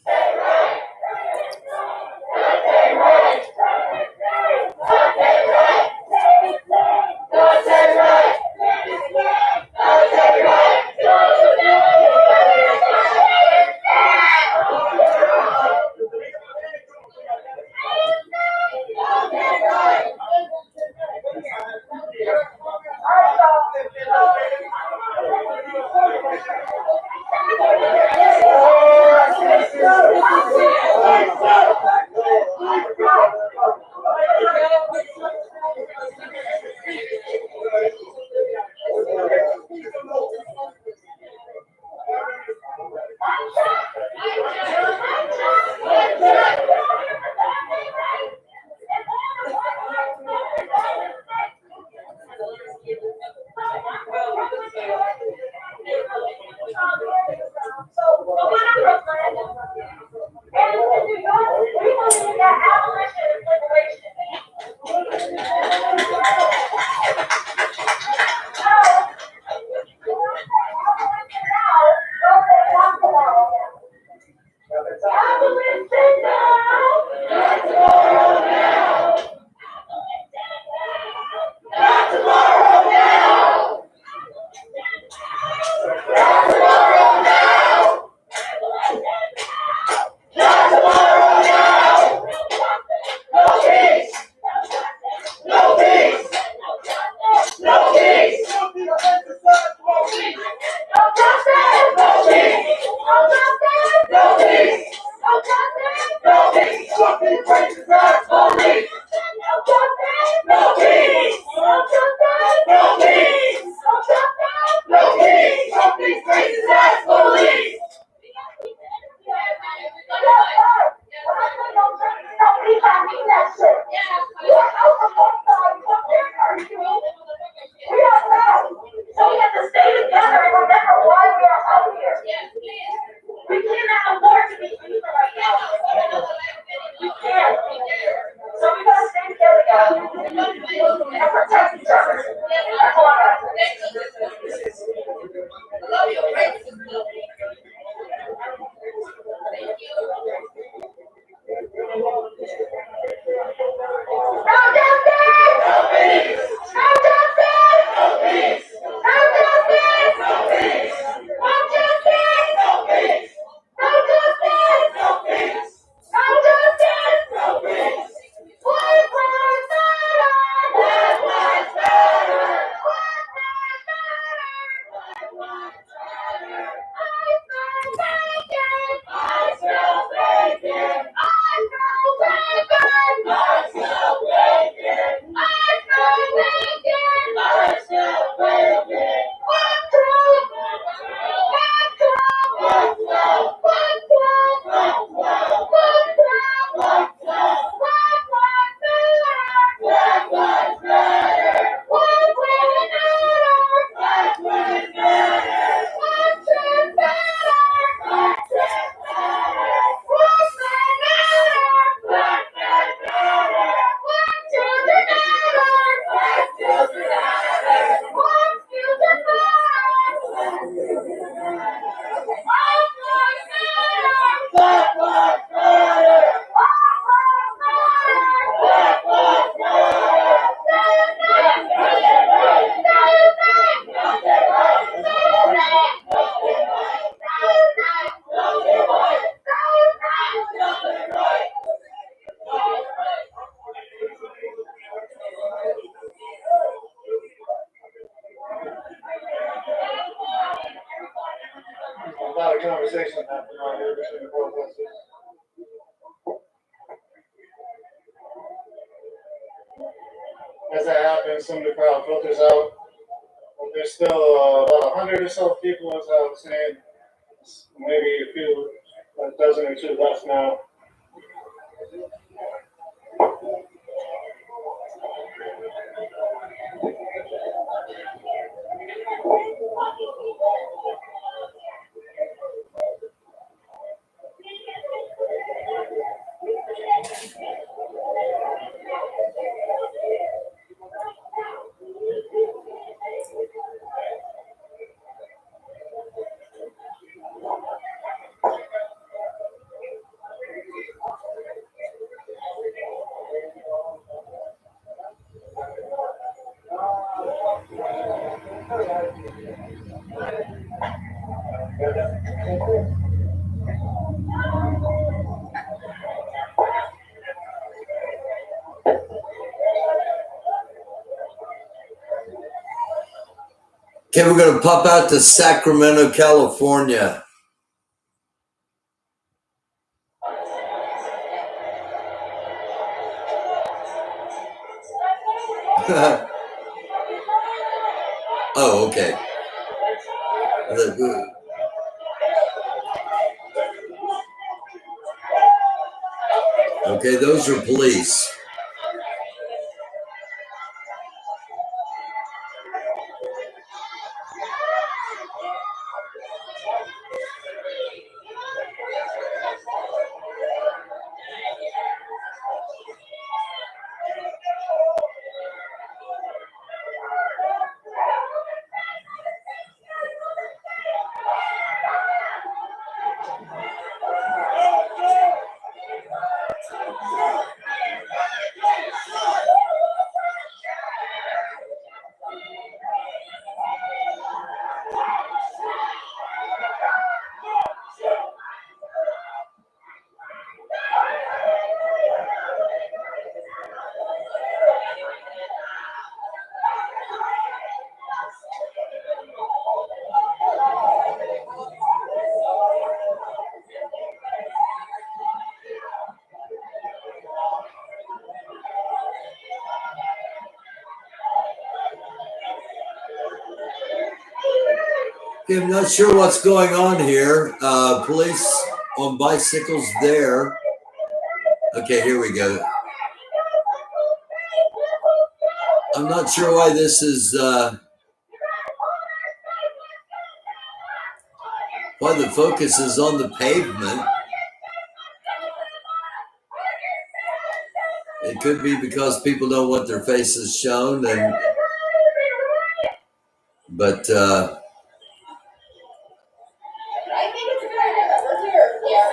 A lot of conversation happening out here between the protesters. that happens, some of the crowd filters out. But there's still about 100 or so people, as I was saying. Maybe a dozen or two left now. Okay, we're going to pop out to Sacramento, California. Oh, okay. Okay, those are police. Okay, I'm not sure what's going on here. Police on bicycles there. Okay, here we go. I'm not sure why this is, why the focus is on the pavement. It could be because people don't want their faces shown, but I think it's a good idea. Let's hear it. Yeah.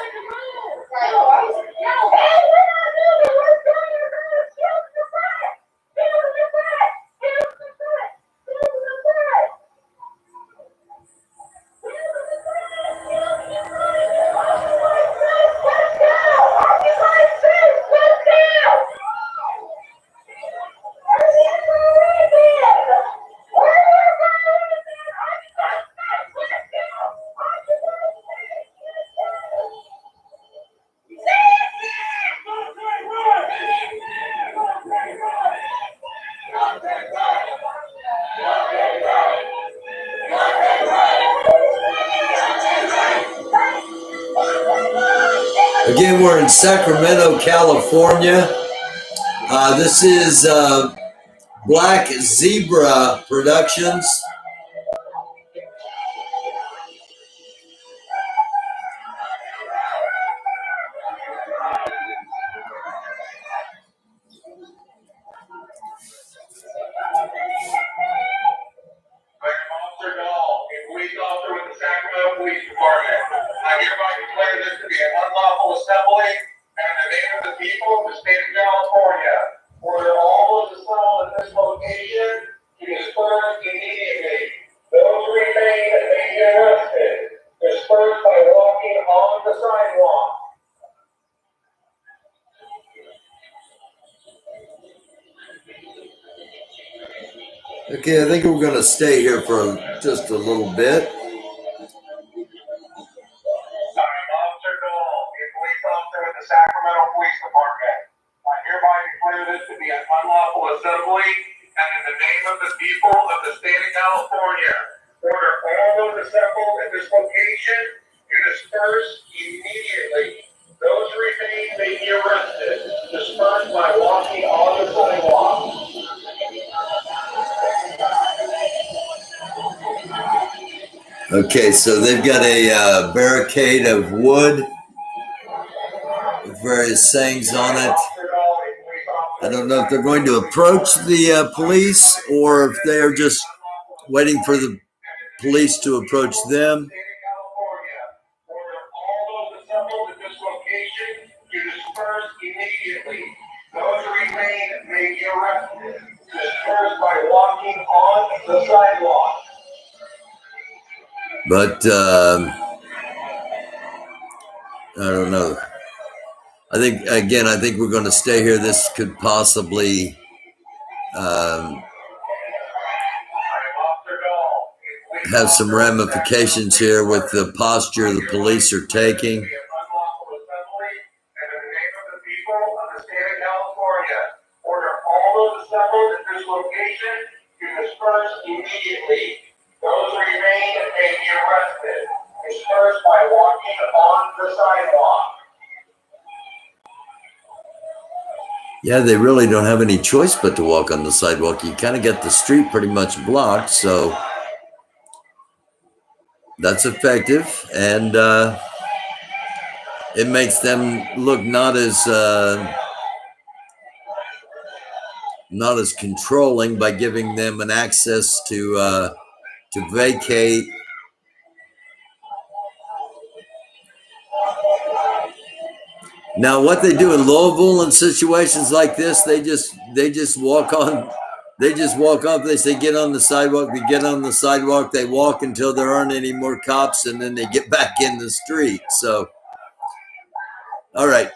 again, we're in Sacramento, California. This is Black Zebra Productions. Police officer with the Sacramento Police Department. I hereby declare this to be an unlawful assembly and in the name of the people of the state of California. Order all those assembled at this location to disperse immediately. Those remain may be arrested. Disperse by walking on the sidewalk. Okay, I think we're going to stay here for just a little bit. Officer Dole, a police officer with the Sacramento Police Department. I hereby declare this to be an unlawful assembly assembled at this location, you disperse immediately. Those who remain may be arrested. Disperse by walking on the sidewalk. Okay, so they've got a barricade of wood with various sayings on it. I don't know if they're going to approach the police or if they are just waiting for the police to approach them. Those who remain may be arrested. Disperse by walking on the sidewalk. But I don't know. I think we're going to stay here. This could possibly have some ramifications here with the posture the police are taking. Order all those assembled at this location to disperse immediately. Those who remain may be arrested. Disperse by walking on the sidewalk. Yeah, they really don't have any choice but to walk on the sidewalk. You kind of get the street pretty much blocked, so that's effective, and it makes them look not as controlling by giving them an access to vacate. Now, what they do in Louisville in situations like this, they just walk on. They just walk up. They say, "Get on the sidewalk." They get on the sidewalk. They walk until there aren't any more cops, and then they get back in the street. So, all right,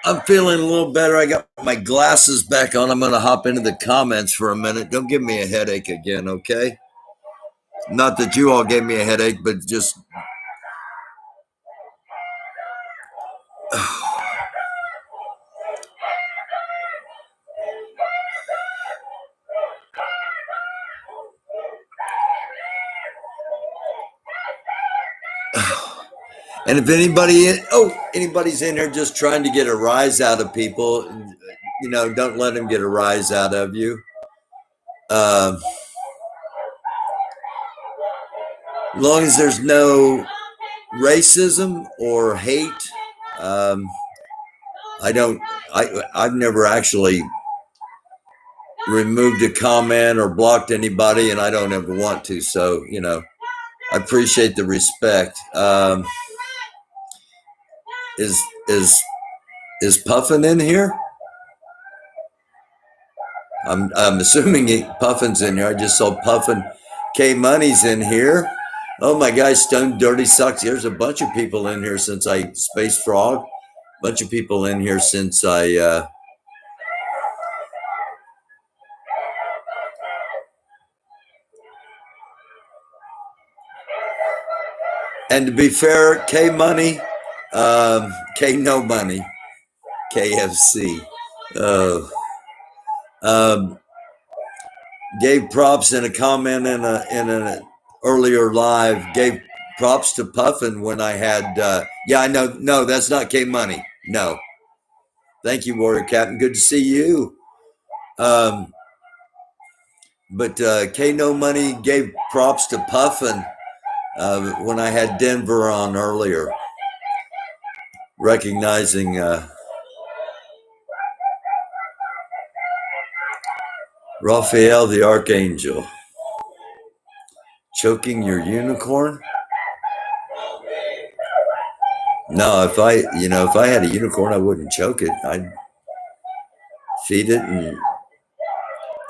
I'm feeling a little better. I got my glasses back on. I'm going to hop into the comments for a minute. Don't give me a headache again, okay? Not that you all gave me a headache, but just. And if anybody's in here just trying to get a rise out of people, don't let them get a rise out of you. As long as there's no racism or hate, I've never actually removed a comment or blocked anybody, and I don't ever want to. So, I appreciate the respect. Is Puffin in here? I'm assuming Puffin's in here. I just saw Puffin. K Money's in here. Oh my gosh, Stone Dirty Sucks. There's a bunch of people in here since I Space Frog. Bunch of people in here since I and to be fair, K Money, K No Money, KFC. Gave props in a comment in an earlier live. Gave props to Puffin when I had. I know. No, that's not K Money. No. Thank you, Warrior Captain. Good to see you. But K No Money gave props to Puffin when I had Denver on earlier, recognizing. Raphael the Archangel. Choking your unicorn? No, if I had a unicorn, I wouldn't choke it. I'd feed it and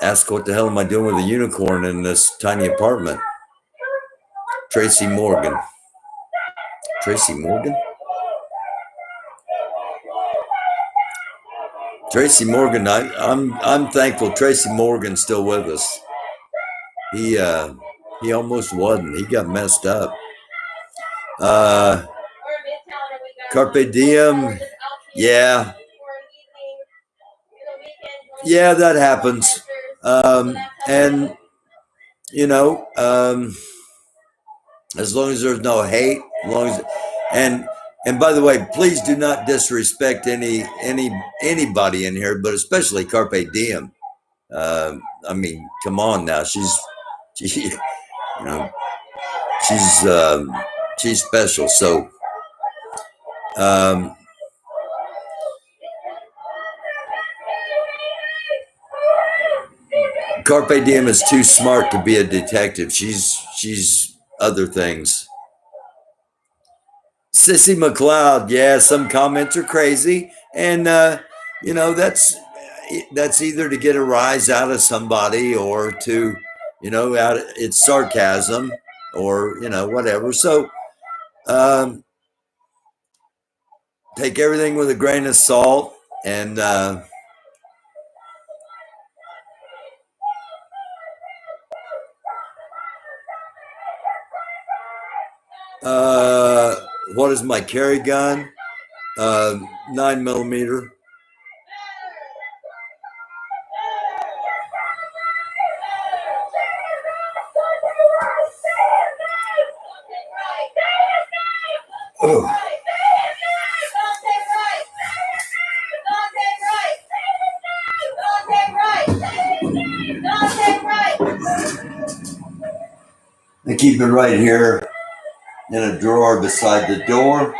ask what the hell am I doing with a unicorn in this tiny apartment? Tracy Morgan. Tracy Morgan? Tracy Morgan, I'm thankful Tracy Morgan's still with us. He almost wasn't. He got messed up. Carpe Diem. Yeah. Yeah, that happens. And as long as there's no hate, as long as, and by the way, please do not disrespect anybody in here, but especially Carpe Diem. I mean, come on now, she you know, she's special. So Carpe Diem is too smart to be a detective. She's other things. Sissy McLeod, yeah, some comments are crazy, and you know that's either to get a rise out of somebody or to, you know, it's sarcasm or, you know, whatever. So take everything with a grain of salt, and what is my carry gun? 9mm. Oh. I keep it right here in a drawer beside the door.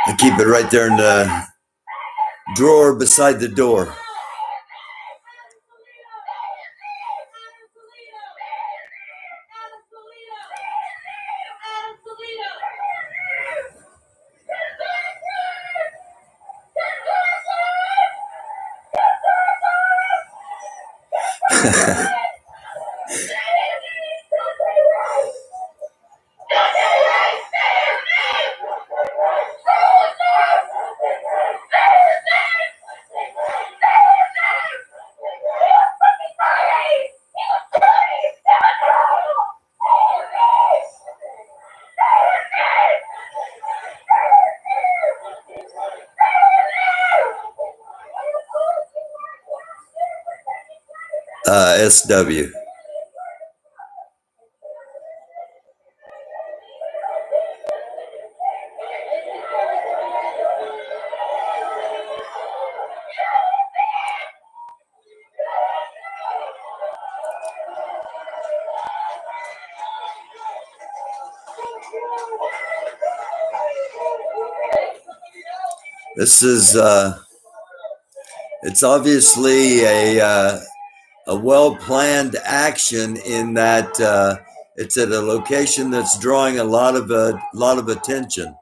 I keep it right there in the drawer beside the door. SW. This is it's obviously a well-planned action in that it's at a location that's drawing a lot of attention.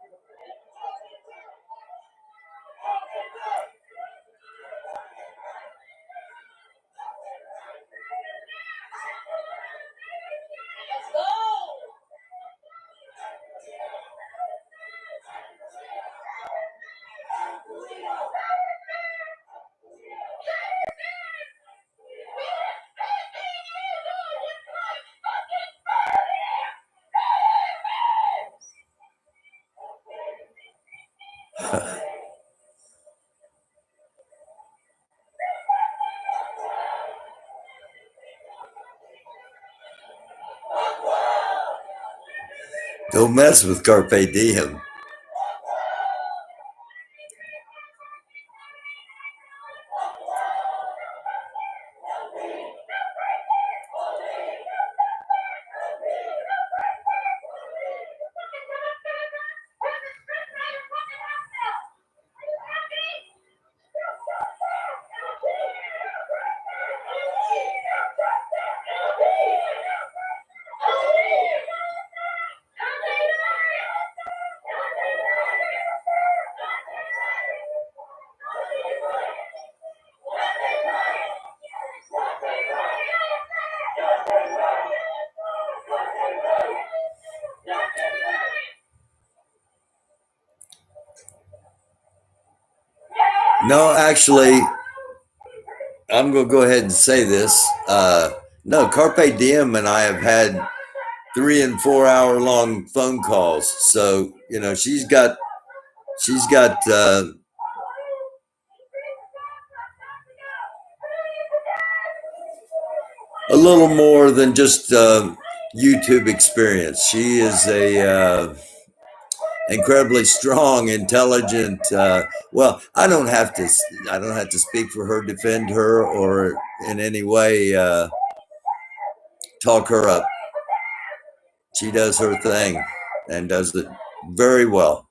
Don't mess with Carpe Diem. No, actually, I'm going to go ahead and say this. No, Carpe Diem and I have had 3 and 4 hour long phone calls. So, you know, she's got a little more than just YouTube experience. She is a incredibly strong, intelligent. Well, I don't have to speak for her, defend her, or in any way talk her up. She does her thing and does it very well.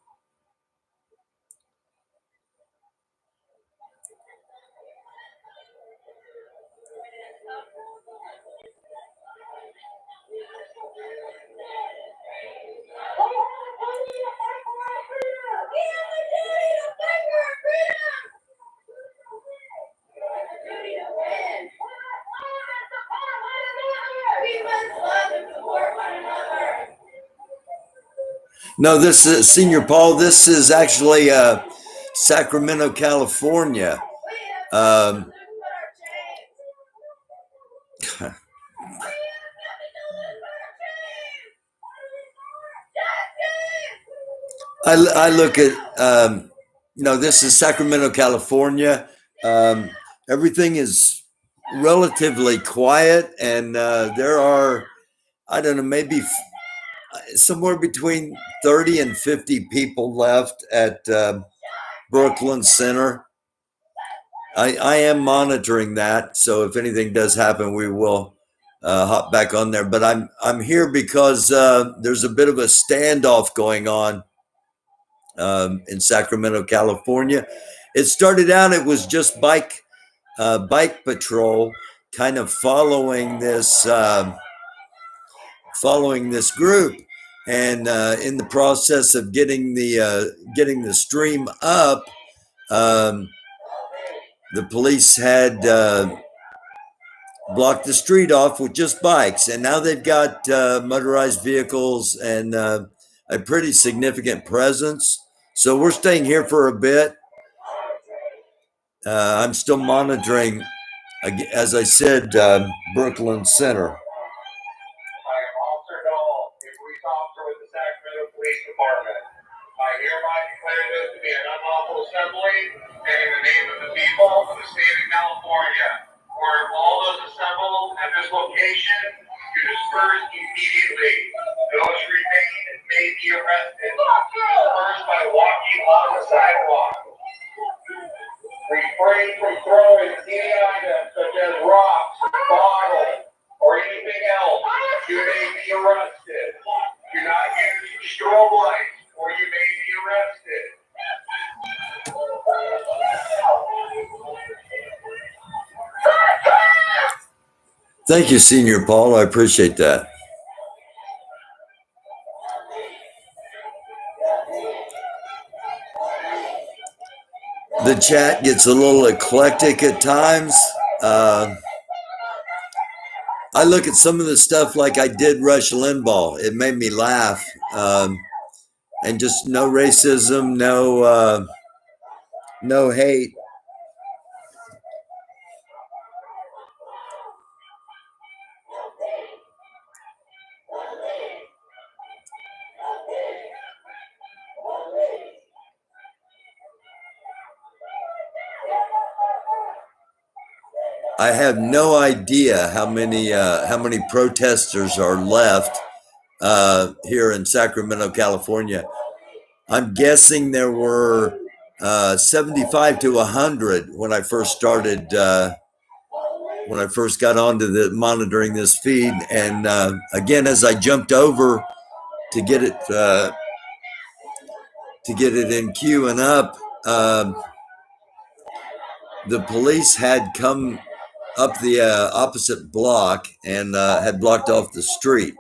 No, this is Senior Paul. This is actually Sacramento, California. I, I look at no, this is Sacramento, California. Everything is relatively quiet, and there are, I don't know, maybe somewhere between 30 and 50 people left at Brooklyn Center. I am monitoring that, so if anything does happen, we will hop back on there. But I'm here because there's a bit of a standoff going on in Sacramento, California. It started out; it was just bike patrol, kind of following this group, and in the process of getting the stream up. The police had blocked the street off with just bikes, and now they've got motorized vehicles and a pretty significant presence. So we're staying here for a bit. I'm still monitoring, as I said, Brooklyn Center. I hereby declare this to be an unlawful assembly, and in the name of the people of the state of California, where all those assembled at this location, you disperse immediately. Those remaining may be arrested. Disperse by walking on the sidewalk. Refrain from throwing any items such as rocks, bottles, or anything else. You may be arrested. Do not use strobe lights, or you may be arrested. Thank you, Senior Paul. I appreciate that. The chat gets a little eclectic at times. I look at some of the stuff like I did Rush Limbaugh. It made me laugh. And just no racism, no hate. I have no idea how many protesters are left here in Sacramento, California. I'm guessing there were 75 to 100 when I first started. When I first got onto the monitoring this feed, and again, as I jumped over to get it in queue and up, the police had come up the opposite block and had blocked off the street.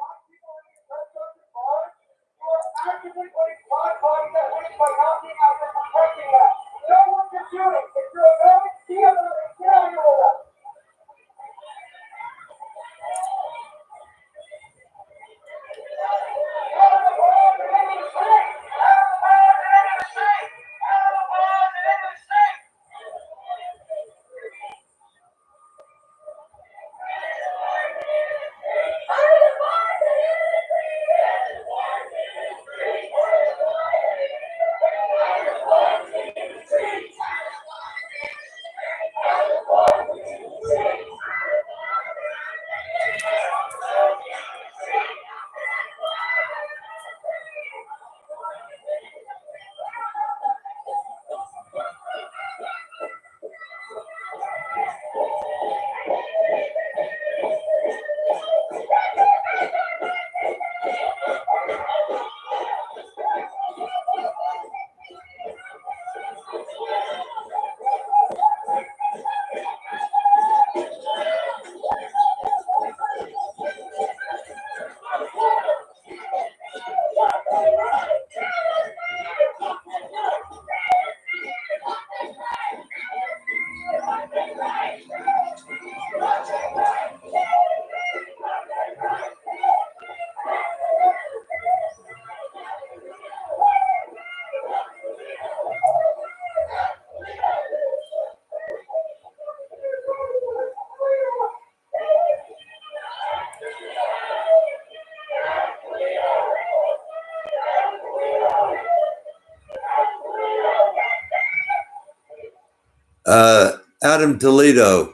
Adam Toledo,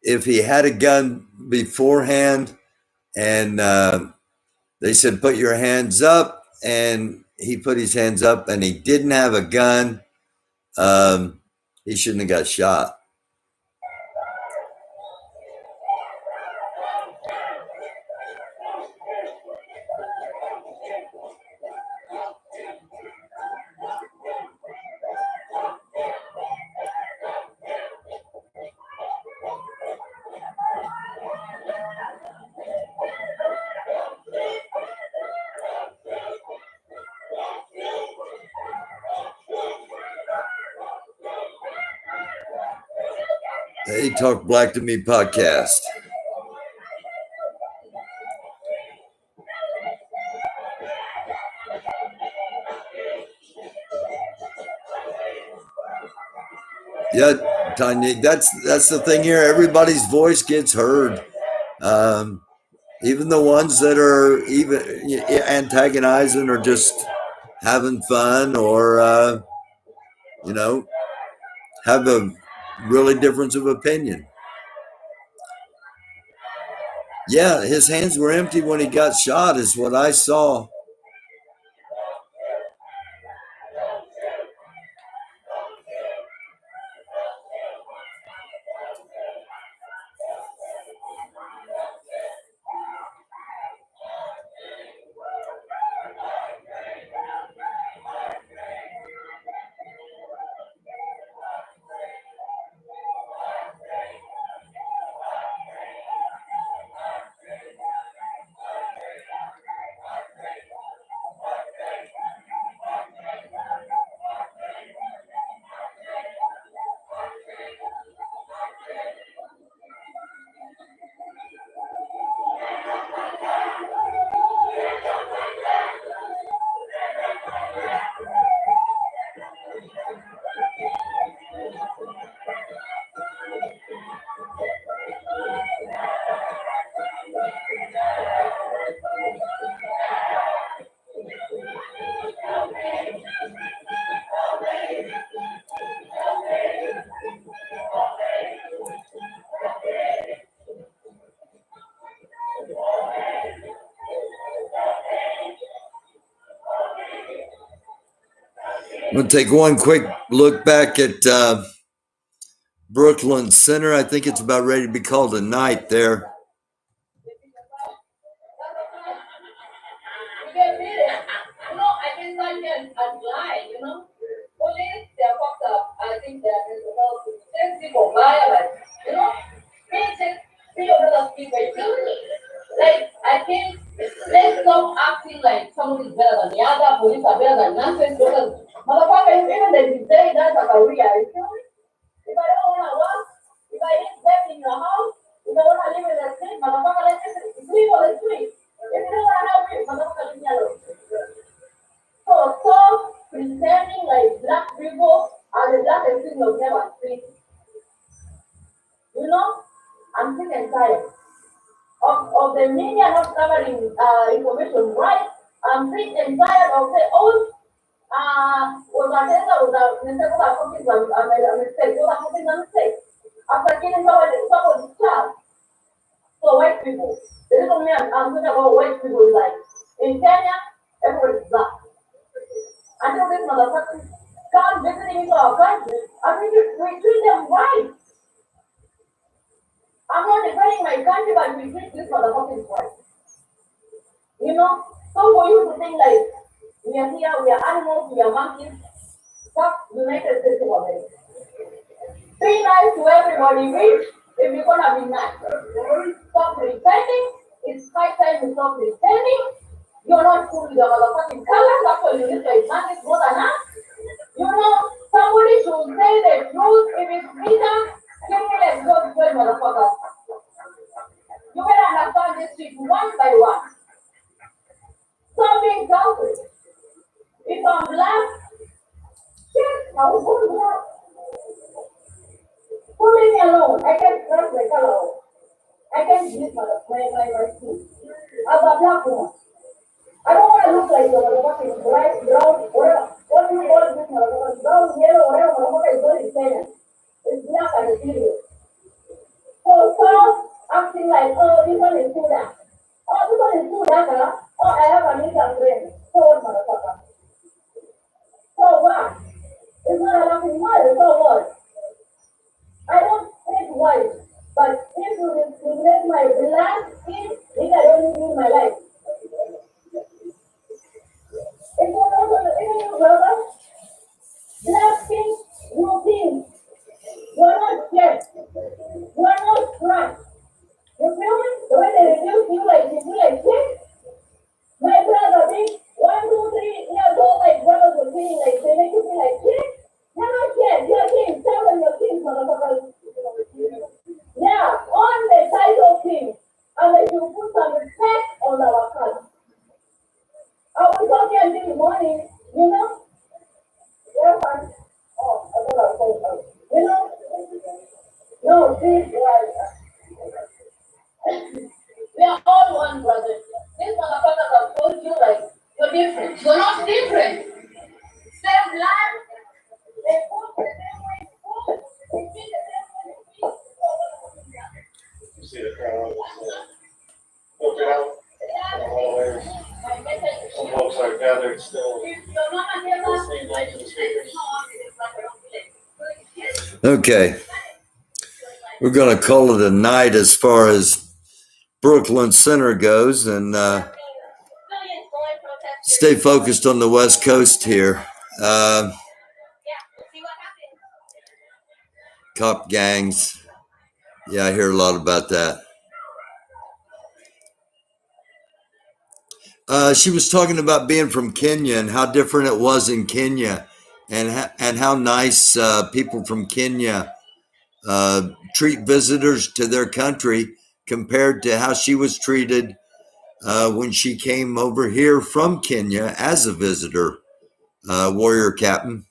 if he had a gun beforehand and they said, put your hands up, and he put his hands up and he didn't have a gun, he shouldn't have got shot. Hey, Talk Black to Me podcast. Yeah, Tanya, that's the thing here. Everybody's voice gets heard. Even the ones that are even antagonizing or just having fun or have a really difference of opinion. Yeah, his hands were empty when he got shot, is what I saw. I'm going to take one quick look back at Brooklyn Center. I think it's about ready to be called a night there. Like, I think let's stop acting like somebody's better than the other, police are better than nonsense, because motherfucker, even they say that's a career, you feel me? If I don't wanna work, if I ain't back in your house, if I wanna live in the street, motherfucker, let's just sleep on the street. If you don't wanna have it, motherfucker, leave me alone. So stop pretending like black people are the blackest thing you've never seen. You know, I'm sick and tired of the media not covering information right. I'm sick and tired of the old was a mistake after killing someone's child. So white people, the reason me I'm talking about white people is like in Kenya, everybody's black. Until this motherfucker come visiting into our country, I mean we treat them right. I'm not defending my country, but we treat this motherfucking right. You know? So for you to think like we are here, we are animals, we are monkeys, fuck United States of America. Be nice to everybody, rich, if you're gonna be nice. Stop pretending. It's high time to stop pretending. You're not cool with the motherfucking colors, that's why you need to advantage more than us. You know, somebody should say the truth. If it's freedom, let's go to the motherfuckers. You better understand this shit one by one. Stop being selfish. If I'm black, shit, I will go to work. Leave me alone. I can't trust my color. I can't use my skin. As a black woman, I don't want to look like the motherfucking black, brown, whatever. What do you call this motherfucker? Brown, yellow, whatever motherfucker is going to Kenya. It's black and it's video. So stop acting like, oh, this one is too dark. Oh, this one is too dark, huh? Oh, I have a little friend. So what, motherfucker? So what? It's not a laughing matter, so what? I don't hate white, but if you replace my black skin, it can only be my life. It was also even you, brother. Black skin, you think. You're not dead. You're not strong. You feel me? The way they reduce you like shit. My brother, big 1, 2, 3 years old, like brothers were feeling like they make you feel like shit. You're not dead. You're king. Tell them you're king, motherfuckers. Yeah, on the title king. And they should put some respect on our color. I was talking until the morning, you know? Yeah, man. Oh, I thought I was talking about. You know? No, see, we are all one, brother. These motherfuckers have told you like you're different. You're not different. Same land. They put the same way to food. They feed the same way to feed. You see the crowd, filtered out, in the hallways. Some folks are gathered still, listening back to the speakers. Okay. We're going to call it a night as far as Brooklyn Center goes, and stay focused on the West Coast here. Cop gangs. Yeah, I hear a lot about that. She was talking about being from Kenya and how different it was in Kenya, and how nice people from Kenya treat visitors to their country compared to how she was treated when she came over here from Kenya as a visitor, warrior captain.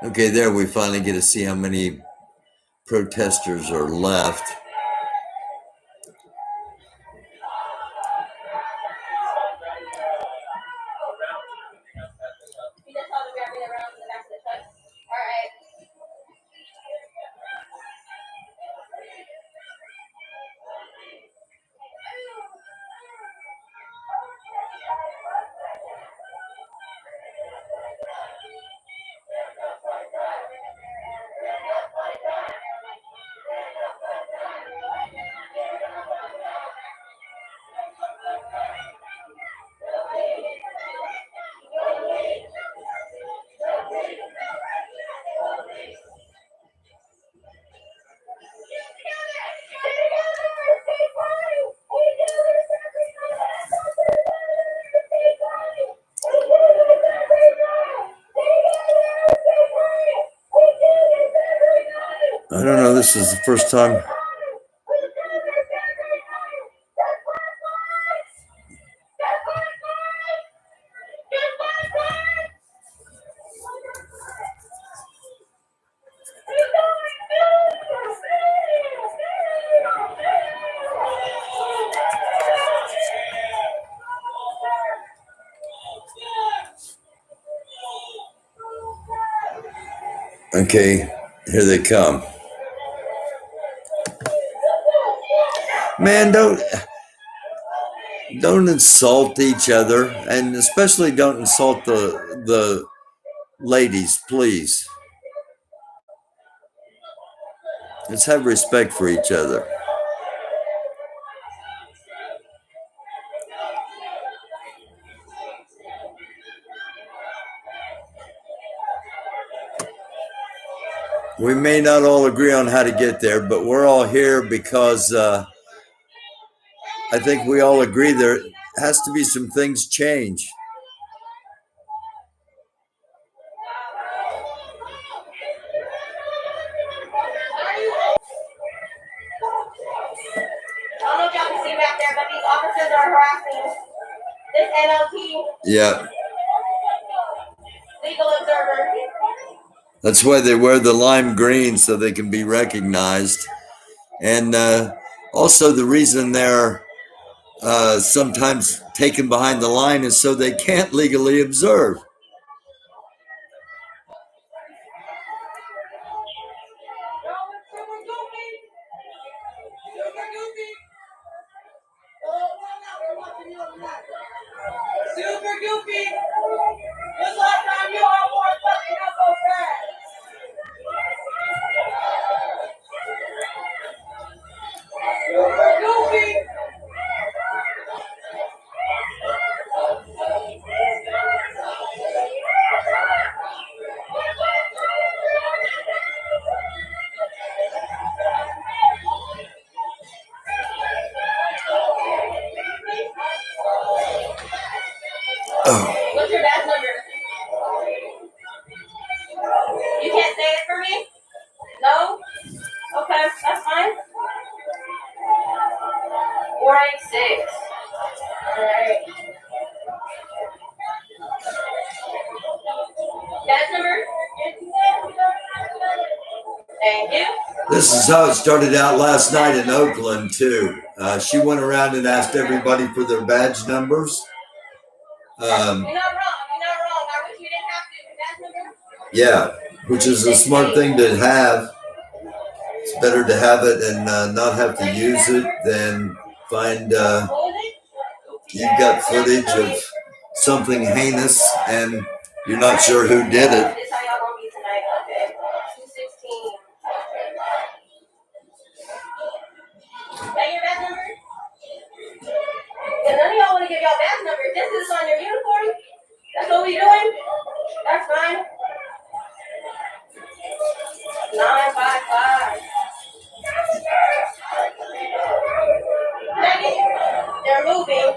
Okay, there we finally get to see how many protesters are left. I don't know, this is the first time. Okay, here they come. Man, don't insult each other, and especially don't insult the ladies, please. Let's have respect for each other. We may not all agree on how to get there, but we're all here because I think we all agree there has to be some things change. I don't know if y'all can see back there, but these officers are harassing this NLT. Yeah. Legal observer. That's why they wear the lime green, so they can be recognized. And also the reason they're sometimes taken behind the line is so they can't legally observe. Super goofy. This last time you all wore fucking up so fast. Super goofy. What's your badge number? You can't say it for me? No? Okay, that's fine. 486. Alright. Badge number? Thank you. This is how it started out last night in Oakland, too. She went around and asked everybody for their badge numbers. You're not wrong. You're not wrong. I wish you didn't have to. Badge number? Yeah, which is a smart thing to have. It's better to have it and not have to use it than find you've got footage of something heinous and you're not sure who did it. This is how y'all gonna be tonight. Okay. 216. That your badge number? And none of y'all want to give y'all badge number. This is on your uniform. That's what we doing. That's fine. 955. Maggie, they're moving.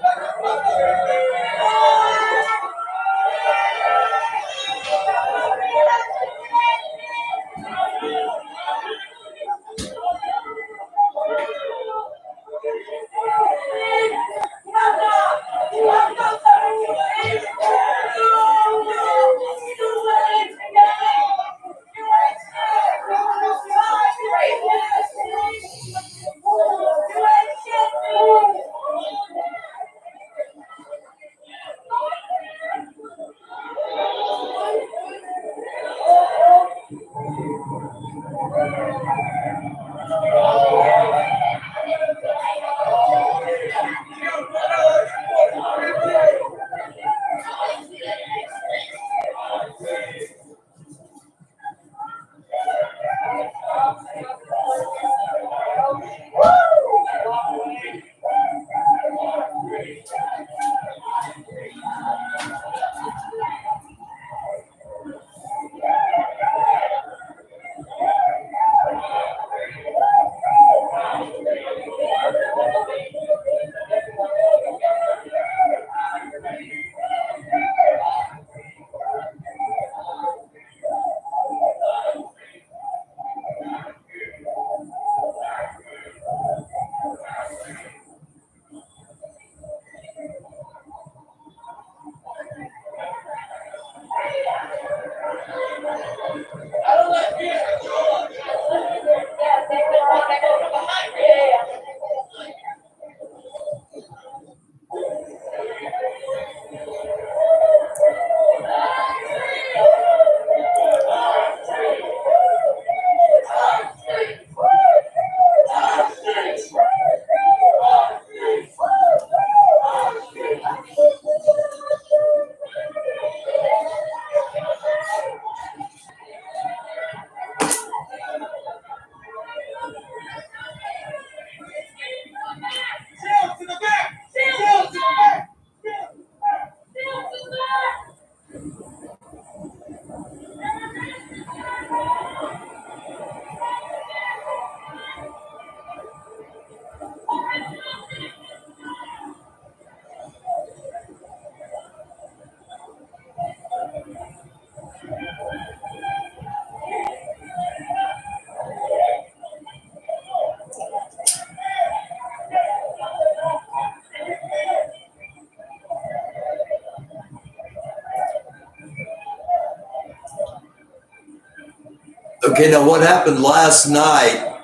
Okay, now what happened last night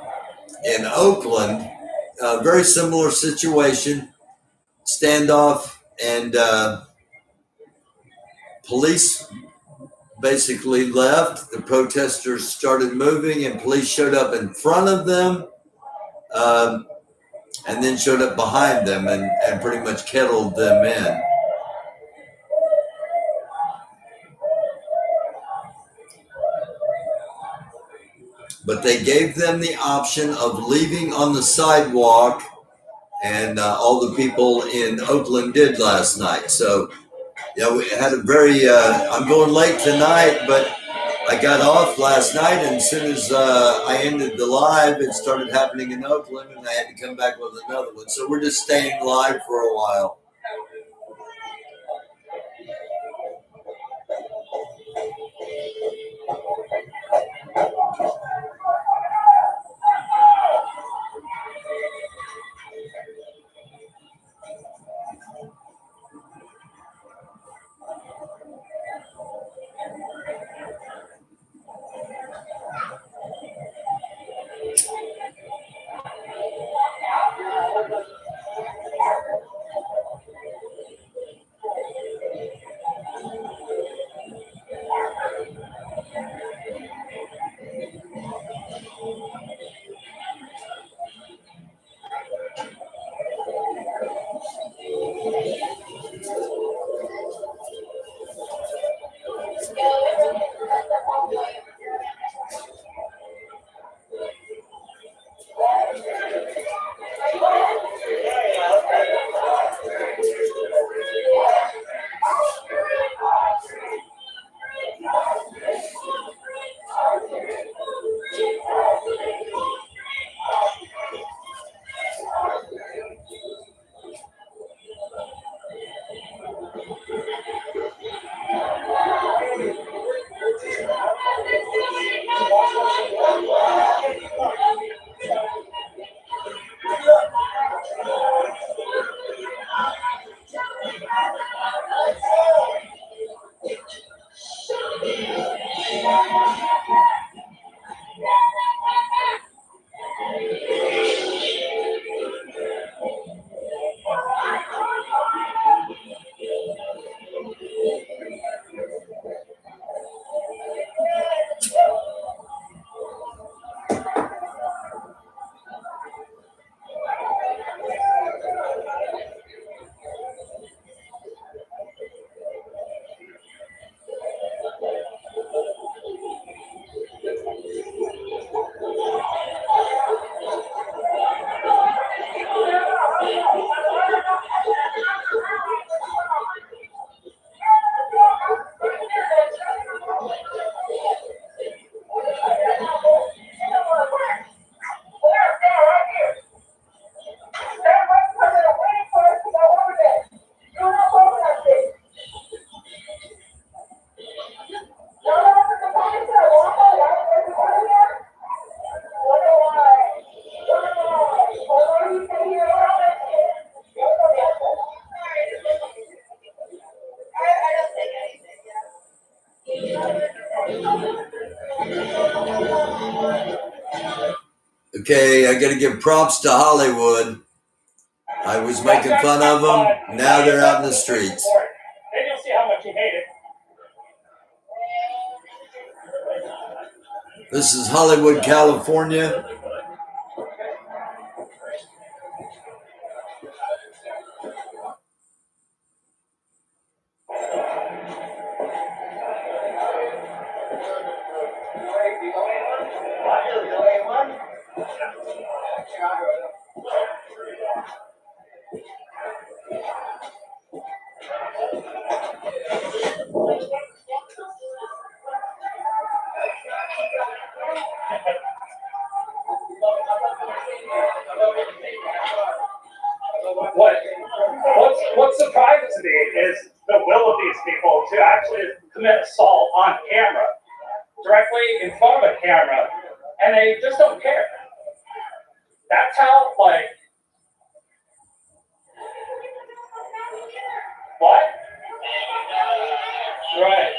in Oakland, a very similar situation. standoff, and police basically left. The protesters started moving, and police showed up in front of them, and then showed up behind them and pretty much kettled them in. But they gave them the option of leaving on the sidewalk, and all the people in Oakland did last night. So, yeah, we had a very, I'm going late tonight, but I got off last night, and as soon as I ended the live, it started happening in Oakland, and I had to come back with another one. So we're just staying live for a while. Okay, I got to give props to Hollywood. I was making fun of them. Now they're out in the streets. Then you'll see how much you hate it. This is Hollywood, California. What surprises me is the will of these people to actually commit assault on camera, directly in front of a camera, and they just don't care. That's how, like, what? Right.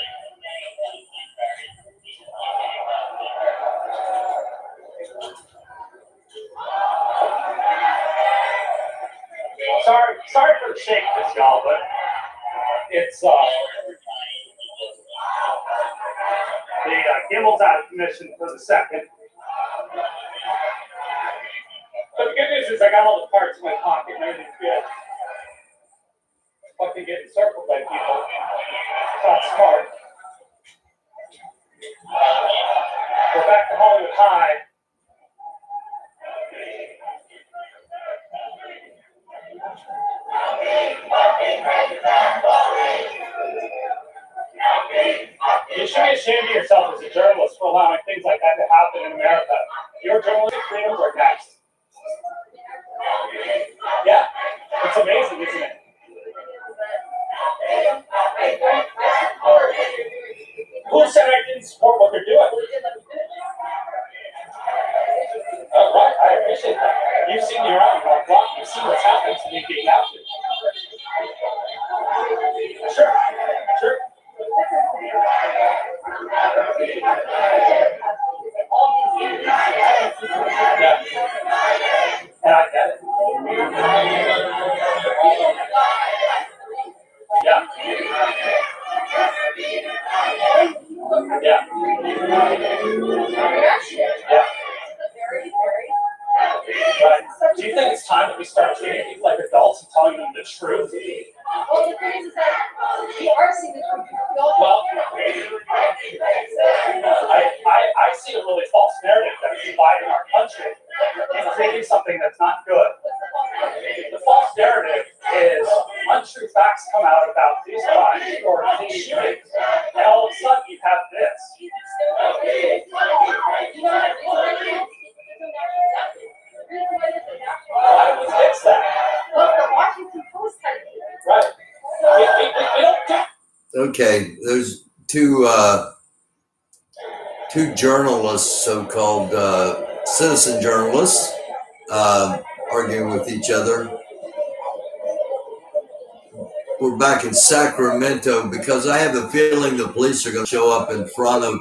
Sorry for the shit it's the Gimbel's out of commission for the second. But the good news is I got all the parts in my pocket and everything's good. Fucking getting circled by people. That's smart. We're back to Hollywood High. You should be ashamed of yourself as a journalist for allowing things like that to happen in America. Your journalistic freedoms are next. Yeah, it's amazing, isn't it? Who said I didn't support what they're doing? Right, I appreciate that. You've seen me around my block, you've seen what's happening to me being out here. Sure, sure. Yeah. And I get it. Yeah. Yeah. Yeah. Right. Do you think it's time that we start treating people like adults and telling them the truth? Well, the thing is that we are seeing the truth. Well, I see a really false narrative that's dividing our country and creating something that's not good. The false narrative is untrue facts come out about these crimes or these shootings, and all of a sudden you have this. Why do we fix that? Well, the Washington Post had it. Right. We don't do. Okay, there's two journalists, so-called citizen journalists, arguing with each other. We're back in Sacramento because I have a feeling the police are going to show up in front of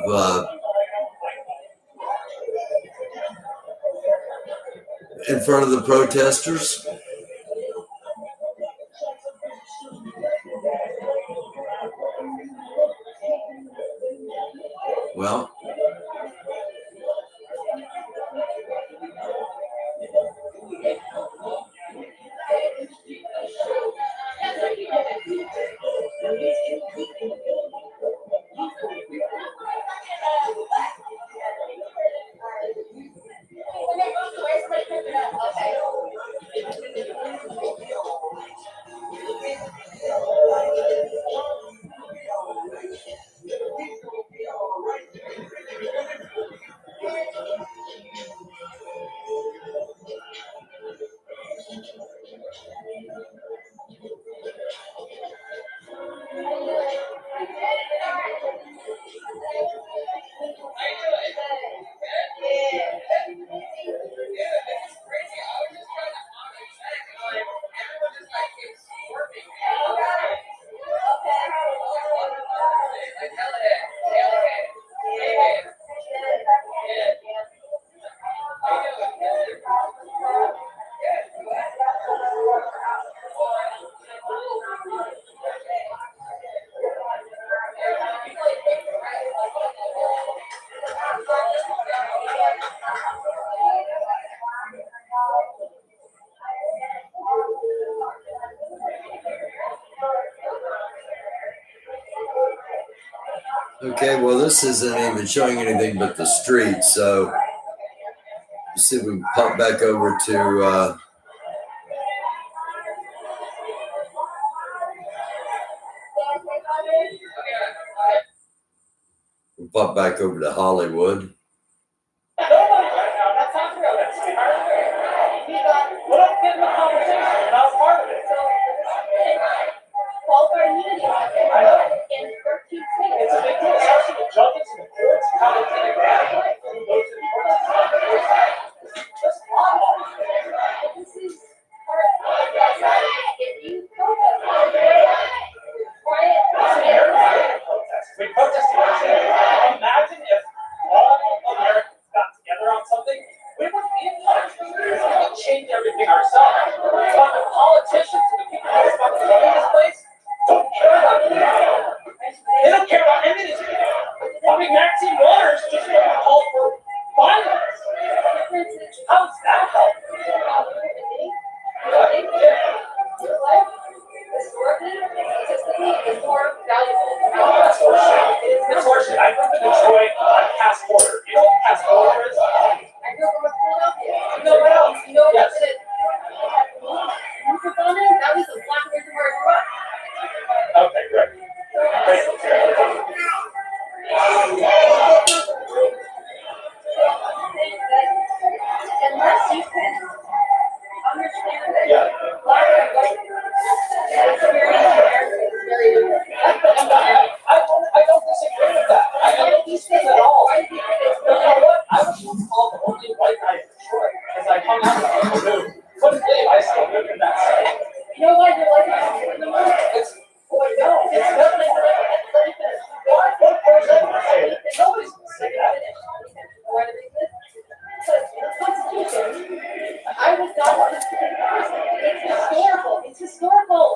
the protesters. Well, okay, well, this isn't even showing anything but the street, so let's see if we can pop back over to Hollywood. Imagine if all Americans got together on something, we wouldn't be in touch. We would change everything ourselves. But the politicians and the people who are running this place don't care about They don't care about any of these people. I mean, Maxine Waters just called for violence. How does that help? It's more valuable. That's horseshit. It's horseshit. I grew up in Detroit on Cass Border. You know what Cass Border is? I grew up in Philadelphia. You know what else? You know what Yes. That was the black reason where I grew up. Okay, great. Great. Unless you can understand that Yeah. black and white experience is very different. I don't disagree with that. I don't disagree at all. But you know what? I was called the only white guy in Detroit because I hung out with people who couldn't believe I still lived in that city. You know why you're like that? It's no, it's definitely what person would say that. Nobody's gonna say that. I was not participating. It's historical. It's historical.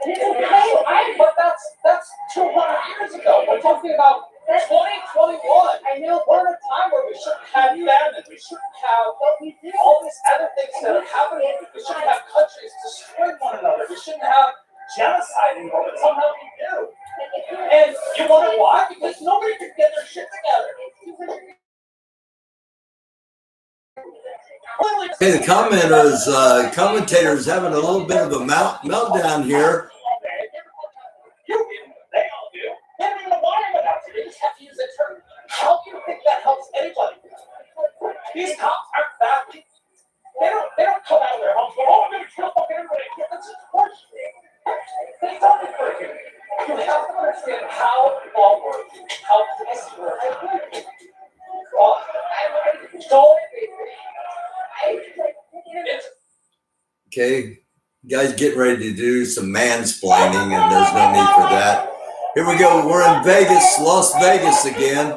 And it's okay. But that's 200 years ago. We're talking about 2021. I know. We're in a time where we shouldn't have famine. We shouldn't have all these other things that are happening. We shouldn't have countries destroying one another. We shouldn't have genocide anymore, but somehow we do. And you wonder why? Because nobody can get their shit together. Hey, the commentators having a little bit of a meltdown here. They all do. They don't even know why I'm announcing. They just have to use the term. How do you think that helps anybody? These cops aren't bad people. They don't come out of their homes and go, oh, I'm gonna kill fucking everybody. That's just horseshit. They don't encourage you. You have to understand how law works, how police work. Okay, guys, getting ready to do some mansplaining, and there's no need for that. Here we go. We're in Vegas, Las Vegas again.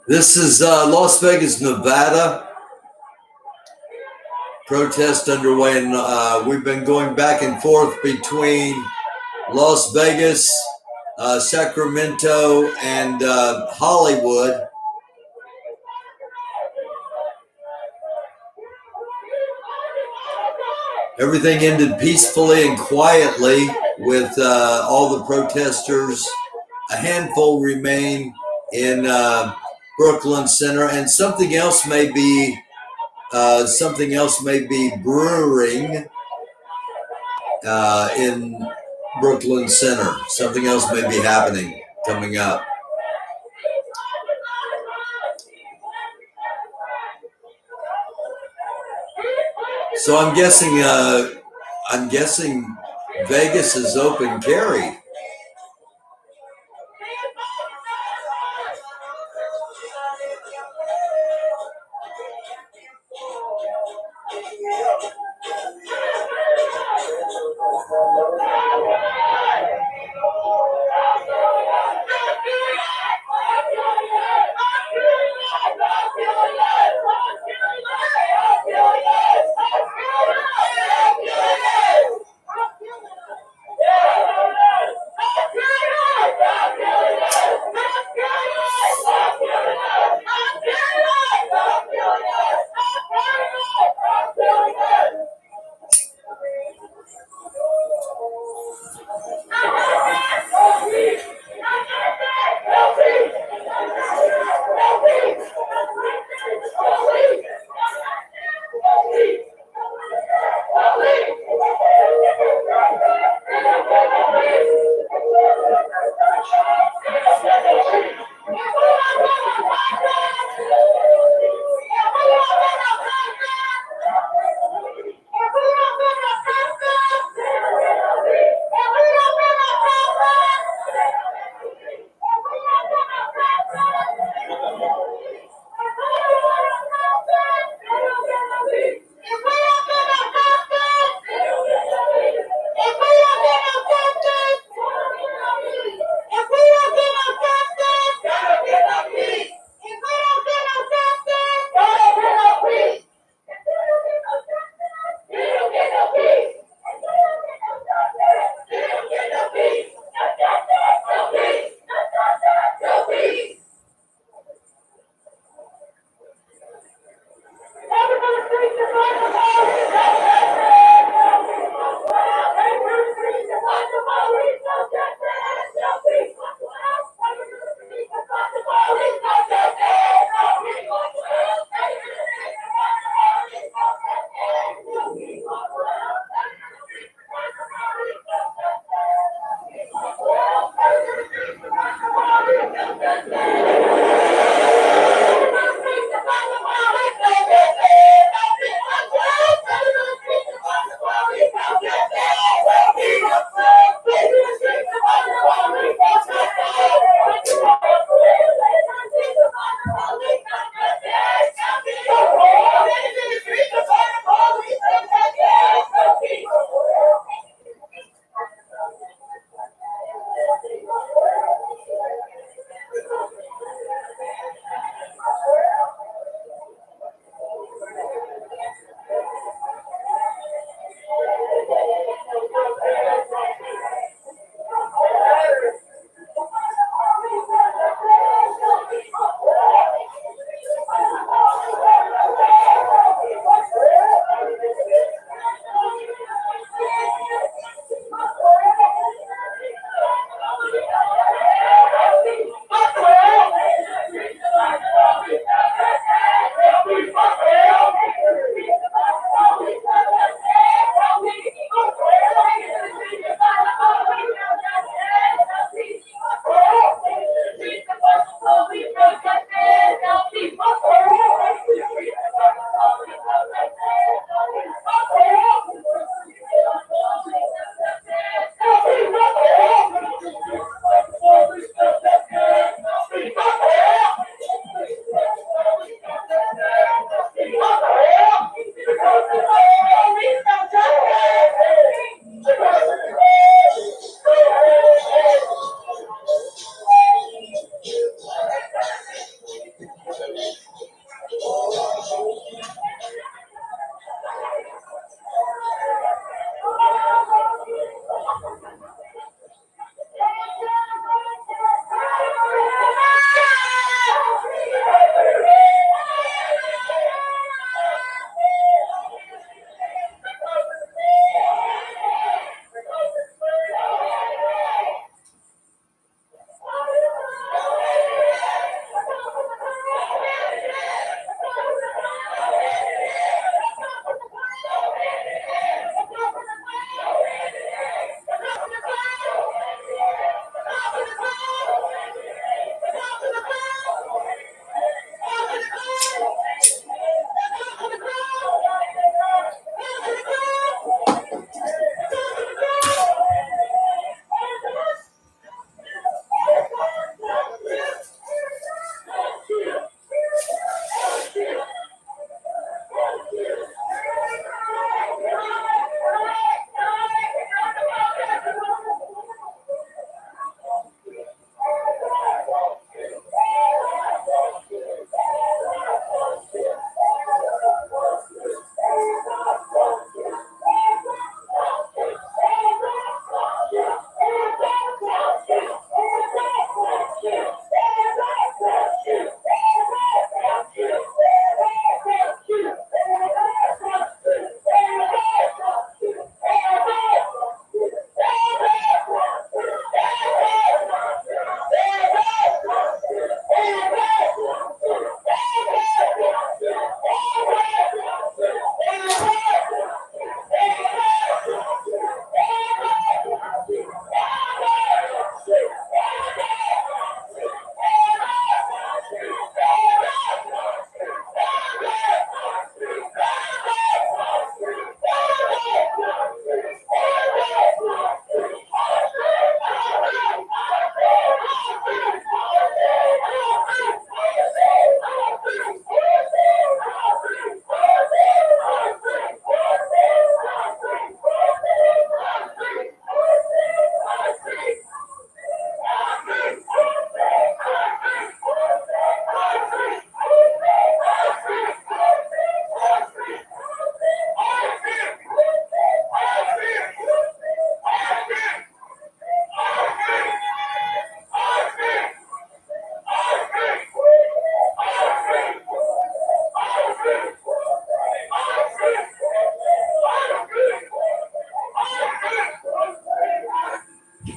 This is Las Vegas, Nevada. Protest underway, and we've been going back and forth between Las Vegas, Sacramento, and Hollywood. everything ended peacefully and quietly with all the protesters. A handful remain in Brooklyn Center, and something else may be brewing in Brooklyn Center. Something else may be happening coming up. So I'm guessing Vegas is open carry.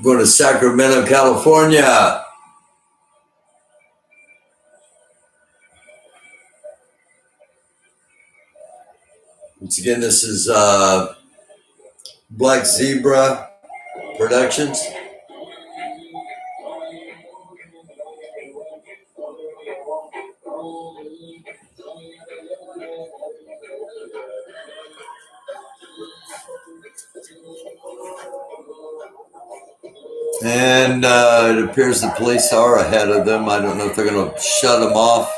going to Sacramento, California. Once again, this is Black Zebra Productions. And it appears the police are ahead of them. I don't know if they're going to shut them off.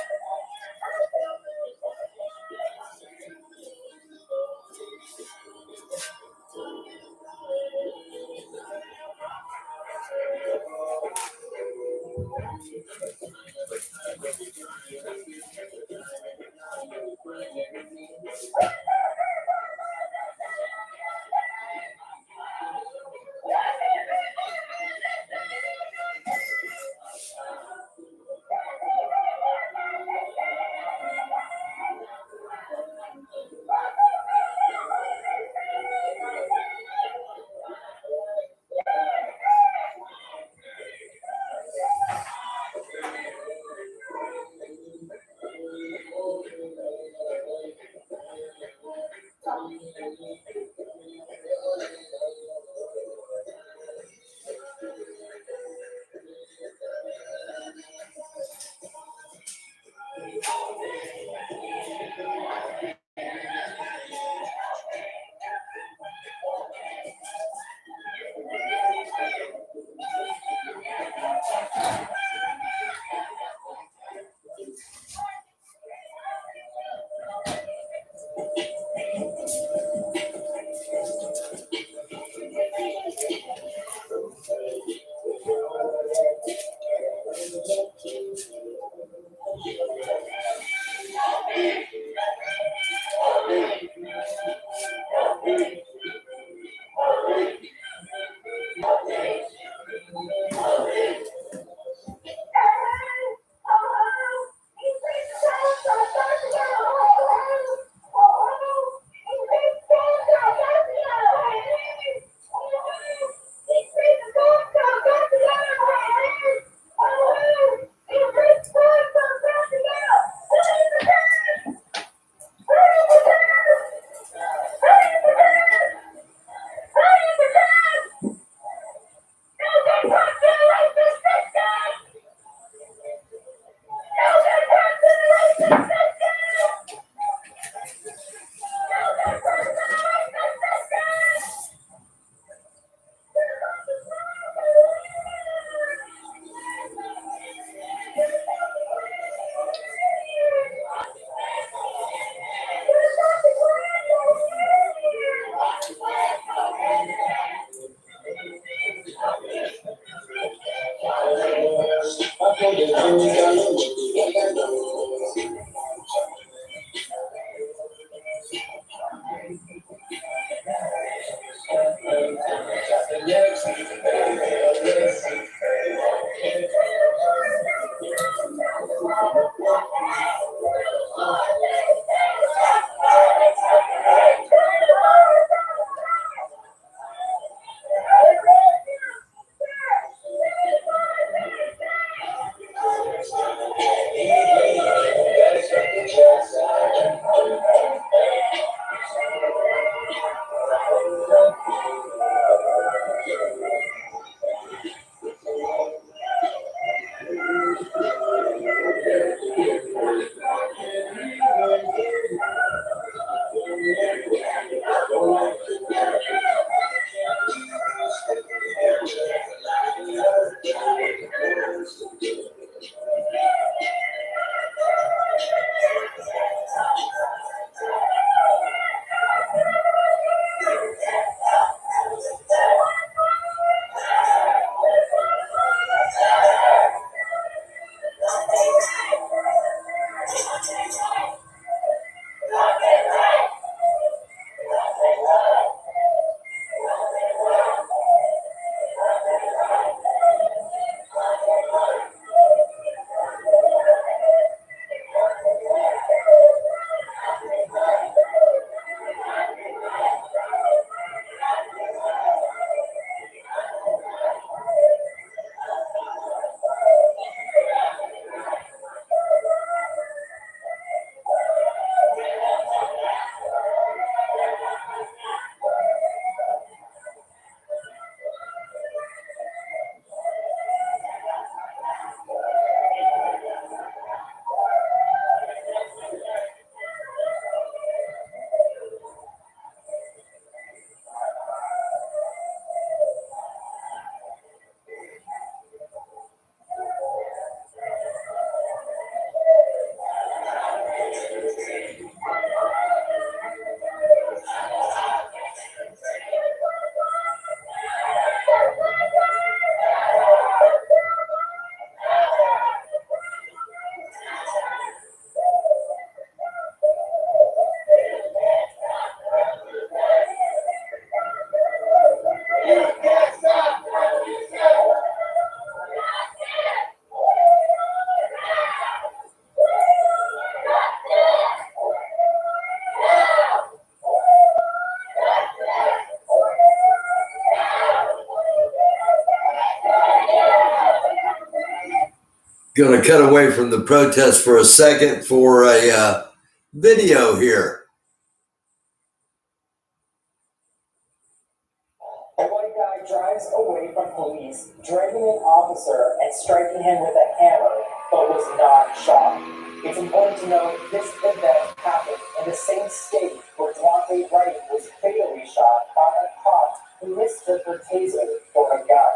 Going to cut away from the protest for a second for a video here. A white guy drives away from police, dragging an officer and striking him with a hammer, but was not shot. It's important to note this event happened in the same state where Duante Wright was fatally shot by a cop who mistook her taser for a gun.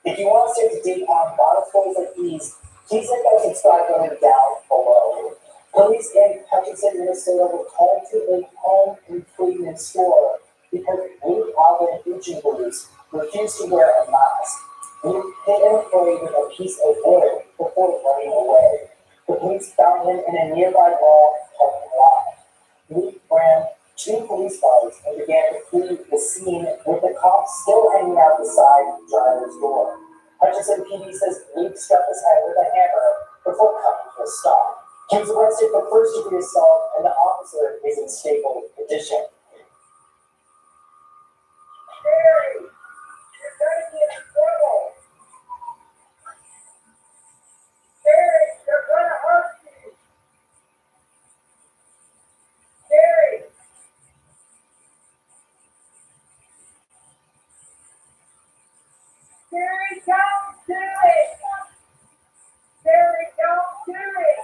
If you want to stay up to date on bottle stories like these, please hit that subscribe button down below. Police in Hutchinson, Minnesota were called to a home improvement store because Luke Alvin Uchi Blues refused to wear a mask. Luke hit an employee with a piece of wood before running away. The police found him in a nearby mall parking lot. Luke ran 2 police cars and began to flee the scene with the cops still hanging out the side driver's door. Hutchinson PD says Luke struck his head with a hammer before coming to a stop. He was arrested for first-degree assault, and the officer is in stable condition. Barry, you're gonna get in trouble. Barry, they're gonna hurt you. Barry. Barry, don't do it. Barry, don't do it.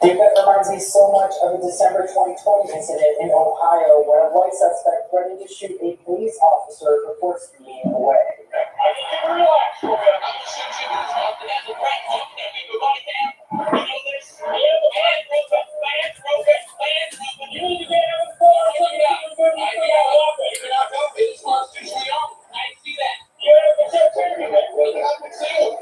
The event reminds me so much of the December 2020 incident in Ohio where a white suspect threatened to shoot a police officer before speeding away. I need you to relax for a minute. I'm gonna shoot you this month, and that's a crack talk. That means the body cam. You know this? Yeah, the fans broke up. Fans broke up. Fans broke up. You need to get out of the car. I cannot walk it. You cannot help it. It's constitutionally on. I see that. You have to check it. I can see it.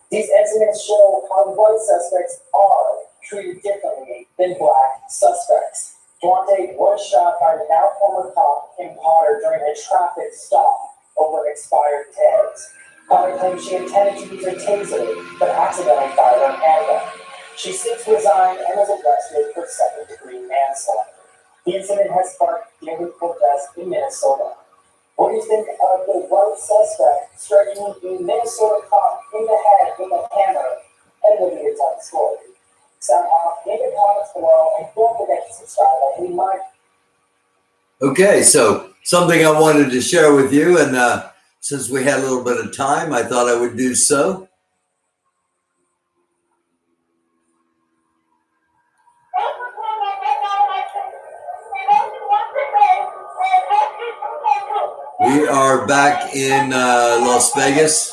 These incidents show how white suspects are treated differently than black suspects. Duante was shot by the now former cop Kim Potter during a traffic stop over expired tags. Potter claims she intended to use a taser, but accidentally fired her handgun. She since resigned and was arrested for second-degree manslaughter. The incident has sparked daily protests in Minnesota. What do you think of the white suspect striking a Minnesota cop in the head with a hammer and living your top story? Sound off in the comments below and don't forget to subscribe and leave mine. Okay, so something I wanted to share with you, and since we had a little bit of time, I thought I would do so. We are back in Las Vegas.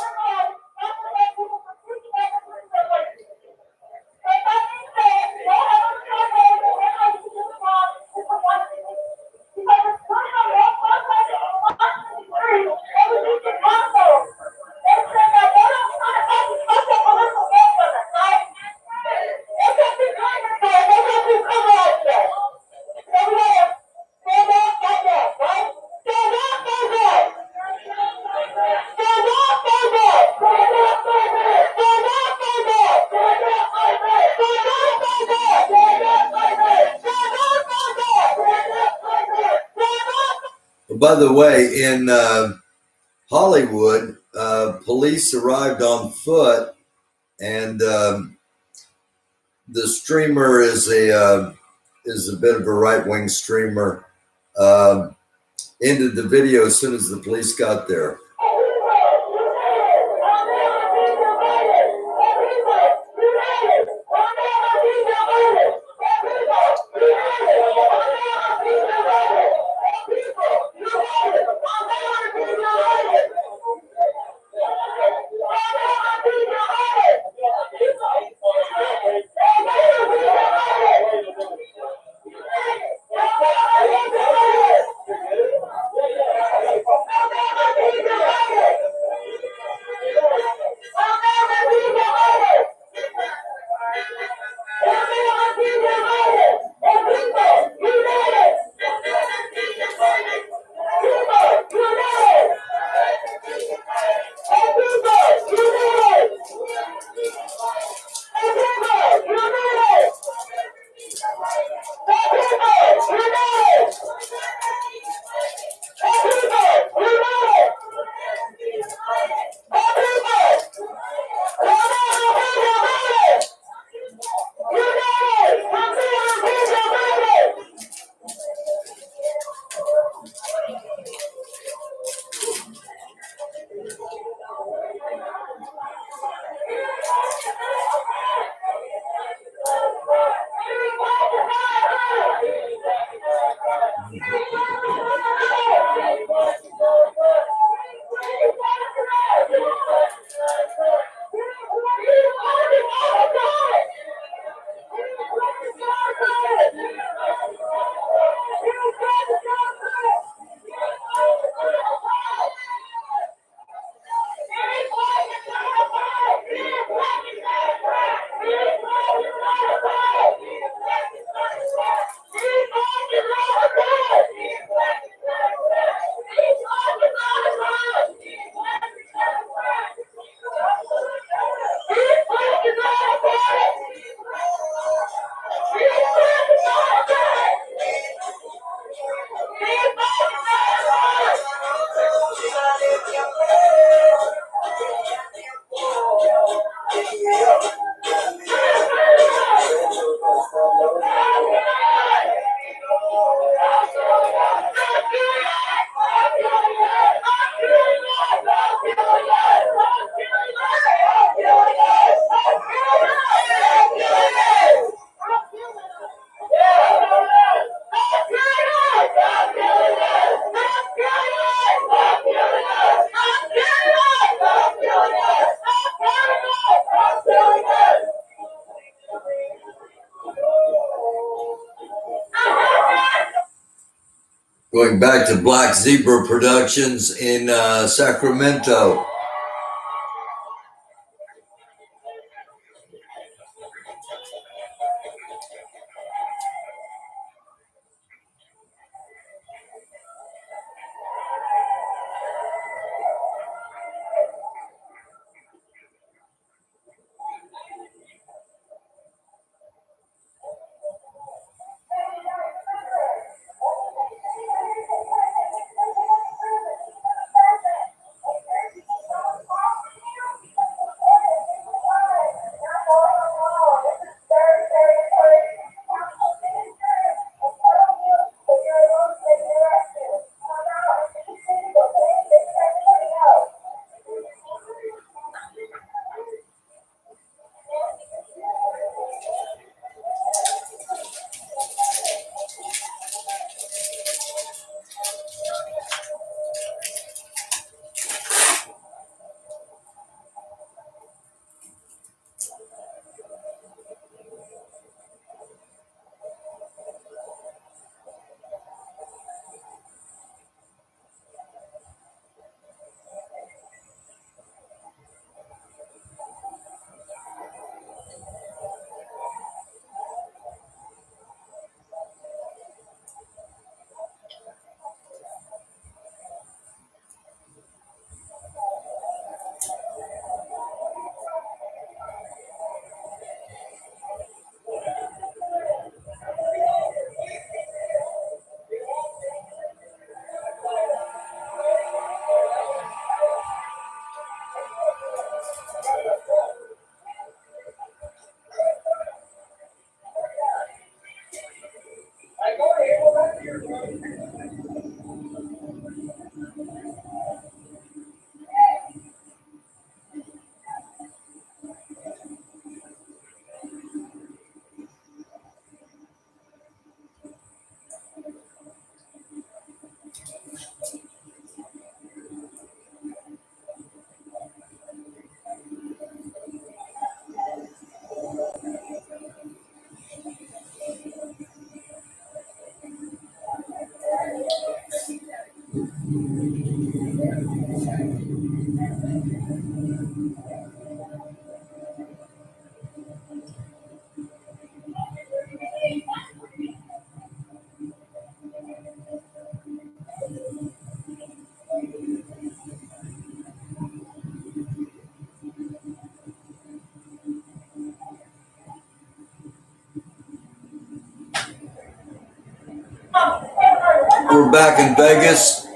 By the way, in Hollywood, police arrived on foot, and the streamer is a bit of a right-wing streamer. Ended the video as soon as the police got there. Going back to Black Zebra Productions in Sacramento. We're back in Vegas.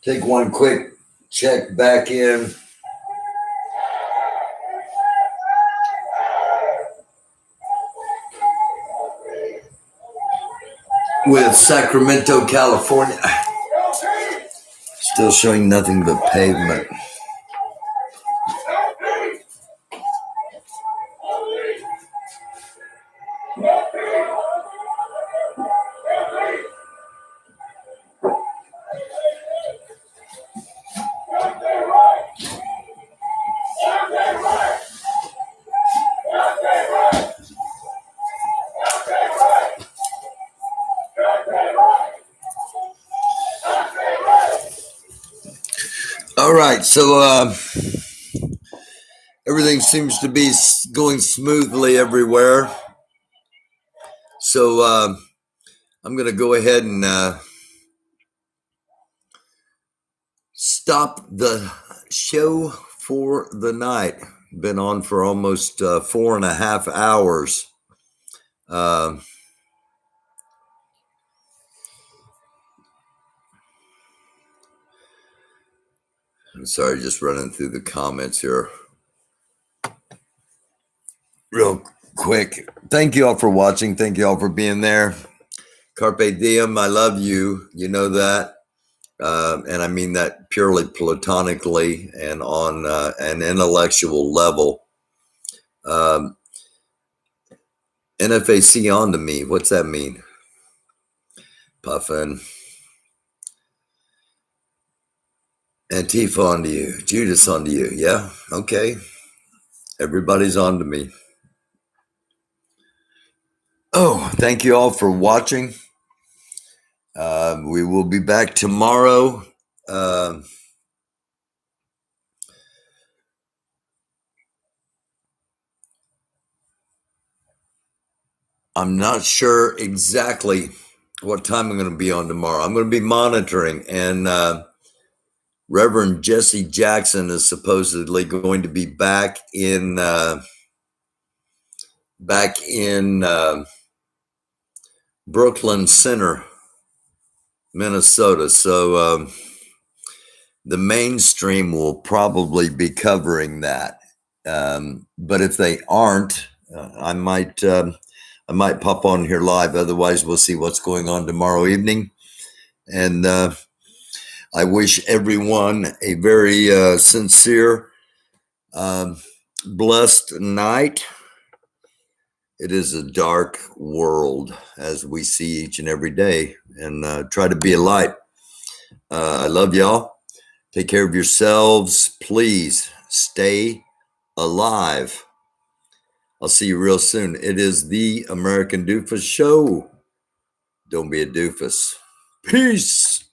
Take one quick check back in. With Sacramento, California. Still showing nothing but pavement. All right, so everything seems to be going smoothly everywhere. So I'm going to go ahead and stop the show for the night. Been on for almost 4.5 hours. I'm sorry, just running through the comments here real quick. Thank you all for watching. Thank you all for being there. Carpe diem, I love you. You know that. And I mean that purely platonically and on an intellectual level. NFAC on to me. What's that mean? Puffin. Antifa on to you. Judas on to you. Yeah. Okay. Everybody's on to me. Oh, thank you all for watching. We will be back tomorrow. I'm not sure exactly what time I'm going to be on tomorrow. I'm going to be monitoring, and Reverend Jesse Jackson is supposedly going to be back in Brooklyn Center, Minnesota. So the mainstream will probably be covering that. But if they aren't, I might pop on here live. Otherwise, we'll see what's going on tomorrow evening. And I wish everyone a very sincere, blessed night. It is a dark world, as we see each and every day, and try to be a light. I love y'all. Take care of yourselves. Please stay alive. I'll see you real soon. It is the American Doofus Show. Don't be a doofus. Peace.